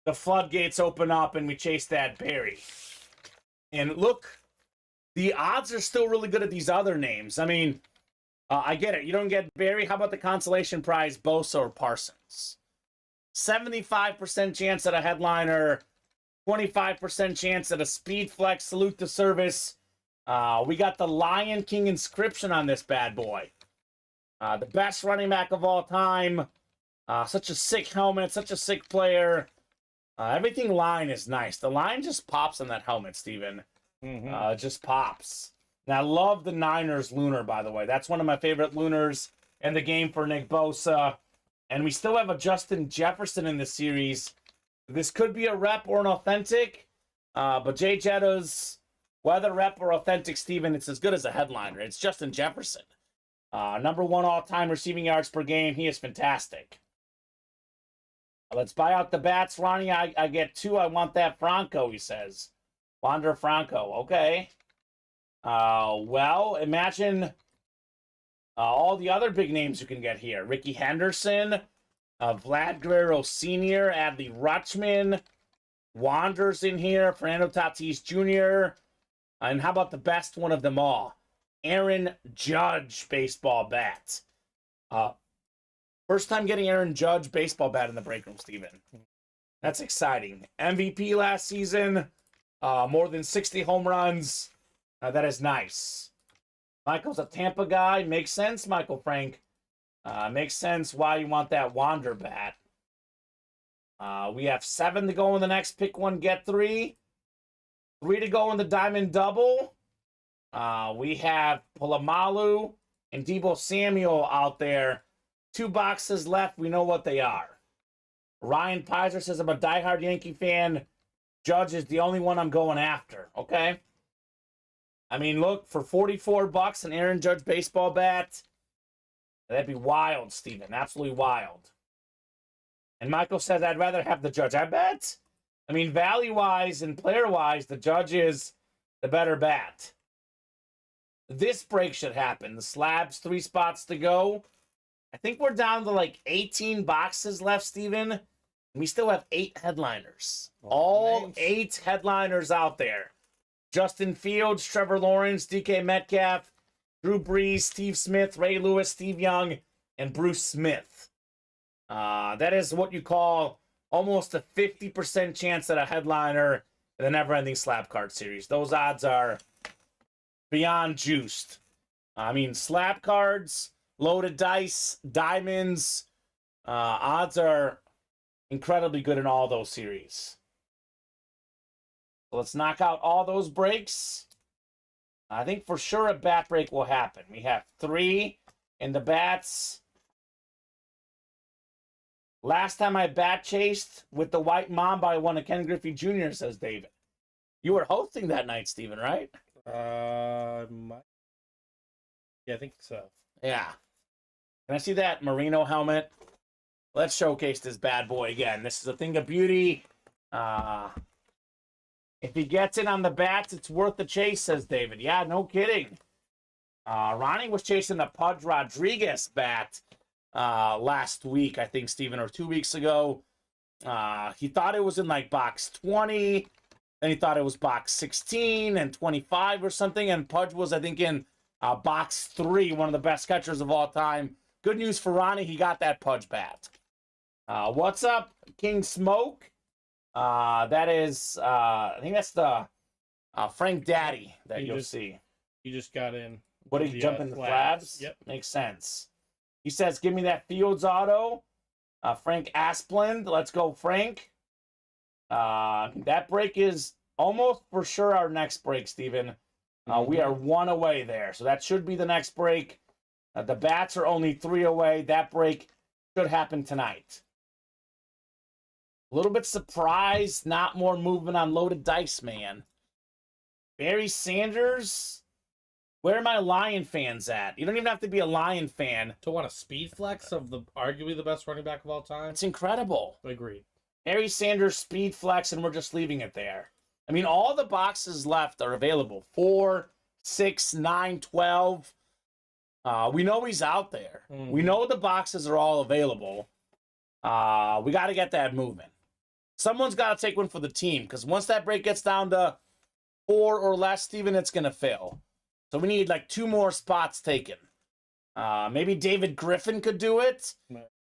the floodgates open up and we chase that Barry. And look, the odds are still really good at these other names. I mean, I get it. You don't get Barry. How about the consolation prize, Bosa or Parsons? 75% chance at a headliner. 25% chance at a Speed Flex. Salute to service. We got the Lion King inscription on this bad boy. The best running back of all time. Such a sick helmet. Such a sick player. Everything line is nice. The line just pops on that helmet, Steven. Just pops. And I love the Niners lunar, by the way. That's one of my favorite lunars in the game for Nick Bosa. And we still have a Justin Jefferson in this series. This could be a rep or an authentic. But Jay Jetta's, whether rep or authentic, Steven, it's as good as a headliner. It's Justin Jefferson. Number 1 all-time receiving yards per game. He is fantastic. Let's buy out the bats. Ronnie, I get 2. I want that Franco, he says. Wander Franco. Okay. Well, imagine All the other big names you can get here. Ricky Henderson, Vlad Guerrero Sr., Adley Rutschman, Wander's in here, Fernando Tatis Jr., and how about the best one of them all? Aaron Judge baseball bat. First time getting Aaron Judge baseball bat in the break room, Steven. That's exciting. MVP last season, more than 60 home runs. That is nice. Michael's a Tampa guy. Makes sense, Michael Frank. Makes sense why you want that Wander bat. We have 7 to go in the next pick one, get 3. 3 to go in the diamond double. We have Polamalu and Deebo Samuel out there. 2 boxes left. We know what they are. Ryan Pizer says, I'm a diehard Yankee fan. Judge is the only one I'm going after. Okay. I mean, look, for $44, an Aaron Judge baseball bat, that'd be wild, Steven. Absolutely wild. And Michael says, I'd rather have the Judge. I bet. I mean, value-wise and player-wise, the Judge is the better bat. This break should happen. The slabs, 3 spots to go. I think we're down to like 18 boxes left, Steven. And we still have 8 headliners. All 8 headliners out there. Justin Fields, Trevor Lawrence, DK Metcalf, Drew Brees, Steve Smith, Ray Lewis, Steve Young, and Bruce Smith. That is what you call almost a 50% chance at a headliner in the never-ending slab card series. Those odds are beyond juiced. I mean, slab cards, loaded dice, diamonds, odds are incredibly good in all those series. So let's knock out all those breaks. I think for sure a bat break will happen. We have 3 in the bats. Last time I bat chased with the White Mamba, I won a Ken Griffey Jr., says David. You were hosting that night, Steven, right? Yeah, I think so. Yeah. Can I see that Merino helmet? Let's showcase this bad boy again. This is a thing of beauty. If he gets in on the bats, it's worth the chase, says David. Yeah, no kidding. Ronnie was chasing a Pudge Rodriguez bat last week, I think, Steven, or 2 weeks ago. He thought it was in like box 20. Then he thought it was box 16 and 25 or something. And Pudge was, I think, in box 3, one of the best catchers of all time. Good news for Ronnie, he got that Pudge bat. What's up, King Smoke? That is, I think that's the Frank Daddy that you'll see. He just got in. What did he jump in the slabs? Yep. Makes sense. He says, give me that Fields auto. Frank Asplund. Let's go, Frank. That break is almost for sure our next break, Steven. We are 1 away there. So that should be the next break. The bats are only 3 away. That break should happen tonight. A little bit surprised, not more movement on loaded dice, man. Barry Sanders, where are my Lion fans at? You don't even have to be a Lion fan to want a speed flex of the arguably the best running back of all time. It's incredible. Agreed. Barry Sanders speed flex, and we're just leaving it there. I mean, all the boxes left are available. 4, 6, 9, 12. We know he's out there. Mm-hmm. We know the boxes are all available. We got to get that moving. Someone's got to take one for the team, because once that break gets down to 4 or less, Steven, it's going to fail. So we need like 2 more spots taken. Maybe David Griffin could do it.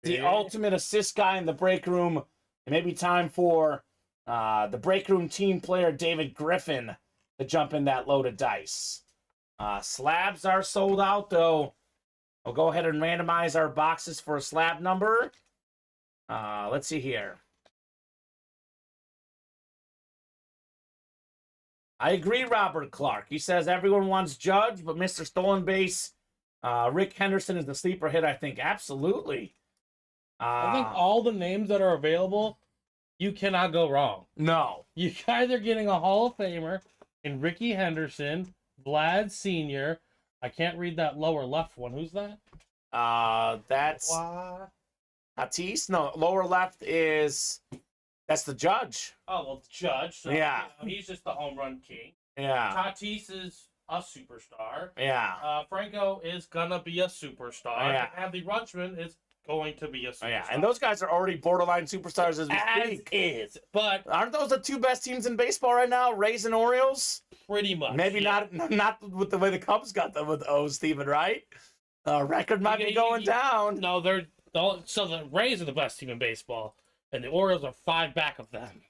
The ultimate assist guy in the break room. It may be time for the break room team player, David Griffin, to jump in that loaded dice. Slabs are sold out, though. We'll go ahead and randomize our boxes for a slab number. Let's see here. I agree, Robert Clark. He says everyone wants Judge, but Mr. Stolen Base, Rick Henderson is the sleeper hit, I think. Absolutely. I think all the names that are available, you cannot go wrong. No. You're either getting a Hall of Famer in Ricky Henderson, Vlad Sr. I can't read that lower left one. Who's that? That's Tatis. No, lower left is... That's the Judge. Oh, well, the Judge. So, yeah. He's just the home run king. Yeah. Tatis is a superstar. Yeah. Franco is gonna be a superstar. Yeah. And Adley Rutschman is going to be a superstar. Yeah, and those guys are already borderline superstars as we speak. Is, but Aren't those the two best teams in baseball right now, Rays and Orioles? pretty much. Maybe not with the way the Cubs got them with O's, Steven, right? Record might be going down. No, so the Rays are the best team in baseball, and the Orioles are 5 back of them.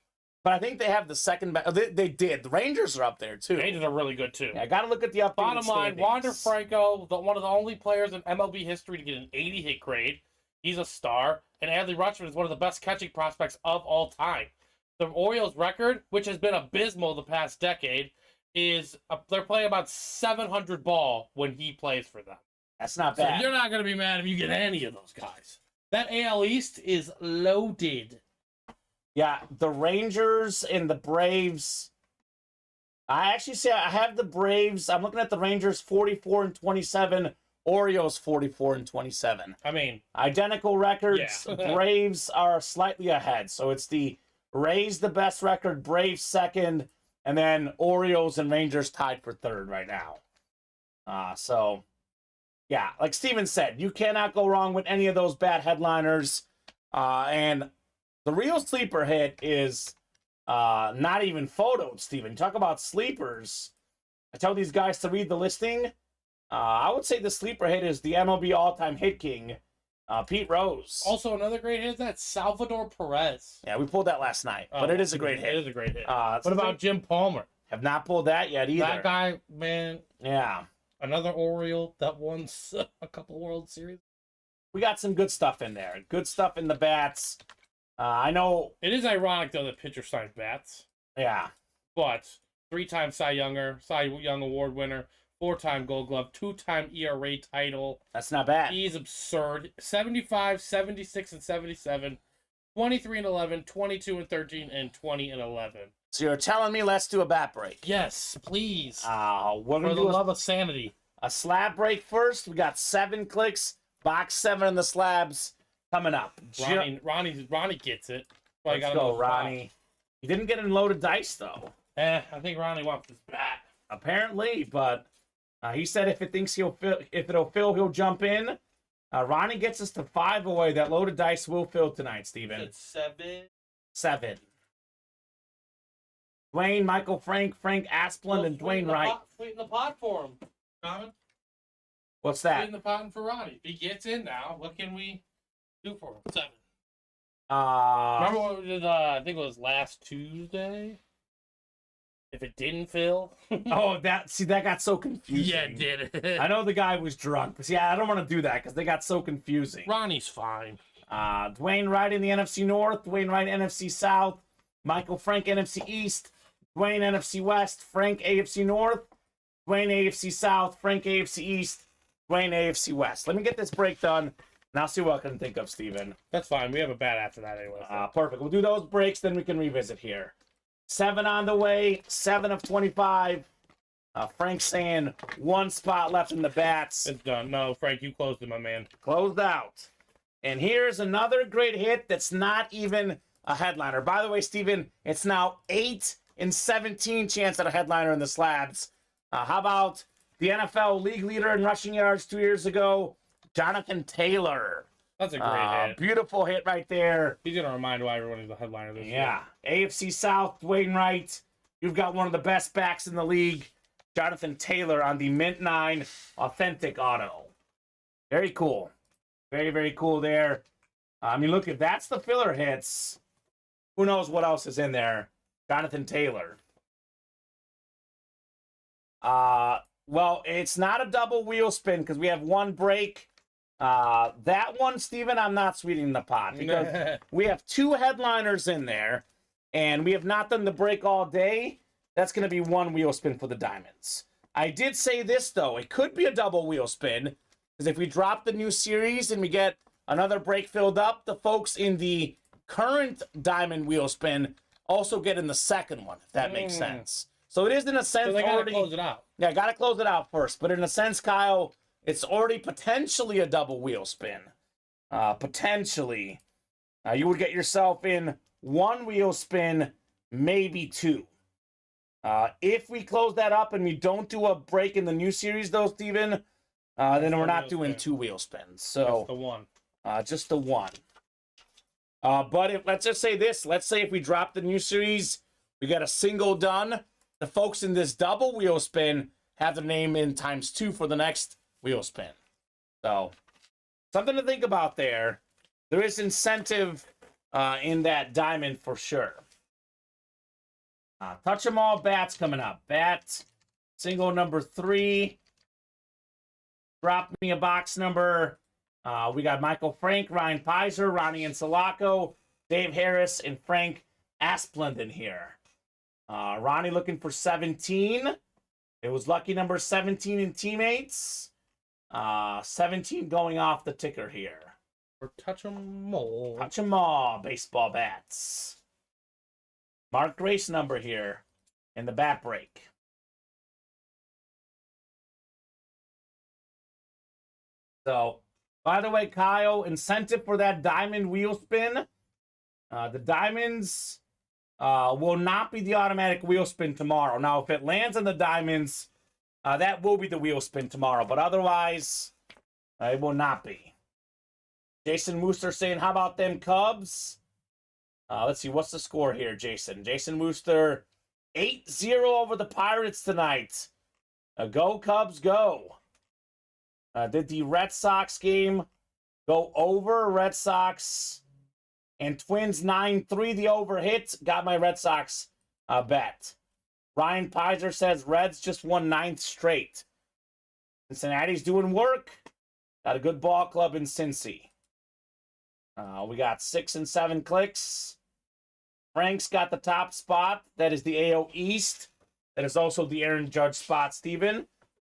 But I think they have the second best. They did. The Rangers are up there, too. The Rangers are really good, too. Yeah, I got to look at the updated Bottom line, standings. Wander Franco, one of the only players in MLB history to get an 80 hit grade. He's a star. And Adley Rutschman is one of the best catching prospects of all time. The Orioles' record, which has been abysmal the past decade, is they're playing about 700 ball when he plays for them. That's not So bad. you're not going to be mad if you get any of those guys. That AL East is loaded. Yeah, the Rangers and the Braves. I actually say I have the Braves. I'm looking at the Rangers 44-27, Orioles 44-27. I mean, Identical records. Yeah. Braves are slightly ahead. So it's the Rays the best record, Braves second, and then Orioles and Rangers tied for third right now. So yeah, like Steven said, you cannot go wrong with any of those bad headliners. And the real sleeper hit is not even photoed, Steven. Talk about sleepers. I tell these guys to read the listing. I would say the sleeper hit is the MLB all-time hit king, Pete Rose. also another great hit is that Salvador Perez. Yeah, we pulled that last night, but it is a great hit. It is a great hit. What What about Jim Palmer? Have not pulled that yet either. That guy, man, Yeah. another Oriole that won a couple World Series. We got some good stuff in there. Good stuff in the bats. I know. It is ironic, though, that pitcher signed bats. Yeah. But 3-time Cy Young Award winner, 4-time Gold Glove, 2-time ERA title. That's not bad. He's absurd. 75, 76, and 77, 23 and 11, 22 and 13, and 20 and 11. So you're telling me let's do a bat break. Yes, please. We're For going to the do love of sanity. a slab break first. We got 7 clicks. Box 7 in the slabs coming up. Ronnie gets it. Probably Let's got go, him Ronnie. He didn't get in loaded dice, though. I think Ronnie wants this bat. Apparently, but he said if it'll fill, he'll jump in. Ronnie gets us to 5 away. That loaded dice will fill tonight, Steven. It's 7. 7. Dwayne, Michael, Frank Asplund, and Dwayne Wright. Sweeten the pot for him, Common. What's that? Sweeten the pot for Ronnie. If he gets in now, what can we do for him? 7. Uh, Remember what we did, I think it was last Tuesday? If it didn't fill? that got so confusing. Yeah, it did. I know the guy was drunk, but I don't want to do that because they got so confusing. Ronnie's fine. Dwayne Wright in the NFC North, Dwayne Wright NFC South, Michael Frank NFC East, Dwayne NFC West, Frank AFC North, Dwayne AFC South, Frank AFC East, Dwayne AFC West. Let me get this break done, and I'll see what I can think of, Steven. That's fine. We have a bat after that anyway. So. Perfect. We'll do those breaks, then we can revisit here. 7 on the way, 7 of 25. Frank saying 1 spot left in the bats. It's done. No, Frank, you closed it, my man. Closed out. And here's another great hit that's not even a headliner. By the way, Steven, it's now 8 in 17 chance at a headliner in the slabs. How about the NFL league leader in rushing yards 2 years ago, Jonathan Taylor? That's a great hit. Beautiful hit right there. He's going to remind why everyone is the headliner this year. Yeah. AFC South, Dwayne Wright. You've got one of the best backs in the league, Jonathan Taylor, on the Mint 9 Authentic Auto. Very cool. Very, very cool there. I mean, look, if that's the filler hits, who knows what else is in there? Jonathan Taylor. Well, it's not a double wheel spin because we have 1 break. That one, Steven, I'm not sweetening the pot because we have 2 headliners in there, and we have not done the break all day. That's going to be 1 wheel spin for the Diamonds. I did say this, though. It could be a double wheel spin because if we drop the new series and we get another break filled up, the folks in the current Diamond wheel spin also get in the second one, if that makes sense. So it is, in a sense, So they got to already... close it out. Yeah, got to close it out first. But in a sense, Kyle, it's already potentially a double wheel spin. Potentially. You would get yourself in 1 wheel spin, maybe 2. If we close that up and we don't do a break in the new series, though, Steven, then we're not doing 2 wheel spins. So Just the one. Just the one. But let's just say this. Let's say if we drop the new series, we got a single done. The folks in this double wheel spin have the name in ×2 for the next wheel spin. So something to think about there. There is incentive in that diamond for sure. Touch 'em all bats coming up. Bat single number 3. Drop me a box number. We got Michael Frank, Ryan Pizer, Ronnie Insalaco, Dave Harris, and Frank Asplund in here. Ronnie looking for 17. It was lucky number 17 in teammates. 17 going off the ticker here. Or touch 'em all. Touch 'em all, baseball bats. Mark Grace number here in the bat break. So, by the way, Kyle, incentive for that diamond wheel spin. The diamonds will not be the automatic wheel spin tomorrow. Now, if it lands on the diamonds, that will be the wheel spin tomorrow. But otherwise, it will not be. Jason Wooster saying, how about them Cubs? Let's see, what's the score here, Jason? Jason Wooster, 8-0 over the Pirates tonight. Go Cubs, go. Did the Red Sox game go over? Red Sox and Twins 9-3, the over hit. Got my Red Sox bet. Ryan Pizer says Reds just won 9th straight. Cincinnati's doing work. Got a good ball club in Cincy. We got 6 and 7 clicks. Frank's got the top spot. That is the AO East. That is also the Aaron Judge spot, Steven.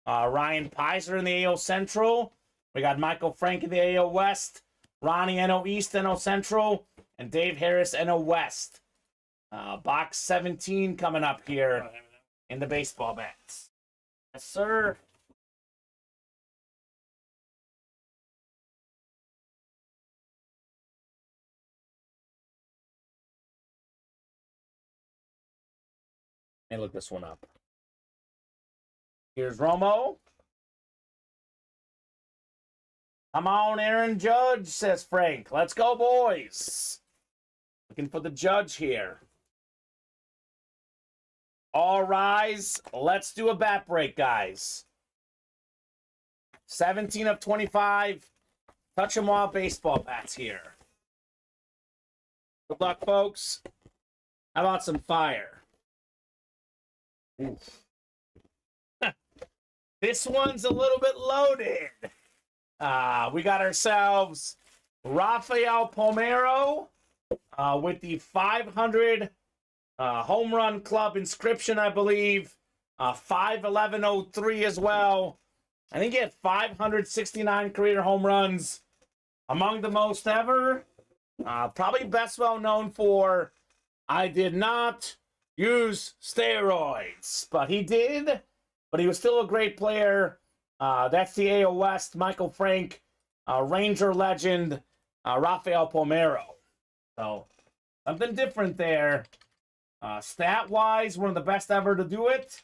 Ryan Pizer in the AO Central. We got Michael Frank in the AO West. Ronnie NO East, NO Central. And Dave Harris, NO West. Box 17 coming up here in the baseball bats. Yes, sir. Let me look this one up. Here's Romo. Come on, Aaron Judge, says Frank. Let's go, boys. Looking for the Judge here. All rise. Let's do a bat break, guys. 17 of 25. Touch 'em all baseball bats here. Good luck, folks. How about some fire? Oof. This one's a little bit loaded. We got ourselves Rafael Palmeiro with the 500 home run club inscription, I believe. 51103 as well. I think he had 569 career home runs, among the most ever. Probably best well known for I did not use steroids, but he did. But he was still a great player. That's the AL West. Michael Frank, Ranger legend, Rafael Palmeiro. So something different there. Stat-wise, one of the best ever to do it.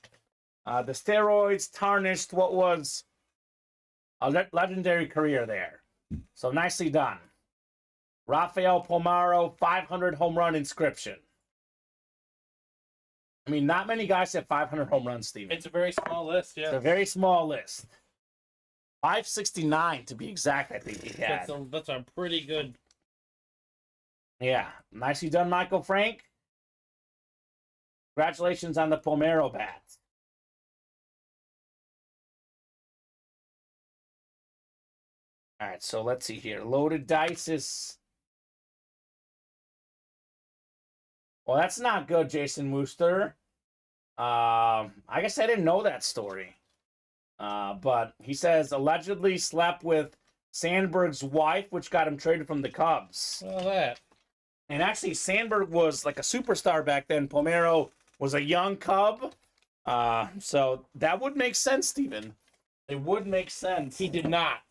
The steroids tarnished what was a legendary career there. So nicely done. Rafael Palmeiro, 500 home run inscription. I mean, not many guys have 500 home runs, Steven. It's a very small list, yeah. It's a very small list. 569 to be exact, I think he had. That's a pretty good. Yeah. Nicely done, Michael Frank. Congratulations on the Palmeiro bat. All right, so let's see here. Loaded dice is... Well, that's not good, Jason Wooster. I guess I didn't know that story. But he says allegedly slept with Sandberg's wife, which got him traded from the Cubs. Well, that. And actually, Sandberg was like a superstar back then. Palmeiro was a young Cub. So that would make sense, Steven. It would make sense. He did not.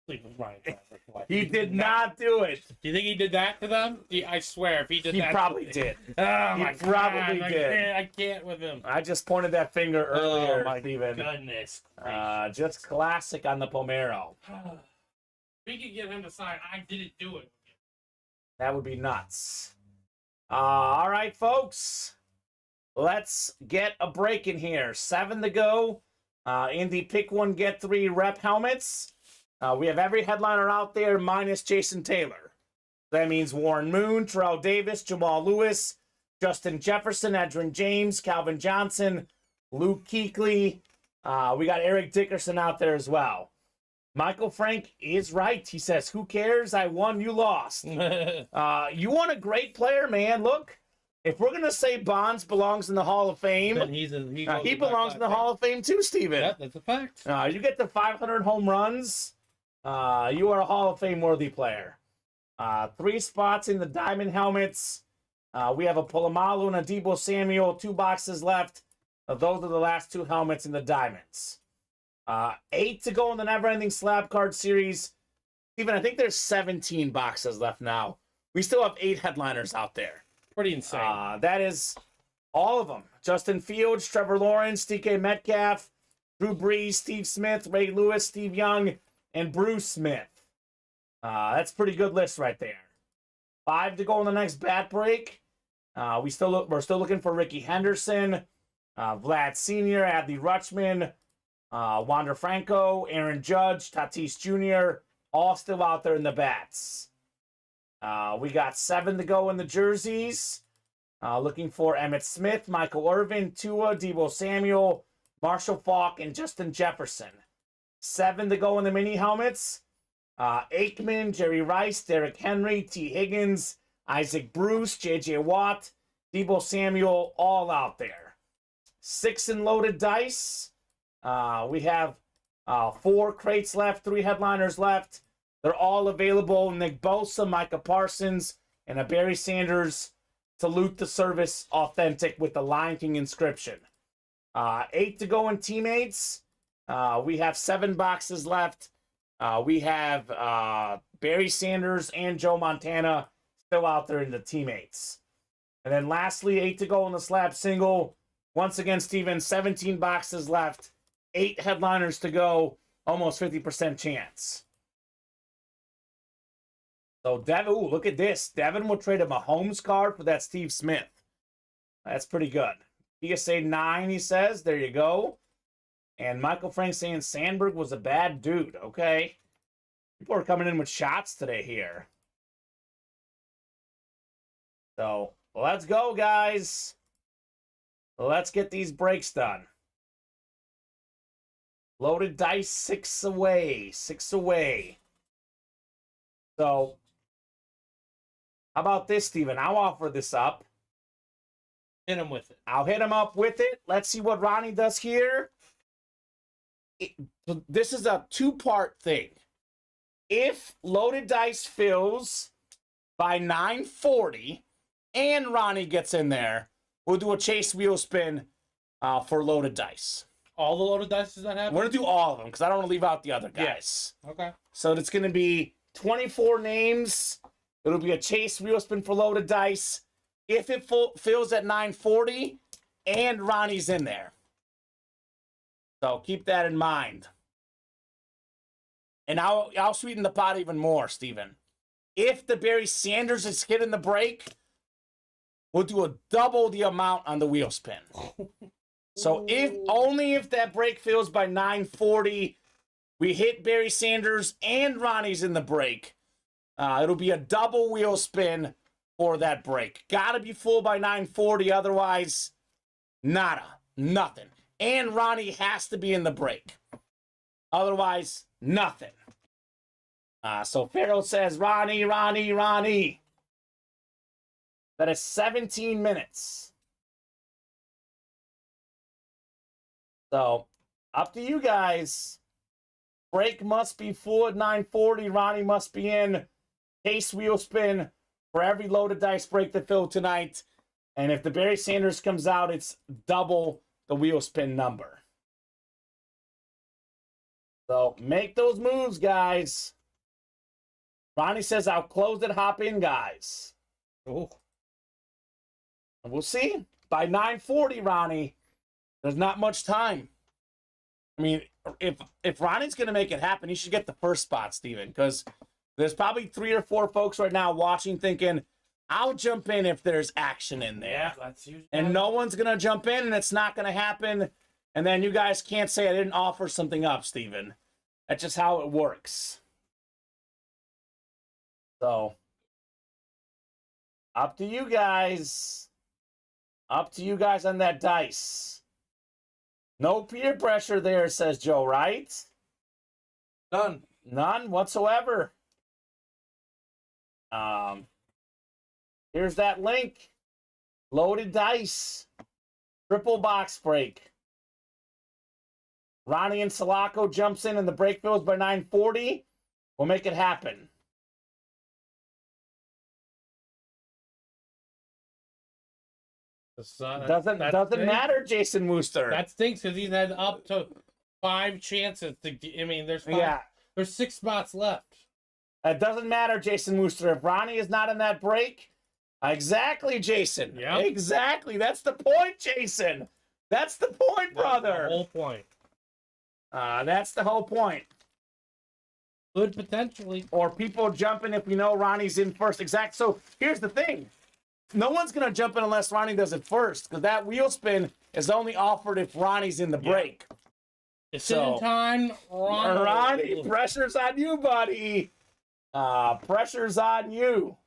Sleep with Ryan Travis. He did not do it. Do you think he did that to them? I swear, if he did that, He probably did. Oh my He probably God, did. I can't with him. I just pointed that finger earlier, Oh my Steven. goodness. Just classic on the Pomero. We could get him to sign. I didn't do it. That would be nuts. All right, folks. Let's get a break in here. 7 to go. In the pick one, get 3 rep helmets. We have every headliner out there minus Jason Taylor. That means Warren Moon, Terrell Davis, Jamal Lewis, Justin Jefferson, Edrin James, Calvin Johnson, Luke Kuechly. We got Eric Dickerson out there as well. Michael Frank is right. He says, who cares? I won, you lost. You want a great player, man. Look, if we're going to say Bonds belongs in the Hall of Fame, Then he belongs in the Hall of Fame too, Steven. Yeah, that's a fact. You get the 500 home runs. You are a Hall of Fame worthy player. 3 spots in the diamond helmets. We have a Polamalu and a Deebo Samuel. 2 boxes left. Those are the last 2 helmets in the diamonds. 8 to go in the never-ending slab card series. Steven, I think there's 17 boxes left now. We still have 8 headliners out there. Pretty insane. That is all of them. Justin Fields, Trevor Lawrence, DK Metcalf, Drew Brees, Steve Smith, Ray Lewis, Steve Young, and Bruce Smith. That's a pretty good list right there. 5 to go in the next bat break. We're still looking for Ricky Henderson, Vlad Sr., Adley Rutschman, Wander Franco, Aaron Judge, Tatis Jr., all still out there in the bats. We got 7 to go in the jerseys. Looking for Emmitt Smith, Michael Irvin, Tua, Deebo Samuel, Marshall Faulk, and Justin Jefferson. 7 to go in the mini helmets. Aikman, Jerry Rice, Derrick Henry, T. Higgins, Isaac Bruce, J.J. Watt, Deebo Samuel, all out there. 6 in loaded dice. We have 4 crates left, 3 headliners left. They're all available. Nick Bosa, Micah Parsons, and a Barry Sanders Salute the Service Authentic with the Lion King inscription. 8 to go in teammates. We have 7 boxes left. We have Barry Sanders and Joe Montana still out there in the teammates. And then lastly, 8 to go in the slab single. Once again, Steven, 17 boxes left. 8 headliners to go. Almost 50% chance. So, Devin, ooh, look at this. Devin will trade a Mahomes card for that Steve Smith. That's pretty good. PSA 9, he says. There you go. And Michael Frank saying Sandberg was a bad dude. Okay. People are coming in with shots today here. So, let's go, guys. Let's get these breaks done. Loaded dice, 6 away. 6 away. So, how about this, Steven? I'll offer this up. Hit him with it. I'll hit him up with it. Let's see what Ronnie does here. This is a 2-part thing. If loaded dice fills by 940 and Ronnie gets in there, we'll do a chase wheel spin for loaded dice. All the loaded dice, does that happen? We're going to do all of them because I don't want to leave out the other guys. Yes. Okay. So it's going to be 24 names. It'll be a chase wheel spin for loaded dice. If it fills at 940 and Ronnie's in there. So keep that in mind. And I'll sweeten the pot even more, Steven. If the Barry Sanders is hitting the break, we'll do a double the amount on the wheel spin. So only if that break fills by 940, we hit Barry Sanders and Ronnie's in the break. It'll be a double wheel spin for that break. Gotta be full by 940, otherwise, nada, nothing. And Ronnie has to be in the break. Otherwise, nothing. So Farrell says, Ronnie. That is 17 minutes. So, up to you guys. Break must be full at 940. Ronnie must be in. Case wheel spin for every loaded dice break that filled tonight. And if the Barry Sanders comes out, it's double the wheel spin number. So make those moves, guys. Ronnie says, I'll close it, hop in, guys. Oh, And we'll see. By 9:40, Ronnie, there's not much time. I mean, if Ronnie's going to make it happen, he should get the first spot, Steven, because there's probably 3 or 4 folks right now watching thinking, I'll jump in if there's action in there. yeah, that's usually. And no one's going to jump in, and it's not going to happen. And then you guys can't say I didn't offer something up, Steven. That's just how it works. So, up to you guys. Up to you guys on that dice. No peer pressure there, says Joe, right? None. None whatsoever. Here's that link. Loaded dice. Triple box break. Ronnie and Sulaco jumps in the break fills by 9:40. We'll make it happen. Doesn't matter, Jason Wooster. That stinks because he's had up to 5 chances to. I mean, there's 5. Yeah. There's 6 spots left. That doesn't matter, Jason Wooster. If Ronnie is not in that break, exactly, Jason. Yeah. Exactly. That's the point, Jason. That's the point, brother. That's the whole point. That's the whole point. Could potentially. Or people jumping if we know Ronnie's in first. Exact. So here's the thing. No one's going to jump in unless Ronnie does it first, because that wheel spin is only offered if Ronnie's in the break. Decision time, Ronnie, pressure's on you, buddy. Pressure's on you.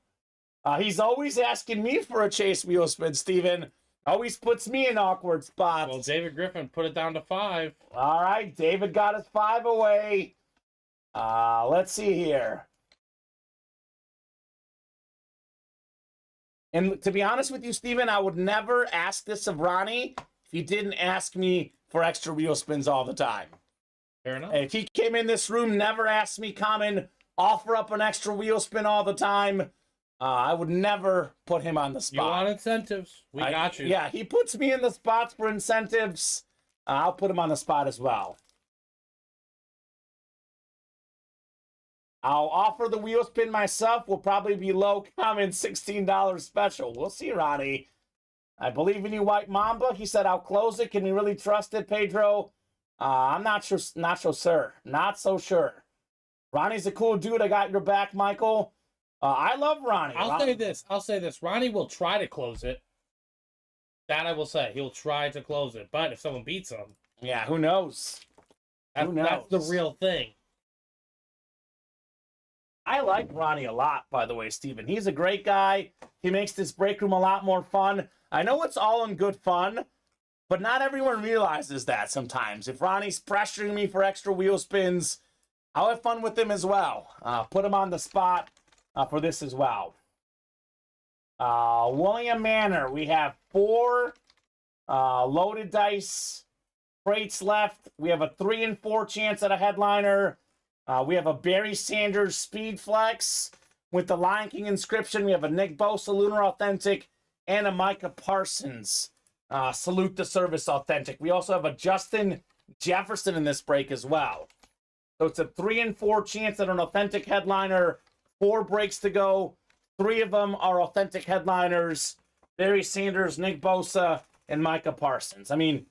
He's always asking me for a chase wheel spin, Steven. Always puts me in awkward spots. Well, David Griffin put it down to 5. All right, David got his 5 away. Let's see here. And to be honest with you, Steven, I would never ask this of Ronnie if he didn't ask me for extra wheel spins all the time. Fair enough. If he came in this room, never asked me, Kamen, offer up an extra wheel spin all the time, I would never put him on the spot. You want incentives? We got you. Yeah, he puts me in the spots for incentives. I'll put him on the spot as well. I'll offer the wheel spin myself. Will probably be low, Kamen, $16 special. We'll see, Ronnie. I believe in you, White Mamba. He said, I'll close it. Can we really trust it, Pedro? I'm not sure. Not so sure. Not so sure. Ronnie's a cool dude. I got your back, Michael. I love Ronnie. I'll say this. Ronnie will try to close it. That I will say. He'll try to close it. But if someone beats him. Yeah, who knows? That's the real thing. I like Ronnie a lot, by the way, Steven. He's a great guy. He makes this break room a lot more fun. I know it's all in good fun, but not everyone realizes that sometimes. If Ronnie's pressuring me for extra wheel spins, I'll have fun with him as well. Put him on the spot for this as well. William Manor, we have 4 loaded dice crates left. We have a 3 and 4 chance at a headliner. We have a Barry Sanders Speed Flex with the Lion King inscription. We have a Nick Bosa Lunar Authentic and a Micah Parsons Salute the Service Authentic. We also have a Justin Jefferson in this break as well. So it's a 3 and 4 chance at an authentic headliner. 4 breaks to go. 3 of them are authentic headliners. Barry Sanders, Nick Bosa, and Micah Parsons. I mean,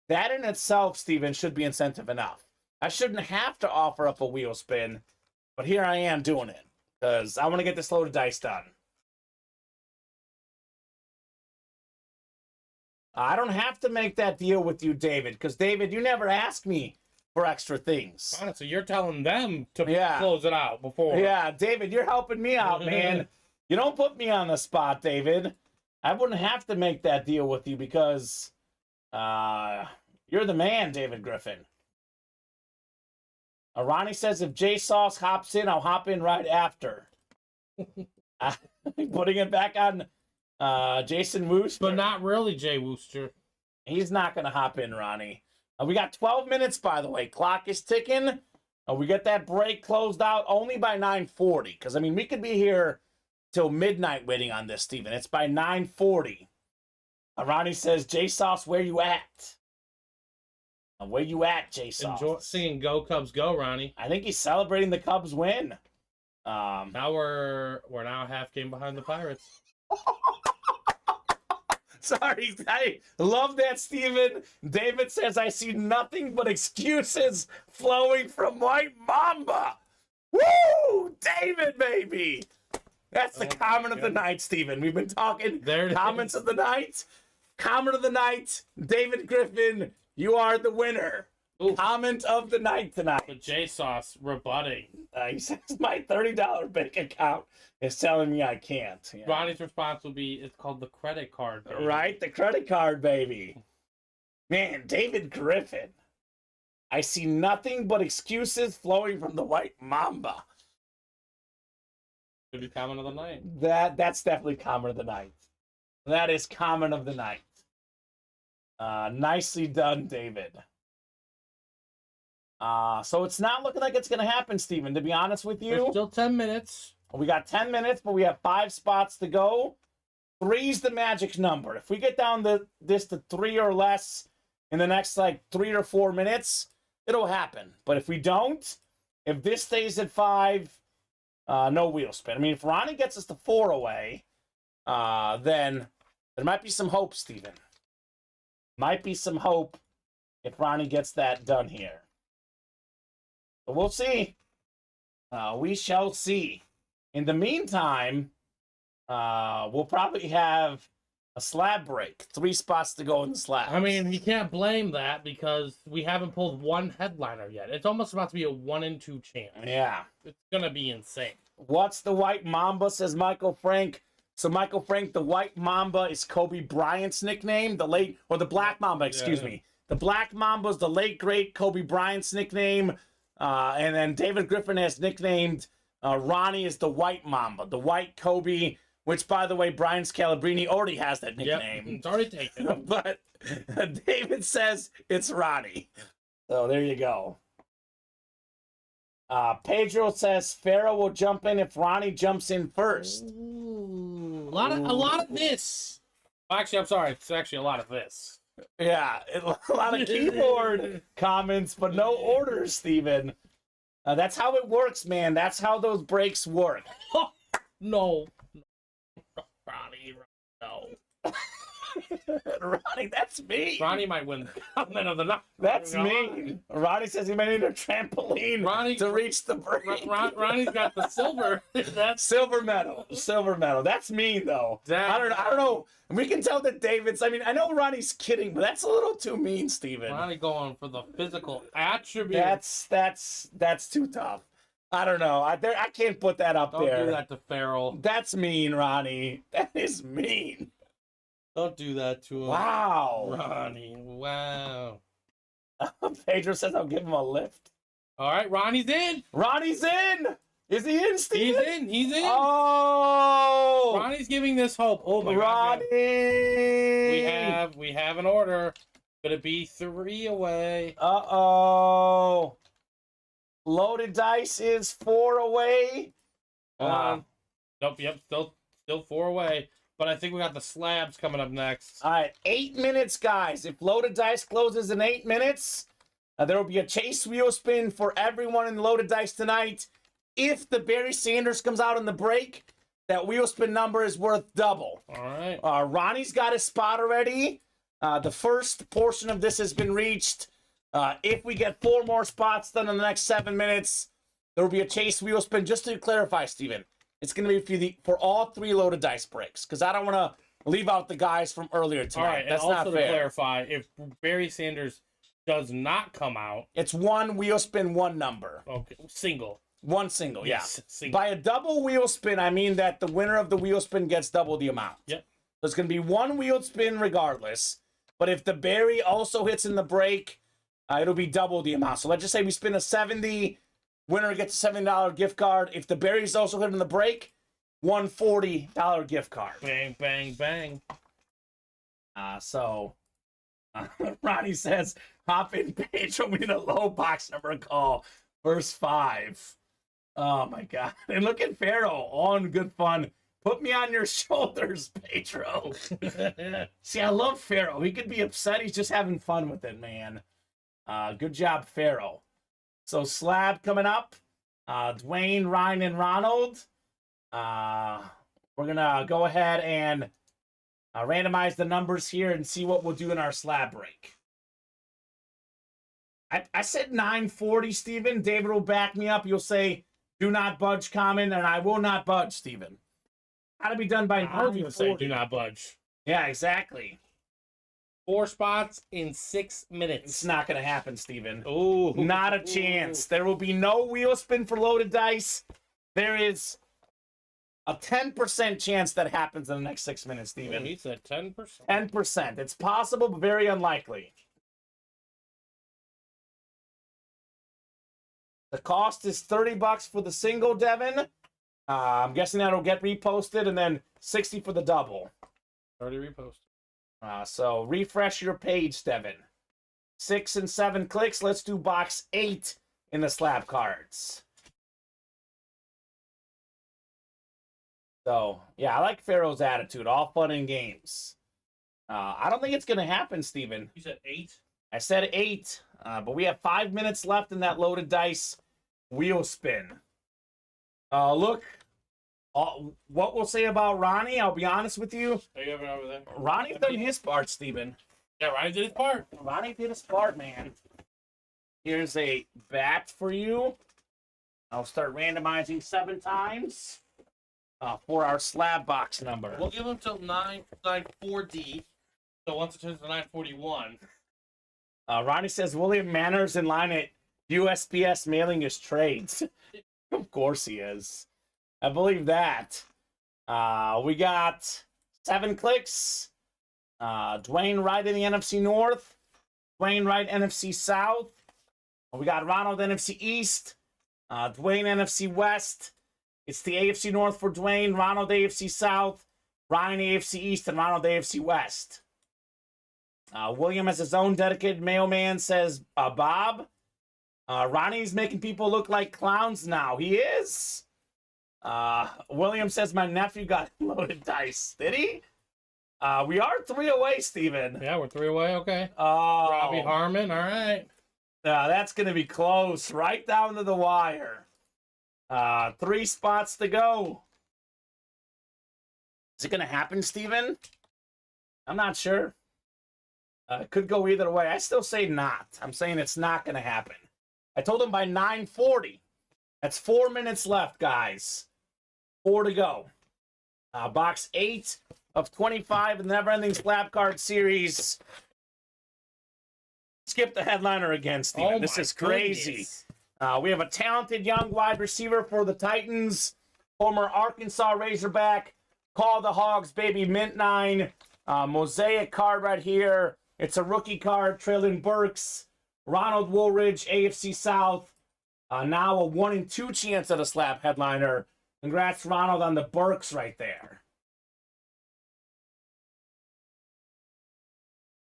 that in itself, Steven, should be incentive enough. I shouldn't have to offer up a wheel spin, but here I am doing it because I want to get this loaded dice done. I don't have to make that deal with you, David, because, David, you never ask me for extra things. So you're telling them to close it out before. Yeah, David, you're helping me out, man. You don't put me on the spot, David. I wouldn't have to make that deal with you because you're the man, David Griffin. Ronnie says if Jay Sauce hops in, I'll hop in right after. Putting it back on Jason Wooster. But not really Jay Wooster. He's not going to hop in, Ronnie. We got 12 minutes, by the way. Clock is ticking. We get that break closed out only by 9:40. Because, I mean, we could be here till midnight waiting on this, Steven. It's by 9:40. Ronnie says, Jay Sauce, where you at? Where you at, Jay Sauce? Enjoy singing "Go Cubs Go," Ronnie. I think he's celebrating the Cubs win. Now we're now a half game behind the Pirates. Sorry, I love that, Steven. David says, I see nothing but excuses flowing from White Mamba. Woo! David, baby! That's the comment of the night, Steven. We've been talking comments of the night. Comment of the night, David Griffin, you are the winner. Ooh. Comment of the night tonight. The J Sauce rebutting. He says my $30 bank account is telling me I can't. Yeah. Ronnie's response will be, it's called the credit card, baby. Right? The credit card, baby. Man, David Griffin. I see nothing but excuses flowing from the White Mamba. Could be comment of the night. That's definitely comment of the night. That is comment of the night. Nicely done, David. So it's not looking like it's going to happen, Steven, to be honest with you. There's still 10 minutes. We got 10 minutes, but we have 5 spots to go. 3's the magic number. If we get down this to 3 or less in the next, 3 or 4 minutes, it'll happen. But if we don't, if this stays at 5, no wheel spin. I mean, if Ronnie gets us to 4 away, then there might be some hope, Steven. Might be some hope if Ronnie gets that done here. But we'll see. We shall see. In the meantime, we'll probably have a slab break. 3 spots to go in the slab. I mean, you can't blame that because we haven't pulled one headliner yet. It's almost about to be a 1 in 2 chance. Yeah. It's going to be insane. What's the White Mamba, says Michael Frank. So, Michael Frank, the White Mamba is Kobe Bryant's nickname. The Black Mamba, excuse me. The Black Mamba is the late, great Kobe Bryant's nickname. And then David Griffin has nicknamed Ronnie is the White Mamba, the White Kobe, which, by the way, Brian Scalabrini already has that nickname. Yep, it's already taken. But David says it's Ronnie. So there you go. Pedro says Farrell will jump in if Ronnie jumps in first. Ooh, a lot of this. Actually, I'm sorry. It's actually a lot of this. Yeah, a lot of keyboard comments, but no orders, Steven. That's how it works, man. That's how those breaks work. No. Ronnie, no. Ronnie, that's me. Ronnie might win the comment of the night. That's me. Ronnie says he may need a trampoline to reach the break. Ronnie's got the silver. That's silver medal. Silver medal. That's mean, though. I don't know. We can tell that David's. I mean, I know Ronnie's kidding, but that's a little too mean, Steven. Ronnie going for the physical attribute. That's too tough. I don't know. I can't put that up there. Don't do that to Farrell. That's mean, Ronnie. That is mean. Don't do that to him. Wow. Ronnie, wow. Pedro says I'll give him a lift. All right, Ronnie's in. Ronnie's in. Is he in, Steven? He's in. Oh. Ronnie's giving this hope. Oh, my God. Ronnie. We have an order. Could it be 3 away? Uh-oh. Loaded dice is 4 away. Hold on. Nope, yep, still 4 away. But I think we got the slabs coming up next. All right, 8 minutes, guys. If Loaded Dice closes in 8 minutes, there will be a chase wheel spin for everyone in Loaded Dice tonight. If the Barry Sanders comes out in the break, that wheel spin number is worth double. All right. Ronnie's got his spot already. The first portion of this has been reached. If we get 4 more spots done in the next 7 minutes, there will be a chase wheel spin. Just to clarify, Steven, it's going to be for all 3 Loaded Dice breaks, because I don't want to leave out the guys from earlier tonight. All right, that's and also not fair. to clarify, if Barry Sanders does not come out, it's 1 wheel spin, 1 number. Okay, single. 1 single, Yes, yeah. single. By a double wheel spin, I mean that the winner of the wheel spin gets double the amount. Yep. So it's going to be 1 wheel spin regardless, but if the Barry also hits in the break, it'll be double the amount. So let's just say we spin a 70, winner gets a $70 gift card. If the Barry's also hit in the break, $140 gift card. Bang, bang, bang. Ronnie says, hop in, Pedro. We need a low box number call. Verse 5. Oh, my God. And look at Farrell. On good fun. Put me on your shoulders, Pedro. See, I love Farrell. He could be upset. He's just having fun with it, man. Good job, Pharaoh. So slab coming up. Dwayne, Ryan, and Ronald. We're going to go ahead and randomize the numbers here and see what we'll do in our slab break. I said 940, Steven. David will back me up. You'll say, do not budge, Kamen, and I will not budge, Steven. Got to be done by 940. I was going to say, do not budge. Yeah, exactly. 4 spots in 6 minutes. It's not going to happen, Steven. Oh, Not a chance. There will be no wheel spin for loaded dice. There is a 10% chance that happens in the next 6 minutes, Steven. He said 10%. 10%. It's possible, but very unlikely. The cost is $30 for the single, Devin. I'm guessing that'll get reposted, and then $60 for the double. Already reposted. So refresh your page, Devin. 6 and 7 clicks. Let's do box 8 in the slab cards. So, yeah, I like Pharaoh's attitude. All fun and games. I don't think it's going to happen, Steven. You said 8? I said 8, but we have 5 minutes left in that loaded dice wheel spin. Look, what we'll say about Ronnie, I'll be honest with you. Are you over there? Ronnie's done his part, Steven. Yeah, Ronnie did his part. Ronnie did his part, man. Here's a bat for you. I'll start randomizing 7 times for our slab box number. We'll give him till 994D. So once it turns to 941. Ronnie says William Manners in line at USPS mailing his trades. Of course he is. I believe that. We got 7 clicks. Dwayne Wright in the NFC North. Dwayne Wright NFC South. We got Ronald NFC East. Dwayne NFC West. It's the AFC North for Dwayne. Ronald AFC South. Ryan AFC East. And Ronald AFC West. William has his own dedicated mailman, says Bob. Ronnie's making people look like clowns now. He is. William says my nephew got loaded dice. Did he? We are 3 away, Steven. Yeah, we're 3 away. Okay. Robbie Harmon. All right. That's going to be close. Right down to the wire. 3 spots to go. Is it going to happen, Steven? I'm not sure. It could go either way. I still say not. I'm saying it's not going to happen. I told him by 9:40. That's 4 minutes left, guys. 4 to go. Box 8 of 25 in the Never Ending Slab Card Series. Skip the headliner again, Steven. Oh, this is crazy. We have a talented young wide receiver for the Titans. Former Arkansas Razorback. Call the Hogs, baby. Mint 9. Mosaic card right here. It's a rookie card. Traylon Burks. Ronald Woolridge, AFC South. Now a 1 in 2 chance at a slab headliner. Congrats, Ronald, on the Burks right there.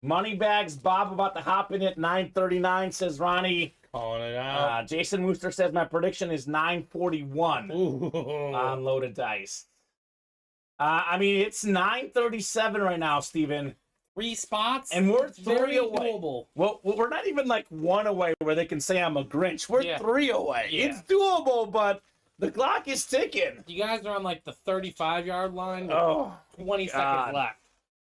Moneybags Bob about to hop in at 9:39, says Ronnie. Calling it out. Jason Wooster says my prediction is 9:41 Ooh. on loaded dice. I mean, it's 9:37 right now, Steven. 3 spots, and we're 3 very away. doable. Well, we're not even like 1 away where they can say I'm a Grinch. We're 3 away. Yeah. It's doable, but the clock is ticking. You guys are on like the 35-yard line with Oh, 20 God. seconds left.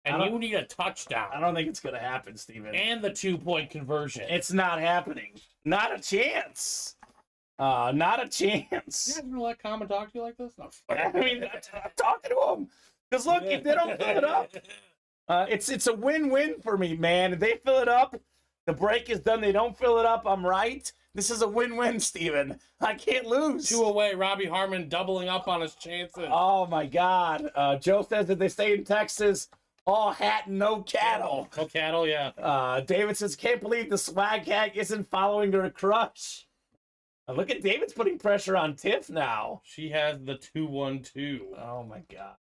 And you need a touchdown. I don't think it's going to happen, Steven. And the 2-point conversion. It's not happening. Not a chance. Not a chance. You guys gonna let Kamen talk to you like this? No. I mean, I'm talking to them. Because look, if they don't fill it up, it's a win-win for me, man. If they fill it up, the break is done. They don't fill it up, I'm right. This is a win-win, Steven. I can't lose. 2 away. Robbie Harmon doubling up on his chances. Oh, my God. Joe says that they stay in Texas, all hat and no cattle. No cattle, yeah. David says, can't believe the swag hag isn't following her crush. Look at David's putting pressure on Tiff now. She has the 2-1-2. Oh, my God.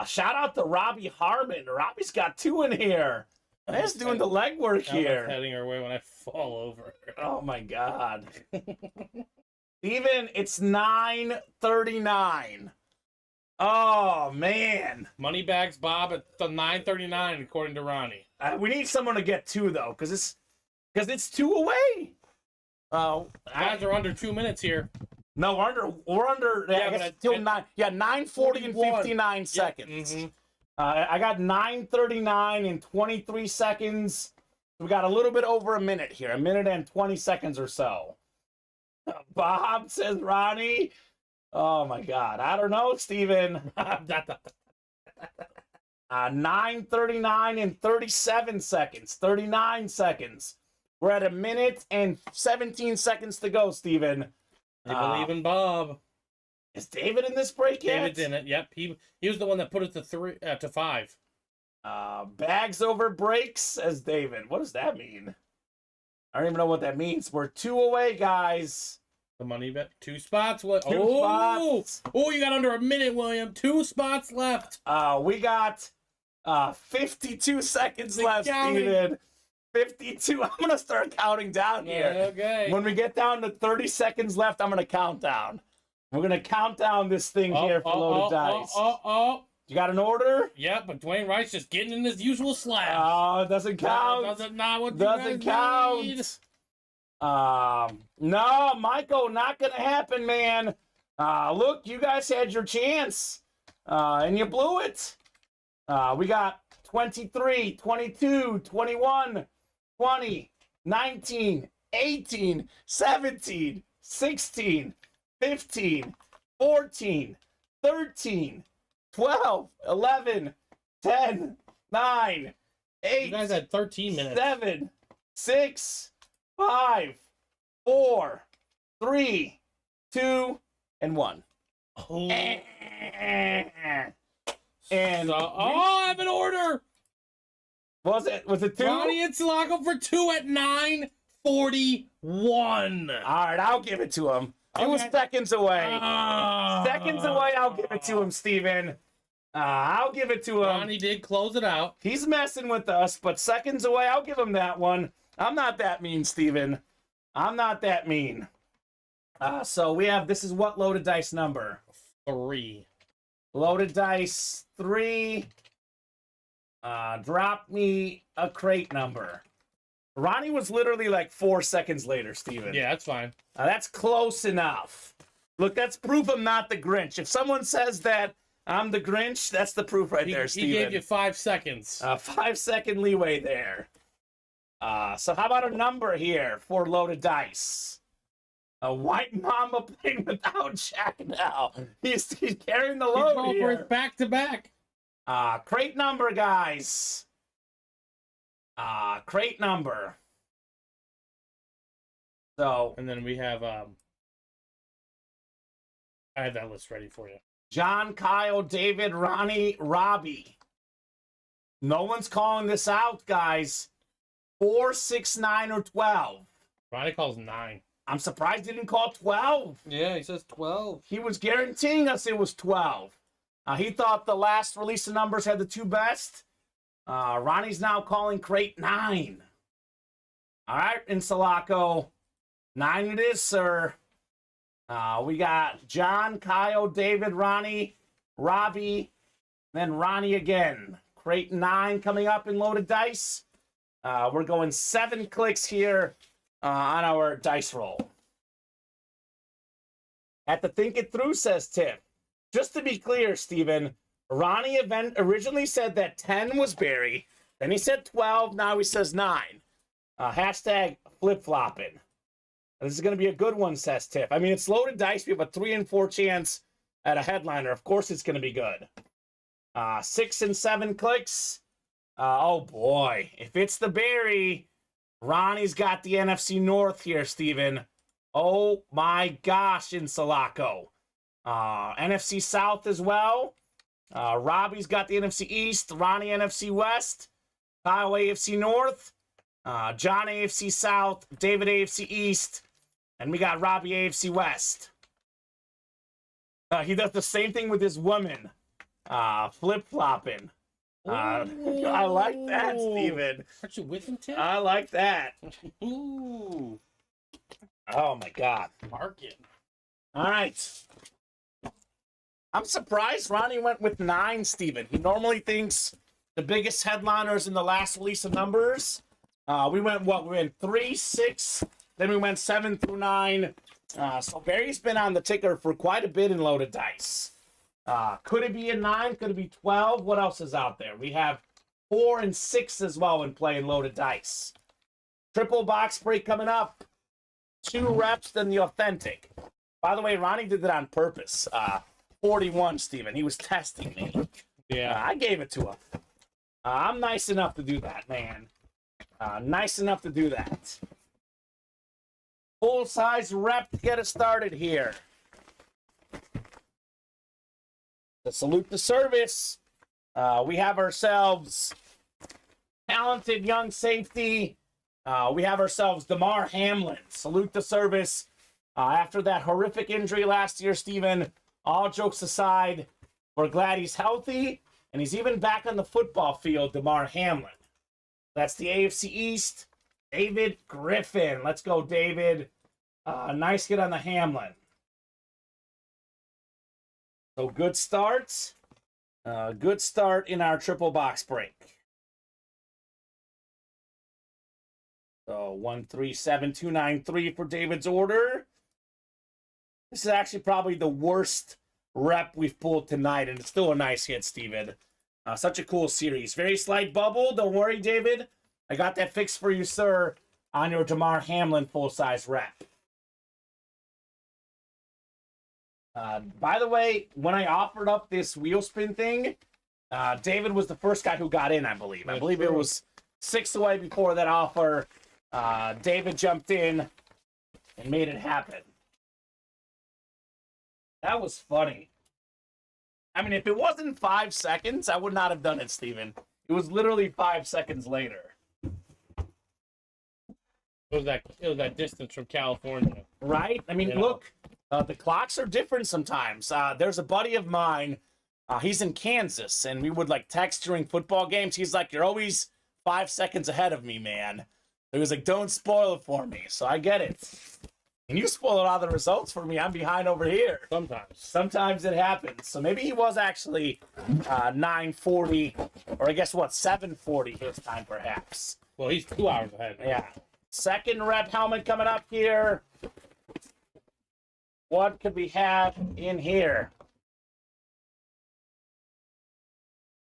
Shout out to Robbie Harmon. Robbie's got 2 in here. He's doing the legwork here. I'm heading her way when I fall over. Oh, my God. Steven, it's 9:39. Oh, man. Moneybags Bob at the 9:39, according to Ronnie. We need someone to get 2, though, because Because it's 2 away. Guys are under 2 minutes here. No, we're under. Yeah, I but guess till 9:40 and 59 seconds. Mm-hmm. I got 9:39 and 23 seconds. We got a little bit over a minute here, a minute and 20 seconds or so. Bob says Ronnie. Oh my God, I don't know, Steven. 9:39 and 37 seconds, 39 seconds. We're at a minute and 17 seconds to go, Steven. I believe in Bob. Is David in this break yet? David's in it. Yep, he was the one that put it to 5. Bags over breaks, says David. What does that mean? I don't even know what that means. We're 2 away, guys. The money bet. 2 spots. What? 2 spots. Oh, you got under a minute, William. 2 spots left. We got 52 seconds left, counting. Steven. 52. I'm going to start counting down here. Okay. When we get down to 30 seconds left, I'm going to count down. We're going to count down this thing here for loaded dice. You got an order? Yeah, but Dwayne Wright's just getting in his usual slab. Oh, it doesn't count. Doesn't not what Doesn't count. Need. No, Michael, not going to happen, man. Look, you guys had your chance, and you blew it. We got 23, 22, 21, 20, 19, 18, 17, 16, 15, 14, 13, 12, 11, 10, 9, 8. You guys had 13 minutes. 7, 6, 5, 4, 3, 2, and 1. Oh. And I have an order. Was it 2? Ronnie and Sulaco for 2 at 9:41. All right, I'll give it to him. It was Okay. seconds away. Seconds away, I'll give it to him, Steven. I'll give it to him. Ronnie did close it out. He's messing with us, but seconds away, I'll give him that one. I'm not that mean, Steven. I'm not that mean. So we have, this is what loaded dice number? 3. Loaded dice 3. Drop me a crate number. Ronnie was literally like 4 seconds later, Steven. Yeah, that's fine. That's close enough. Look, that's proof I'm not the Grinch. If someone says that I'm the Grinch, that's the proof right there, Steven. He gave you 5 seconds. 5-second leeway there. So how about a number here for loaded dice? A white mama playing without Jack now. He's carrying the He's load going for his here. back-to-back. Crate number, guys. Crate number. So And then we have I have that list ready for you. John, Kyle, David, Ronnie, Robbie. No one's calling this out, guys. 4, 6, 9, or 12. Ronnie calls 9. I'm surprised he didn't call 12. Yeah, he says 12. He was guaranteeing us it was 12. He thought the last release of numbers had the 2 best. Ronnie's now calling crate 9. All right, Insalaco. 9 it is, sir. We got John, Kyle, David, Ronnie, Robbie, then Ronnie again. Crate 9 coming up in loaded dice. We're going 7 clicks here on our dice roll. At the Think It Through, says Tip. Just to be clear, Steven, Ronnie originally said that 10 was Barry. Then he said 12. Now he says 9. Hashtag flip-flopping. This is going to be a good one, says Tip. I mean, it's loaded dice. We have a 3 in 4 chance at a headliner. Of course it's going to be good. 6 and 7 clicks. Oh, boy. If it's the Barry, Ronnie's got the NFC North here, Steven. Oh, my gosh, Insalaco. NFC South as well. Robbie's got the NFC East. Ronnie, NFC West. Kyle, AFC North. John, AFC South. David, AFC East. And we got Robbie, AFC West. He does the same thing with his woman. Flip-flopping. I like that, Steven. Aren't you with him, Tim? I like that. Ooh. Oh, my God. Market. All right. I'm surprised Ronnie went with 9, Steven. He normally thinks the biggest headliners in the last release of numbers We went 3, 6, then we went 7 through 9. So Barry's been on the ticker for quite a bit in loaded dice. Could it be a 9? Could it be 12? What else is out there? We have 4 and 6 as well in play in loaded dice. Triple box break coming up. 2 reps, then the authentic. By the way, Ronnie did that on purpose. 41, Steven. He was testing me. Yeah. I gave it to him. I'm nice enough to do that, man. Nice enough to do that. Full-size rep to get us started here. To salute the service, we have ourselves talented young safety. We have ourselves DeMar Hamlin. Salute the service. After that horrific injury last year, Steven, all jokes aside, we're glad he's healthy, and he's even back on the football field, DeMar Hamlin. That's the AFC East. David Griffin. Let's go, David. Nice hit on the Hamlin. So good start. Good start in our triple box break. So 137293 for David's order. This is actually probably the worst rep we've pulled tonight, and it's still a nice hit, Steven. Such a cool series. Very slight bubble. Don't worry, David. I got that fixed for you, sir, on your DeMar Hamlin full-size rep. By the way, when I offered up this wheel spin thing, David was the first guy who got in, I believe. I believe it was 6 away before that offer. David jumped in and made it happen. That was funny. I mean, if it wasn't 5 seconds, I would not have done it, Steven. It was literally 5 seconds later. It was that distance from California. Right? I mean, look, the clocks are different sometimes. There's a buddy of mine. He's in Kansas, and we would, like, text during football games. He's like, you're always 5 seconds ahead of me, man. He was like, don't spoil it for me. So I get it. And you spoil all the results for me. I'm behind over here. Sometimes it happens. So maybe he was actually 9:40, or I guess, 7:40 his time, perhaps. Well, he's 2 hours ahead. Yeah. Second rep helmet coming up here. What could we have in here?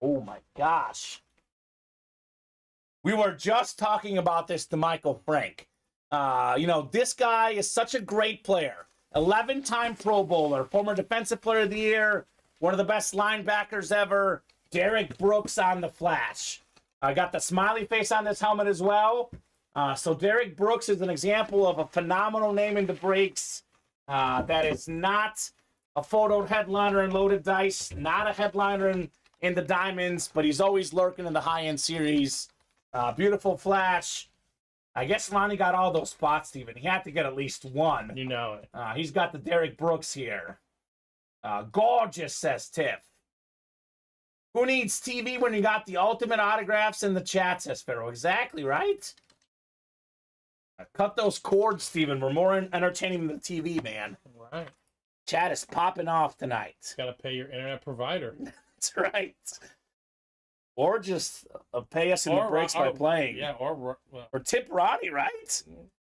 Oh, my gosh. We were just talking about this to Michael Frank. This guy is such a great player. 11-time Pro Bowler, former Defensive Player of the Year, one of the best linebackers ever. Derek Brooks on the flash. I got the smiley face on this helmet as well. So Derek Brooks is an example of a phenomenal name in the breaks. That is not a photo headliner in loaded dice, not a headliner in the diamonds, but he's always lurking in the high-end series. Beautiful flash. I guess Lonnie got all those spots, Steven. He had to get at least one. You know it. He's got the Derek Brooks here. Gorgeous, says Tiff. Who needs TV when you got the ultimate autographs in the chat, says Pharaoh. Exactly, right? Cut those cords, Steven. We're more entertaining than the TV, man. Right. Chat is popping off tonight. Got to pay your internet provider. That's right. Or just pay us in the breaks by playing. Yeah, or tip Ronnie, right?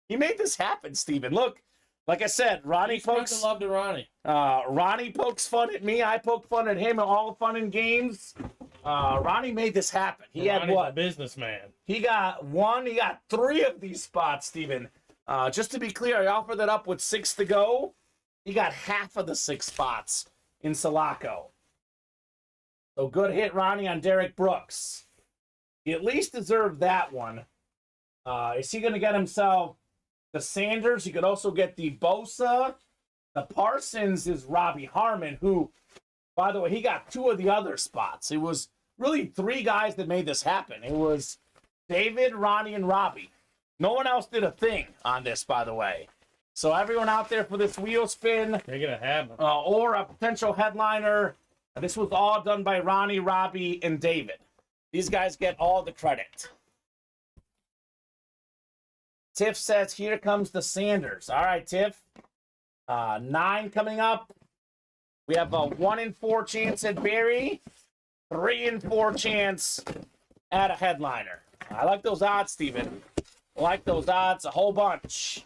He made this happen, Steven. Look, like I said, Ronnie pokes... love to Ronnie. Ronnie pokes fun at me. I poke fun at him. All fun and games. Ronnie made this happen. He Ronnie's had what? A businessman. He got 3 of these spots, Steven. Just to be clear, I offered that up with 6 to go. He got half of the 6 spots in Sulaco. So good hit, Ronnie, on Derek Brooks. He at least deserved that one. Is he going to get himself the Sanders? He could also get the Bosa. The Parsons is Robbie Harmon, who, by the way, he got 2 of the other spots. It was really 3 guys that made this happen. It was David, Ronnie, and Robbie. No one else did a thing on this, by the way. So everyone out there for this wheel spin, you're going to have them. Or a potential headliner, this was all done by Ronnie, Robbie, and David. These guys get all the credit. Tiff says, here comes the Sanders. All right, Tiff. 9 coming up. We have a 1 in 4 chance at Barry. 3 in 4 chance at a headliner. I like those odds, Steven. I like those odds a whole bunch.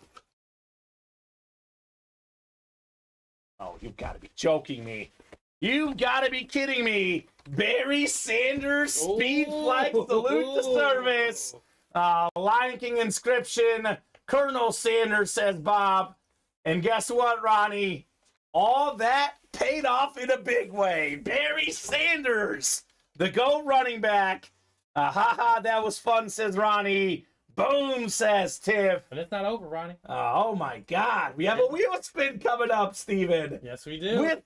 Oh, you've got to be joking me. You've got to be kidding me. Barry Sanders, speed flag, salute to service. Lion King inscription. Colonel Sanders, says Bob. And guess what, Ronnie? All that paid off in a big way. Barry Sanders, the GOAT running back. That was fun, says Ronnie. Boom, says Tiff. And it's not over, Ronnie. Oh, my God. We have a wheel spin coming up, Steven. Yes, we do. With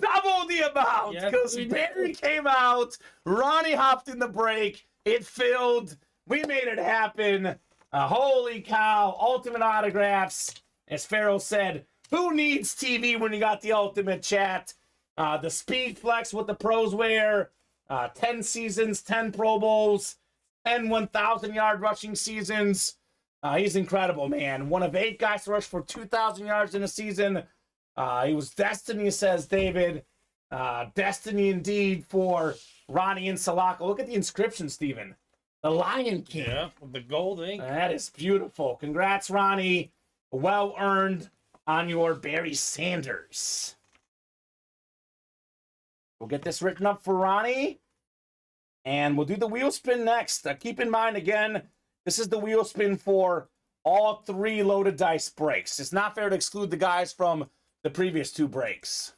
double the amount. Because Barry came out. Ronnie hopped in the break. It filled. We made it happen. Holy cow. Ultimate autographs. As Pharaoh said, who needs TV when you got the ultimate chat? The speed flex, what the pros wear. 10 seasons, 10 Pro Bowls, 10 1,000-yard rushing seasons. He's incredible, man. One of 8 guys to rush for 2,000 yards in a season. He was destiny, says David. Destiny indeed for Ronnie and Salako. Look at the inscription, Steven. The Lion King. Yeah, with the gold ink. That is beautiful. Congrats, Ronnie. Well earned on your Barry Sanders. We'll get this written up for Ronnie. And we'll do the wheel spin next. Keep in mind, again, this is the wheel spin for all 3 loaded dice breaks. It's not fair to exclude the guys from the previous 2 breaks.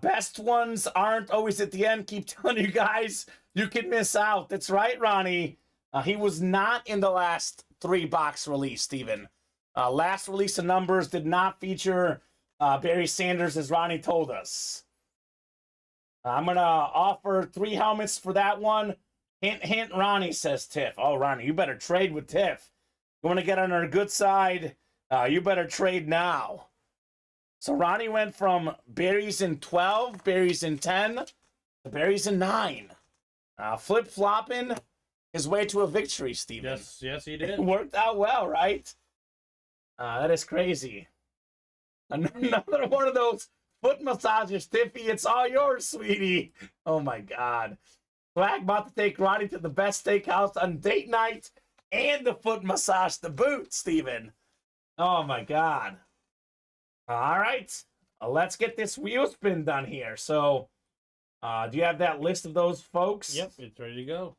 Best ones aren't always at the end. Keep telling you guys, you can miss out. That's right, Ronnie. He was not in the last 3-box release, Steven. Last release of numbers did not feature Barry Sanders, as Ronnie told us. I'm going to offer 3 helmets for that one. Hint, hint, Ronnie, says Tiff. Oh, Ronnie, you better trade with Tiff. You want to get on our good side, you better trade now. So Ronnie went from Barry's in 12, Barry's in 10, to Barry's in 9. Flip-flopping his way to a victory, Steven. Yes, he did. It worked out well, right? That is crazy. Another one of those foot massages, Tiffy. It's all yours, sweetie. Oh, my God. Swag about to take Ronnie to the best steakhouse on date night and the foot massage to boot, Steven. Oh, my God. All right. Let's get this wheel spin done here. So, do you have that list of those folks? Yep, it's ready to go.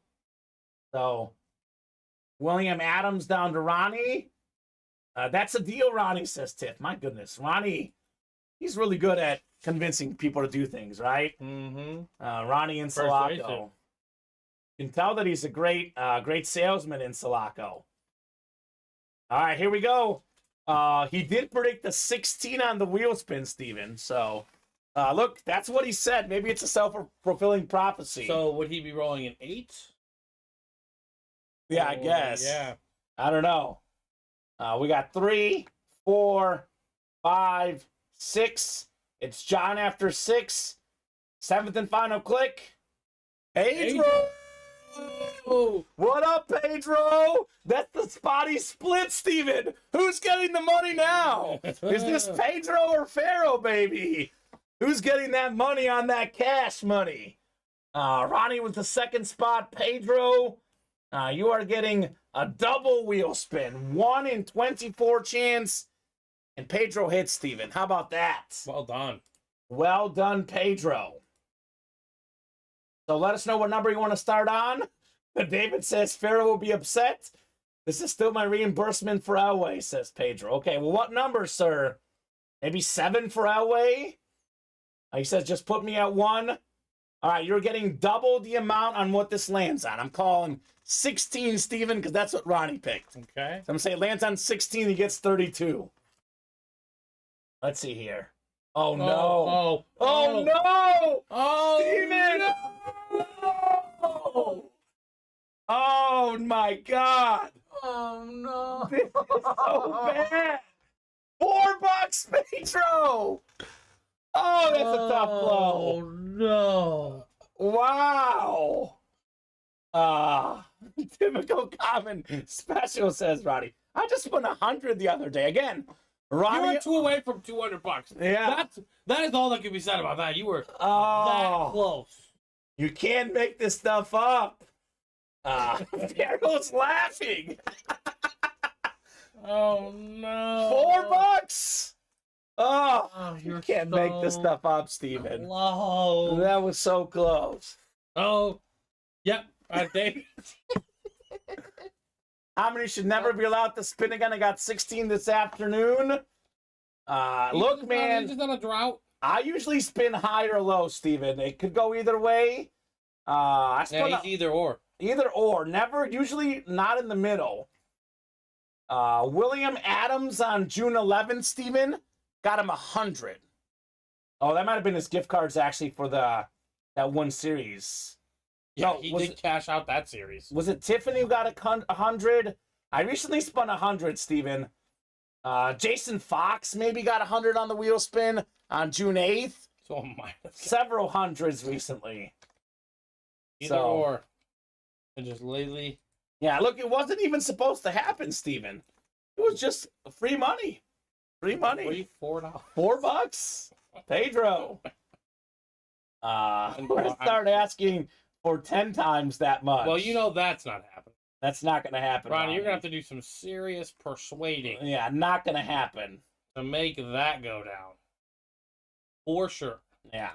So, William Adams down to Ronnie. That's a deal, Ronnie, says Tiff. My goodness. Ronnie, he's really good at convincing people to do things, right? Mm-hmm. Ronnie and Salako. You can tell that he's a great salesman in Salako. All right, here we go. He did predict the 16 on the wheel spin, Steven. So, look, that's what he said. Maybe it's a self-fulfilling prophecy. So, would he be rolling an 8? Yeah, I guess. Yeah. I don't know. We got 3, 4, 5, 6. It's John after 6. 7th and final click. Pedro! What up, Pedro? That's the spotty split, Steven. Who's getting the money now? Is this Pedro or Pharaoh, baby? Who's getting that money on that cash money? Ronnie was the second spot. Pedro, you are getting a double wheel spin. 1 in 24 chance. And Pedro hits, Steven. How about that? Well done. Well done, Pedro. So let us know what number you want to start on. David says Pharaoh will be upset. This is still my reimbursement for Elway, says Pedro. Okay, well, what number, sir? Maybe 7 for Elway? He says, just put me at 1. All right, you're getting double the amount on what this lands on. I'm calling 16, Steven, because that's what Ronnie picked. Okay. So I'm going to say it lands on 16, he gets 32. Let's see here. Oh, no. Oh, no! Oh, Steven! No! Oh, my God. Oh, no. This is so bad. $4, Pedro! Oh, that's a tough blow. Oh, no. Wow. Typical common special, says Roddy. I just won 100 the other day. Again, Ronnie. You were 2 away from $200. Yeah. That is all that can be said about that. You were Oh, that close. you can't make this stuff up. Pharaoh's laughing. Oh no! $4. Oh, you can't make this stuff up, Steven. Close. That was so close. Oh, yep. David. How many should never be allowed to spin again? I got 16 this afternoon. Look, man. He's just on a drought. I usually spin high or low, Steven. It could go either way. He's either or. Either or. Never, usually not in the middle. William Adams on June 11th, Steven, got him 100. Oh, that might have been his gift cards actually for that one series. Yeah, No, he did cash out that series. Was it Tiffany who got 100? I recently spun 100, Steven. Jason Fox maybe got 100 on the wheel spin on June 8th. So my Several hundreds recently. either or. And just lately. Yeah, look, it wasn't even supposed to happen, Steven. It was just free money. Free money. $4. $4. Pedro. I'm gonna start asking for 10 times that much. Well, you know that's not happening. That's not gonna happen. Ronnie, you're gonna have to do some serious persuading. Yeah, not gonna happen. To make that go down. For sure. Yeah.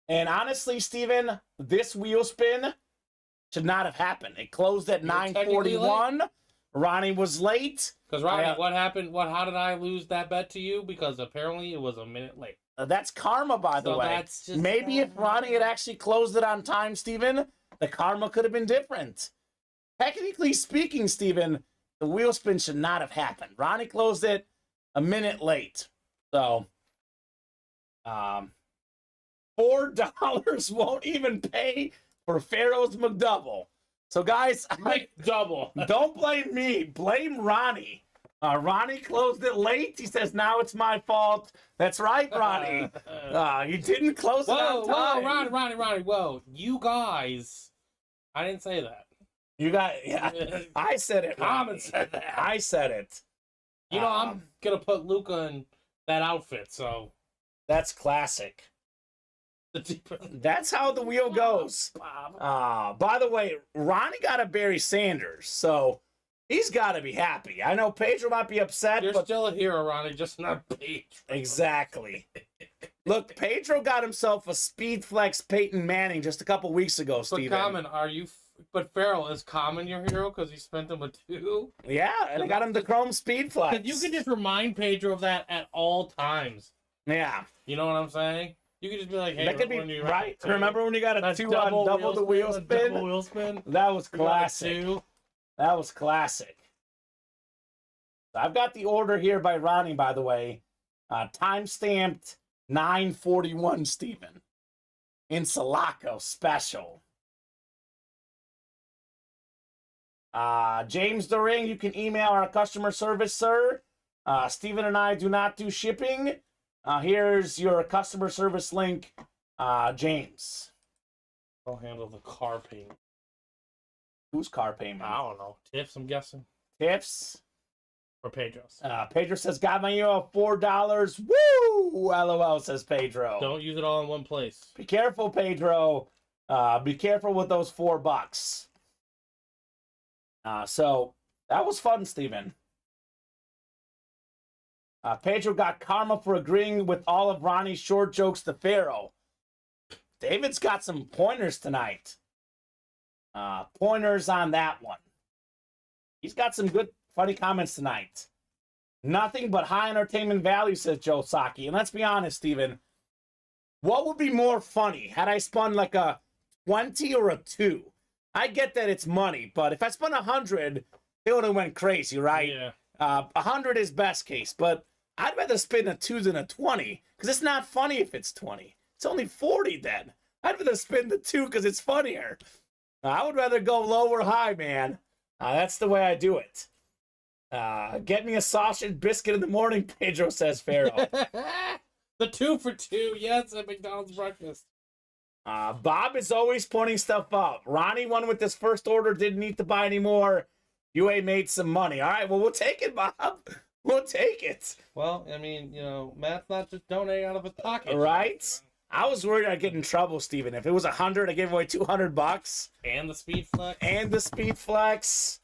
And honestly, Steven, this wheel spin should not have happened. It closed at 9:41. Ronnie was late. Because Ronnie, what happened? How did I lose that bet to you? Because apparently it was a minute late. That's karma, by the way. That's just Maybe if Ronnie had actually closed it on time, Steven, the karma could have been different. Technically speaking, Steven, the wheel spin should not have happened. Ronnie closed it a minute late. So, $4 won't even pay for Pharaoh's McDouble. So, guys, double. Don't blame me. Blame Ronnie. Ronnie closed it late. He says, now it's my fault. That's right, Ronnie. You didn't close it on time. Whoa, Ronnie, whoa. You guys. I didn't say that. You got, yeah. I said it. Kamen said that. I said it. You know, I'm going to put Luca in that outfit, so. That's classic. That's how the wheel goes. By the way, Ronnie got a Barry Sanders, so he's got to be happy. I know Pedro might be upset. You're but still a hero, Ronnie, just not Pedro. Exactly. Look, Pedro got himself a Speed Flex Peyton Manning just a couple weeks ago, Steven. But Farrell, is Kamen your hero because he spent him a 2? Yeah, and I got him the Chrome Speed Flex. You can just remind Pedro of that at all times. Yeah. You know what I'm saying? You could just be like, hey, that could be right. Remember when you got a 2 on double the wheel spin? Double wheel spin? That was classic. That was classic. I've got the order here by Ronnie, by the way. Time stamped 9:41, Steven. In Sulaco special. James Doring, you can email our customer service, sir. Steven and I do not do shipping. Here's your customer service link, James. I'll handle the car payment. Whose car payment? I don't know. Tips, I'm guessing. Tips? Or Pedro's. Pedro says, got my email $4. Woo! LOL, says Pedro. Don't use it all in one place. Be careful, Pedro. Be careful with those $4. So, that was fun, Steven. Pedro got karma for agreeing with all of Ronnie's short jokes to Pharaoh. David's got some pointers tonight. Pointers on that one. He's got some good, funny comments tonight. Nothing but high entertainment value, says Joe Saki. And let's be honest, Steven. What would be more funny? Had I spun like a 20 or a 2? I get that it's money, but if I spun 100, it would have went crazy, right? Yeah. 100 is best case, but I'd rather spin a 2 than a 20, because it's not funny if it's 20. It's only 40 then. I'd rather spin the 2 because it's funnier. I would rather go low or high, man. That's the way I do it. Get me a sausage biscuit in the morning, Pedro, says Pharaoh. The 2 for 2, yes, at McDonald's breakfast. Bob is always pointing stuff up. Ronnie won with this first order, didn't need to buy any more. UA made some money. All right, well, we'll take it, Bob. We'll take it. Well, I mean, you know, Matt's not just donating out of his pocket. Right? I was worried I'd get in trouble, Steven. If it was 100, I gave away $200. And the speed flex. And the speed flex.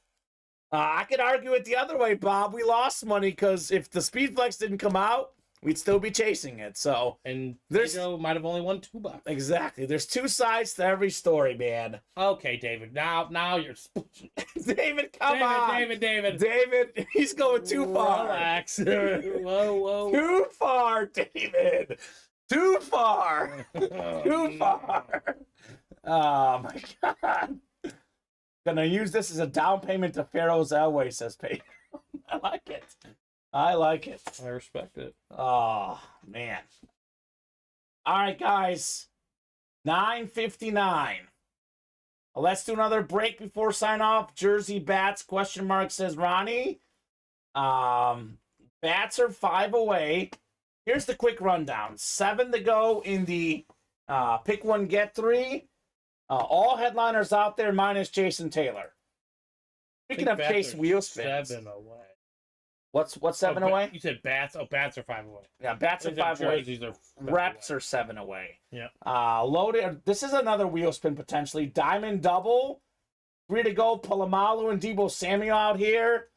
I could argue it the other way, Bob. We lost money because if the speed flex didn't come out, we'd still be chasing it. So And there's Pedro might have only won $2. exactly. There's two sides to every story, man. Okay, David. Now you're David, come on. David, he's going too far. Relax. Whoa. Too far, David. Too far. Too far. Oh my God. Gonna use this as a down payment to Pharaoh's Elway, says Peyton. I like it. I like it. I respect it. Oh man. All right, guys. 9:59. Let's do another break before sign off. Jersey bats ? Says Ronnie. Bats are 5 away. Here's the quick rundown. 7 to go in the pick 1 get 3. All headliners out there minus Jason Taylor. Speaking of Chase wheel spins. 7 away. What's 7 away? You said bats. Oh, bats are 5 away. Yeah, bats are 5 away. Jerseys are 5 Reps away. are 7 away. Yeah. Loaded. This is another wheel spin potentially. Diamond double. 3 to go. Palomalu and Debo Samuel out here.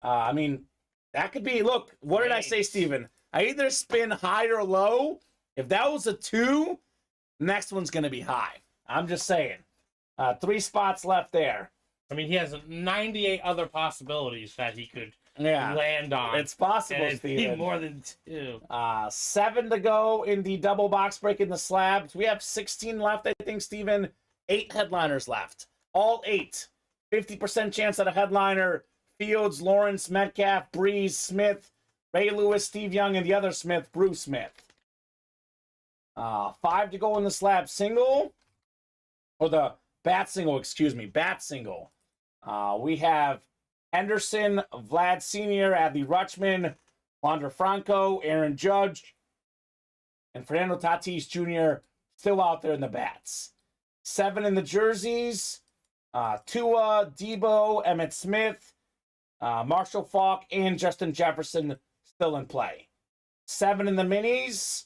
I mean, that could be. Look, what did I say, Steven? I either spin high or low. If that was a 2, next one's going to be high. I'm just saying. 3 spots left there. I mean, he has 98 other possibilities that he could land on. It's possible, and it'd be Steven. more than 2. 7 to go in the double box break in the slabs. We have 16 left, I think, Steven. 8 headliners left. All 8. 50% chance at a headliner. Fields, Lawrence, Metcalf, Breeze, Smith, Ray Lewis, Steve Young, and the other Smith, Bruce Smith. 5 to go in the slab single. Or the bat single, excuse me. Bat single. We have Henderson, Vlad Sr., Adley Rutschman, Wander Franco, Aaron Judge, and Fernando Tatis Jr. still out there in the bats. 7 in the jerseys. Tua, Debo, Emmett Smith, Marshall Faulk, and Justin Jefferson still in play. 7 in the minis.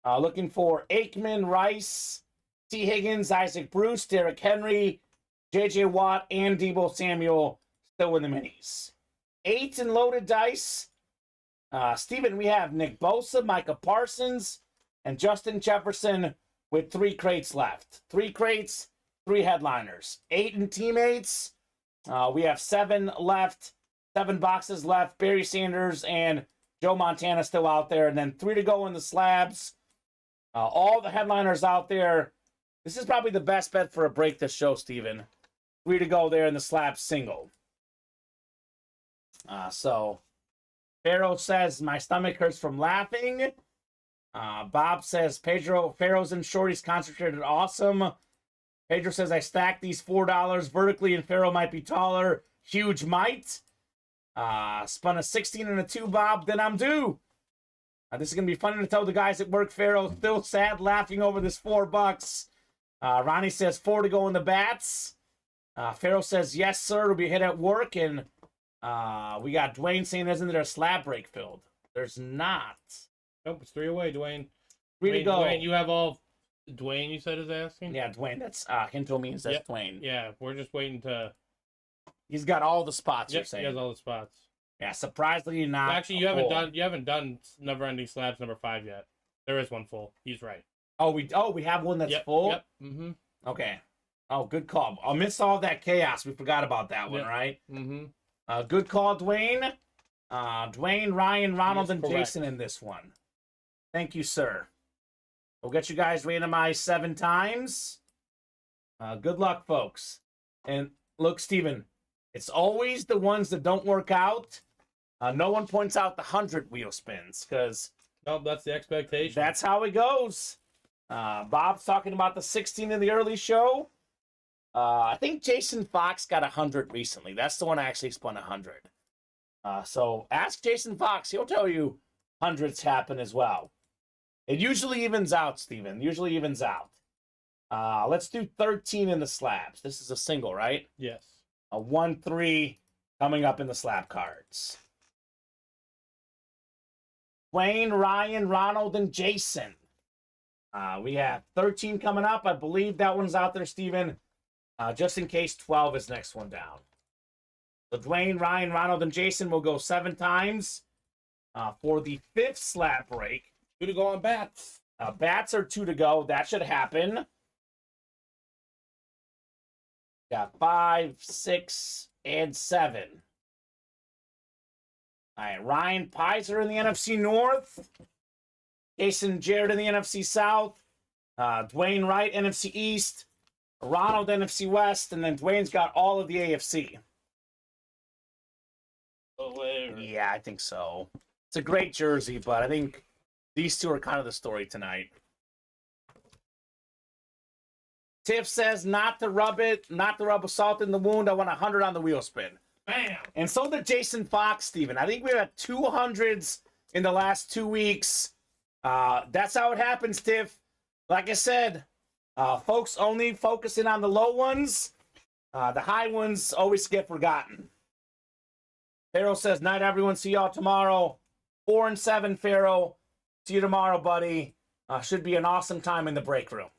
Looking for Aikman, Rice, T. Higgins, Isaac Bruce, Derrick Henry, J.J. Watt, and Debo Samuel still in the minis. 8 in loaded dice. Steven, we have Nick Bosa, Micah Parsons, and Justin Jefferson with 3 crates left. 3 crates, 3 headliners. 8 in teammates. We have 7 left. 7 boxes left. Barry Sanders and Joe Montana still out there. And then 3 to go in the slabs. All the headliners out there. This is probably the best bet for a break this show, Steven. 3 to go there in the slab single. So, Pharaoh says, my stomach hurts from laughing. Bob says, Pharaoh's and Shorty's concentrated awesome. Pedro says, I stacked these $4 vertically and Pharaoh might be taller. Huge might. Spun a 16 and a 2, Bob. Then I'm due. This is going to be funny to tell the guys at work. Pharaoh still sad laughing over this $4. Ronnie says 4 to go in the bats. Pharaoh says, yes, sir. It'll be hit at work. And we got Dwayne saying, isn't there a slab break filled? There's not. Nope, it's 3 away, Dwayne. 3 to go. Dwayne, you have all... Dwayne, you said, is asking? Yeah, Dwayne. That's Hinto means that's Yep. Dwayne. Yeah, we're just waiting to... He's got all the spots, you're Yep, he saying. has all the spots. Yeah, surprisingly not. Actually, you haven't done Never Ending Slabs number 5 yet. There is one full. He's right. Oh, we have one that's Yep, full? Yep. Mm-hmm. Okay. Oh, good call. Amidst all that chaos, we forgot about that one, Yep. right? Mm-hmm. Good call, Dwayne. Dwayne, Ryan, Ronald, Yes, and correct. Jason in this one. Thank you, sir. We'll get you guys randomized 7 times. Good luck, folks. And look, Steven, it's always the ones that don't work out. No one points out the 100 wheel spins because Nope, that's the expectation. that's how it goes. Bob's talking about the 16 in the early show. I think Jason Fox got 100 recently. That's the one I actually spun 100. So ask Jason Fox. He'll tell you hundreds happen as well. It usually evens out, Steven. Usually evens out. Let's do 13 in the slabs. This is a single, right? Yes. A 1-3 coming up in the slab cards. Wayne, Ryan, Ronald, and Jason. We have 13 coming up. I believe that one's out there, Steven. Just in case 12 is next one down. So Dwayne, Ryan, Ronald, and Jason will go 7 times for the 5th slab break. 2 to go on bats. Bats are 2 to go. That should happen. Got 5, 6, and 7. All right, Ryan Pizer in the NFC North. Jason Jarrett in the NFC South. Dwayne Wright, NFC East. Ronald, NFC West. And then Dwayne's got all of the AFC. Yeah, I think so. It's a great jersey, but I think these two are kind of the story tonight. Tiff says not to rub salt in the wound. I want 100 on the wheel spin. Bam! And so did Jason Fox, Steven. I think we had 200s in the last 2 weeks. That's how it happens, Tiff. Like I said, folks only focusing on the low ones. The high ones always get forgotten. Pharaoh says, night, everyone. See y'all tomorrow. 4 and 7, Pharaoh. See you tomorrow, buddy. Should be an awesome time in the break room.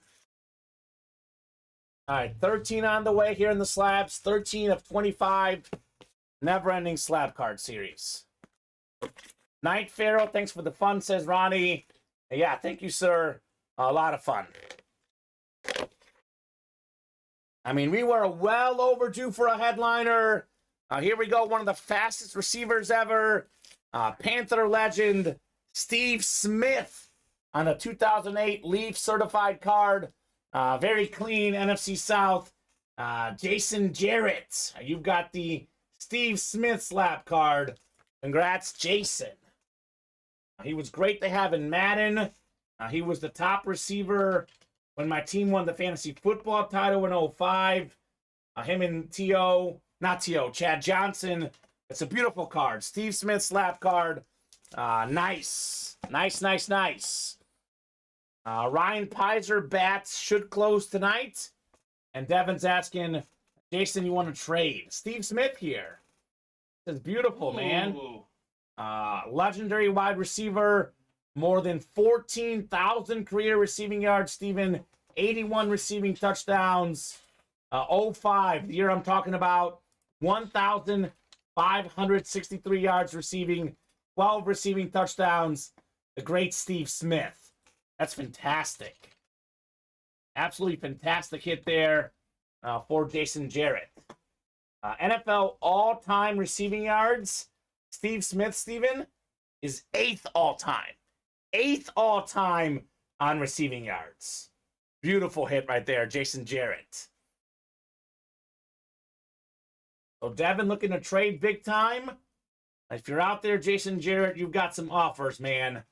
All right, 13 on the way here in the slabs. 13 of 25. Never-ending slab card series. Night, Pharaoh. Thanks for the fun, says Ronnie. Yeah, thank you, sir. A lot of fun. I mean, we were well overdue for a headliner. Here we go. One of the fastest receivers ever. Panther legend, Steve Smith on a 2008 Leaf certified card. Very clean NFC South. Jason Jarrett. You've got the Steve Smith slab card. Congrats, Jason. He was great to have in Madden. He was the top receiver when my team won the fantasy football title in 05. Him and Chad Johnson. It's a beautiful card. Steve Smith slab card. Nice. Nice. Ryan Pizer bats should close tonight. And Devin's asking, Jason, you want to trade? Steve Smith here. This is beautiful, man. Legendary wide receiver. More than 14,000 career receiving yards, Steven. 81 receiving touchdowns. 05, the year I'm talking about. 1,563 yards receiving. 12 receiving touchdowns. The great Steve Smith. That's fantastic. Absolutely fantastic hit there for Jason Jarrett. NFL all-time receiving yards. Steve Smith, Steven, is 8th all-time. 8th all-time on receiving yards. Beautiful hit right there, Jason Jarrett. So Devin looking to trade big time. If you're out there, Jason Jarrett, you've got some offers, man.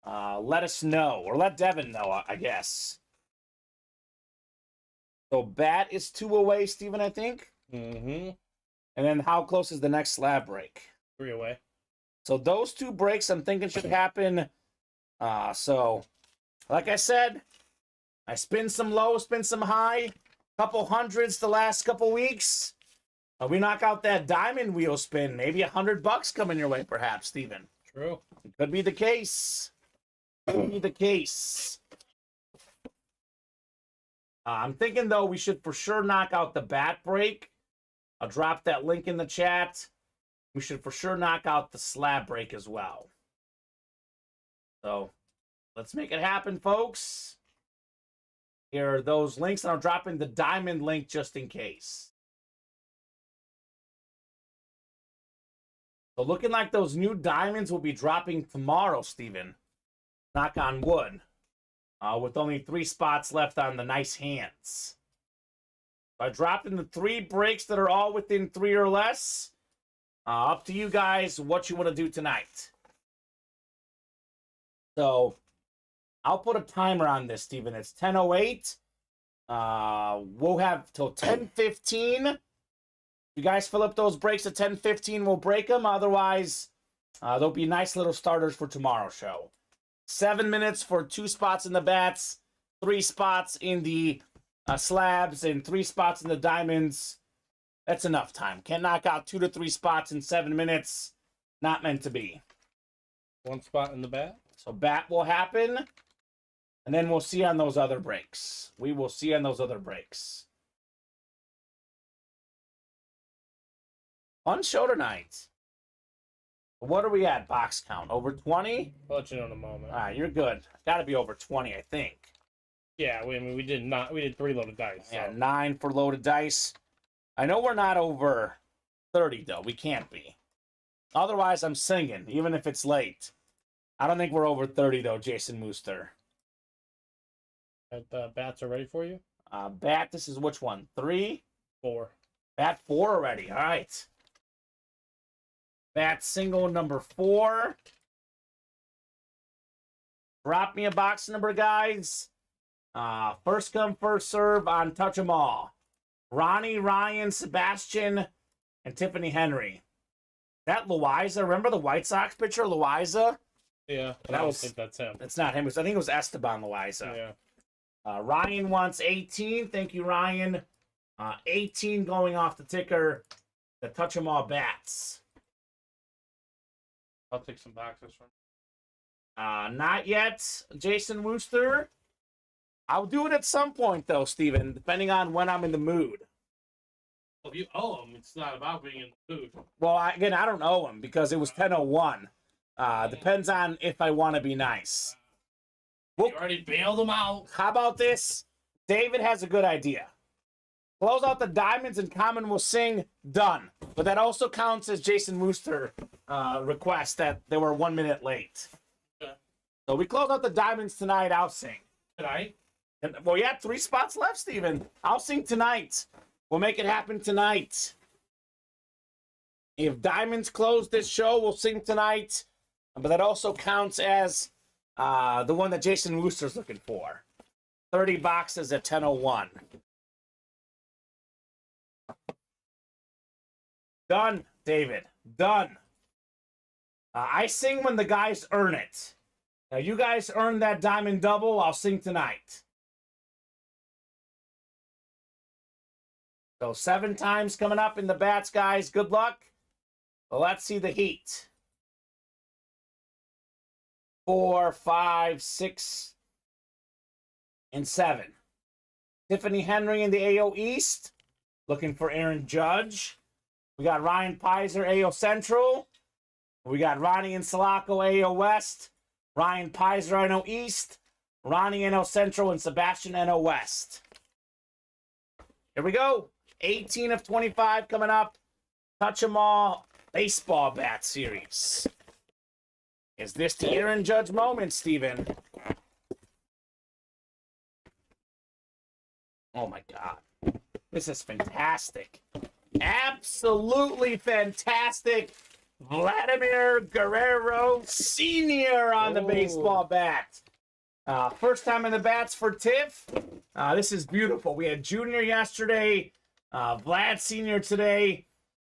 Let us know, or let Devin know, I guess. So bat is 2 away, Steven, I think. Mm-hmm. And then how close is the next slab break? 3 away. So those 2 breaks I'm thinking should happen. So, like I said, I spin some low, spin some high. Couple hundreds the last couple weeks. We knock out that diamond wheel spin. Maybe $100 coming your way, perhaps, Steven. True. Could be the case. Could be the case. I'm thinking, though, we should for sure knock out the bat break. I'll drop that link in the chat. We should for sure knock out the slab break as well. So, let's make it happen, folks. Here are those links, and I'm dropping the diamond link just in case. So, looking like those new diamonds will be dropping tomorrow, Steven. Knock on wood. With only 3 spots left on the nice hands. I dropped in the 3 breaks that are all within 3 or less. Up to you guys what you want to do tonight. So, I'll put a timer on this, Steven. It's 10:08. We'll have till 10:15. You guys fill up those breaks at 10:15, we'll break them. Otherwise, there'll be nice little starters for tomorrow's show. 7 minutes for 2 spots in the bats, 3 spots in the slabs, and 3 spots in the diamonds. That's enough time. Can't knock out 2 to 3 spots in 7 minutes. Not meant to be. 1 spot in the bat. So bat will happen. And then we'll see on those other breaks. We will see on those other breaks. Fun show tonight. What are we at, box count? Over 20? I'll let you know in a moment. All right, you're good. Got to be over 20, I think. Yeah, we did 3 loaded dice. So. Yeah, 9 for loaded dice. I know we're not over 30, though. We can't be. Otherwise, I'm singing, even if it's late. I don't think we're over 30, though, Jason Mooster. The bats are ready for you? Bat, this is which one? 3? 4. Bat 4 already. All right. Bat single number 4. Drop me a box number, guys. First come, first serve on Touch 'em All. Ronnie, Ryan, Sebastian, and Tiffany Henry. That Loaiza, remember the White Sox pitcher, Loaiza? Yeah, That I don't was- think that's him. That's not him. I think it was Esteban Loaiza. Yeah. Ryan wants 18. Thank you, Ryan. 18 going off the ticker. The Touch 'em All bats. I'll take some boxes from. Not yet, Jason Wooster. I'll do it at some point, though, Steven, depending on when I'm in the mood. Well, if you owe them, it's not about being in the food. Well, I don't owe him because it was 10:01. Depends on if I want to be nice. You already bailed them out. How about this? David has a good idea. Close out the diamonds and Kamen will sing. Done. But that also counts as Jason Wooster request that they were 1 minute late. Okay. So we close out the diamonds tonight. I'll sing. Tonight? And, well, yeah, 3 spots left, Steven. I'll sing tonight. We'll make it happen tonight. If diamonds close this show, we'll sing tonight. But that also counts as the one that Jason Wooster's looking for. 30 boxes at 10:01. Done, David. Done. I sing when the guys earn it. Now, you guys earn that diamond double. I'll sing tonight. So 7 times coming up in the bats, guys. Good luck. Well, let's see the heat. 4, 5, 6, and 7. Tiffany Henry in the AO East. Looking for Aaron Judge. We got Ryan Pizer, AO Central. We got Ronnie and Sulaco, AO West. Ryan Pizer, NO East. Ronnie, NO Central, and Sebastian, NO West. Here we go. 18 of 25 coming up. Touch 'em All baseball bat series. Is this the Aaron Judge moment, Steven? Oh my God. This is fantastic. Absolutely fantastic. Vladimir Guerrero Sr. on the baseball bat. First time in the bats for Tiff. This is beautiful. We had Junior yesterday. Vlad Sr. today.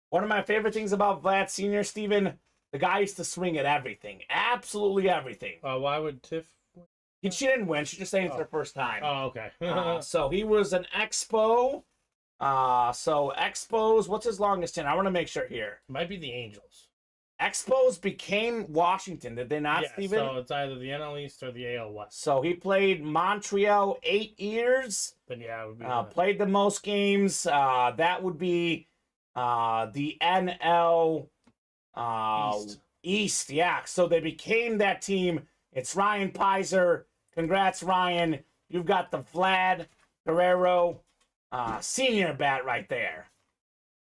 One of my favorite things about Vlad Sr., Steven, the guy used to swing at everything. Absolutely everything. Why would Tiff? She didn't win. She just saying it's her first time. Oh, okay. So he was an Expo. So Expos, what's his longest tenure? I want to make sure here. Might be the Angels. Expos became Washington, did they not, Yeah, Steven? so it's either the NL East or the AL West. So he played Montreal 8 years. Then yeah, it would be Played the most games. That would be the NL East. Yeah, so they became that team. It's Ryan Pizer. Congrats, Ryan. You've got the Vlad Guerrero senior bat right there.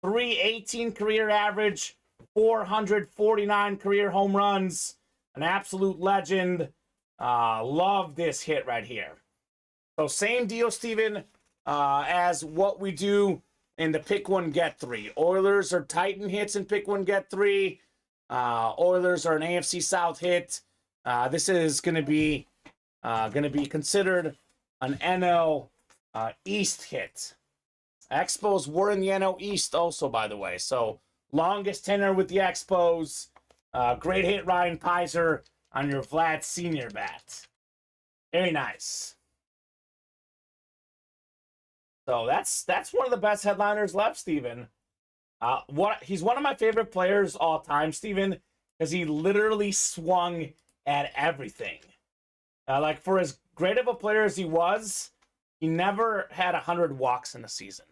318 career average, 449 career home runs. An absolute legend. Love this hit right here. So same deal, Steven, as what we do in the Pick 1, Get 3. Oilers are Titan hits in Pick 1, Get 3. Oilers are an AFC South hit. This is going to be considered an NL East hit. Expos were in the NL East also, by the way. So longest tenure with the Expos. Great hit, Ryan Pizer, on your Vlad Senior bat. Very nice. So that's one of the best headliners left, Steven. He's one of my favorite players all time, Steven, because he literally swung at everything. Like, for as great of a player as he was, he never had 100 walks in a season.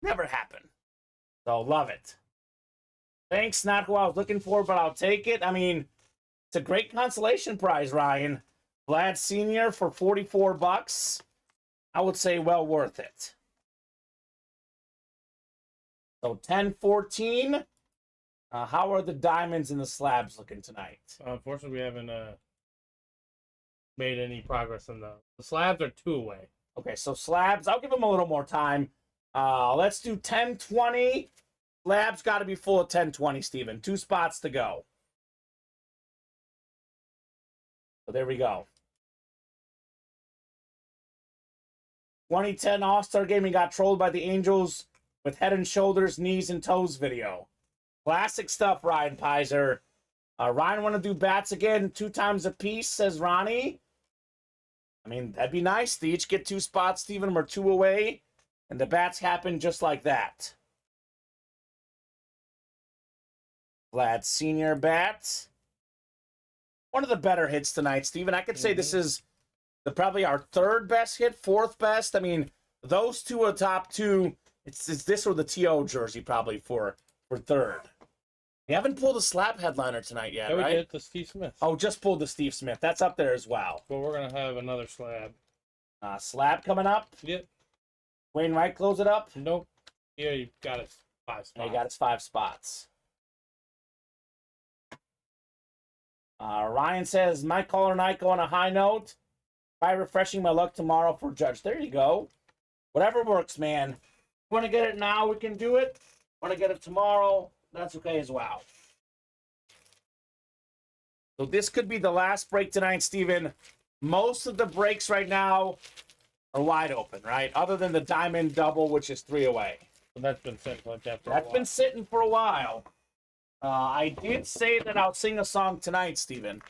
Never happened. So, love it. Thanks, not who I was looking for, but I'll take it. I mean, it's a great consolation prize, Ryan. Vlad Sr. for $44. I would say well worth it. So 10-14. How are the diamonds and the slabs looking tonight? Unfortunately, we haven't made any progress on the slabs are 2 away. Okay, so slabs, I'll give them a little more time. Let's do 10-20. Slabs got to be full of 10-20, Steven. 2 spots to go. So there we go. 2010 All-Star Game, he got trolled by the Angels with head and shoulders, knees, and toes video. Classic stuff, Ryan Pizer. Ryan want to do bats again 2 times a piece, says Ronnie. I mean, that'd be nice. They each get 2 spots, Steven. We're 2 away. And the bats happen just like that. Vlad Sr. bats. One of the better hits tonight, Steven. I could say this is probably our 3rd best hit, 4th best. I mean, those 2 are top 2. It's this or the TO jersey probably for 3rd. We haven't pulled a slab headliner tonight yet, Yeah, we right? did the Steve Smith. Oh, just pulled the Steve Smith. That's up there as well. But we're going to have another slab. Slab coming up. Yep. Wayne Wright close it up. Nope. Yeah, you got it. 5 spots. And he got his 5 spots. Ryan says, my caller night go on a high note. Try refreshing my luck tomorrow for Judge. There you go. Whatever works, man. Want to get it now, we can do it. Want to get it tomorrow, that's okay as well. So this could be the last break tonight, Steven. Most of the breaks right now are wide open, right? Other than the diamond double, which is 3 away. So that's been sitting like that for a That's while. been sitting for a while. I did say that I'll sing a song tonight, Steven.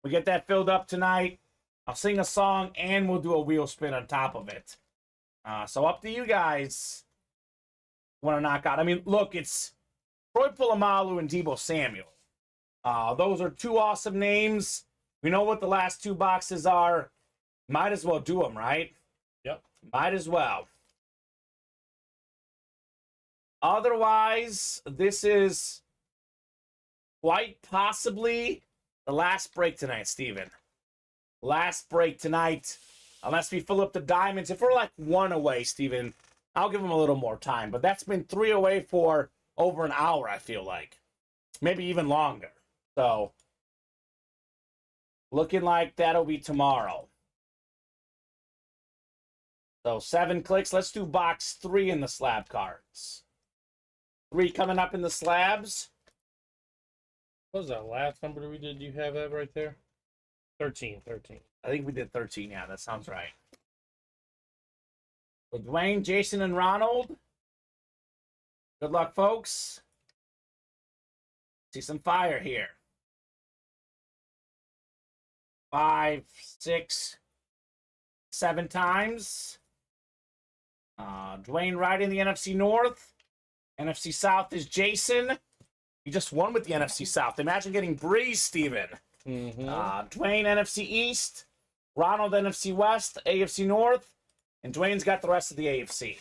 We get that filled up tonight. I'll sing a song and we'll do a wheel spin on top of it. So up to you guys. Want to knock out? I mean, look, it's Troy Polamalu and Deebo Samuel. Those are 2 awesome names. We know what the last 2 boxes are. Might as well do them, right? Yep. Might as well. Otherwise, this is quite possibly the last break tonight, Steven. Last break tonight. Unless we fill up the diamonds. If we're like 1 away, Steven, I'll give them a little more time. But that's been 3 away for over an hour, I feel like. Maybe even longer. So, looking like that'll be tomorrow. So, 7 clicks. Let's do box 3 in the slab cards. 3 coming up in the slabs. What was that last number we did? Do you have that right there? 13. I think we did 13. Yeah, that sounds right. So Dwayne, Jason, and Ronald. Good luck, folks. See some fire here. 5, 6, 7 times. Dwayne riding the NFC North. NFC South is Jason. He just won with the NFC South. Imagine getting Breeze, Steven. Dwayne, NFC East. Ronald, NFC West. AFC North. And Dwayne's got the rest of the AFC.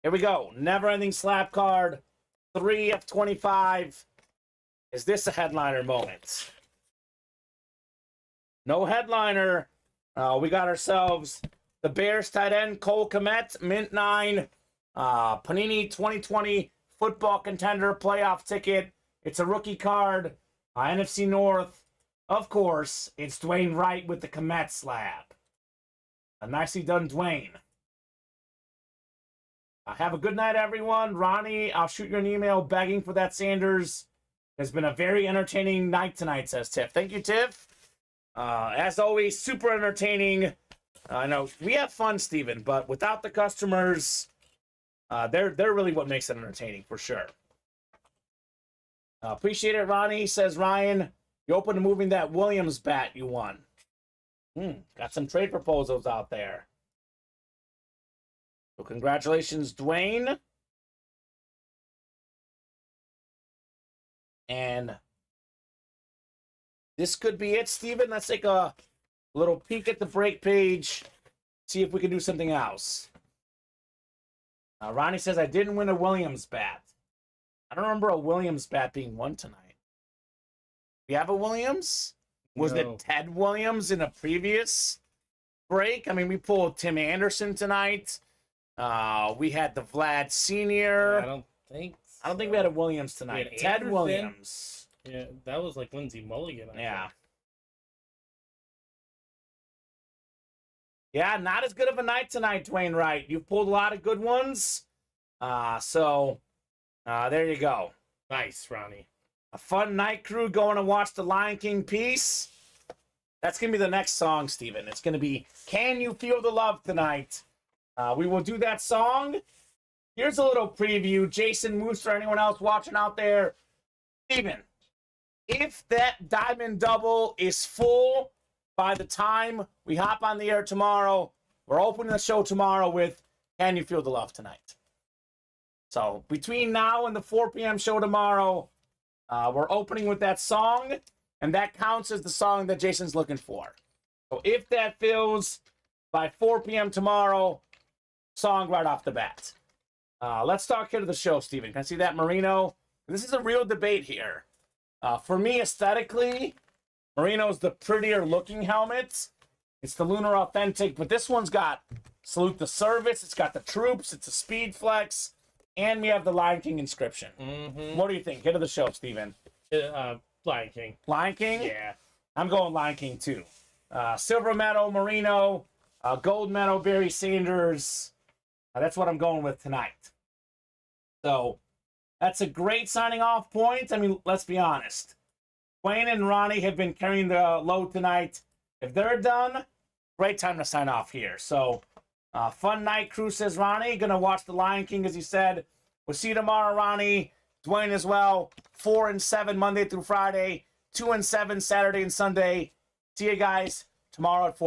Here we go. Never-ending slab card. 3 of 25. Is this a headliner moment? No headliner. We got ourselves the Bears tight end, Cole Kmet, mint 9. Panini 2020 football contender playoff ticket. It's a rookie card. NFC North. Of course, it's Dwayne Wright with the Kmet slab. Nicely done, Dwayne. Have a good night, everyone. Ronnie, I'll shoot you an email begging for that Sanders. It's been a very entertaining night tonight, says Tiff. Thank you, Tiff. As always, super entertaining. I know we have fun, Steven, but without the customers, they're really what makes it entertaining, for sure. Appreciate it, Ronnie, says Ryan. You open to moving that Williams bat you won. Got some trade proposals out there. So congratulations, Dwayne. And this could be it, Steven. Let's take a A little peek at the break page. See if we can do something else. Ronnie says, I didn't win a Williams bat. I don't remember a Williams bat being won tonight. We have a Williams? Was it Ted Williams in a previous break? I mean, we pulled Tim Anderson tonight. We had the Vlad Sr. I don't think we had a Williams tonight. Ted Anderson. Williams. Yeah, that was like Lindsey Mulligan. I Yeah. think. Yeah, not as good of a night tonight, Dwayne Wright. You've pulled a lot of good ones. So there you go. Nice, Ronnie. A fun night crew going to watch the Lion King piece. That's going to be the next song, Steven. It's going to be Can You Feel the Love Tonight? We will do that song. Here's a little preview. Jason Moose or anyone else watching out there. Steven, if that diamond double is full by the time we hop on the air tomorrow, we're opening the show tomorrow with Can You Feel the Love Tonight? So between now and the 4 p.m. show tomorrow, we're opening with that song, and that counts as the song that Jason's looking for. So if that fills by 4 p.m. tomorrow, song right off the bat. Let's talk here to the show, Steven. Can I see that, Marino? This is a real debate here. For me, aesthetically, Marino's the prettier looking helmet. It's the Lunar Authentic, but this one's got Salute the Service. It's got the troops. It's a Speed Flex. And we have the Lion King inscription. Mm-hmm. What do you think? Hit of the show, Steven. Lion King. Lion King? Yeah. I'm going Lion King, too. Silver medal, Marino. Gold medal, Barry Sanders. That's what I'm going with tonight. So, that's a great signing off point. I mean, let's be honest. Wayne and Ronnie have been carrying the load tonight. If they're done, great time to sign off here. So, fun night, crew, says Ronnie. Gonna watch the Lion King, as he said. We'll see you tomorrow, Ronnie. Dwayne as well. 4 and 7 Monday through Friday. 2 and 7 Saturday and Sunday. See you guys tomorrow at 4.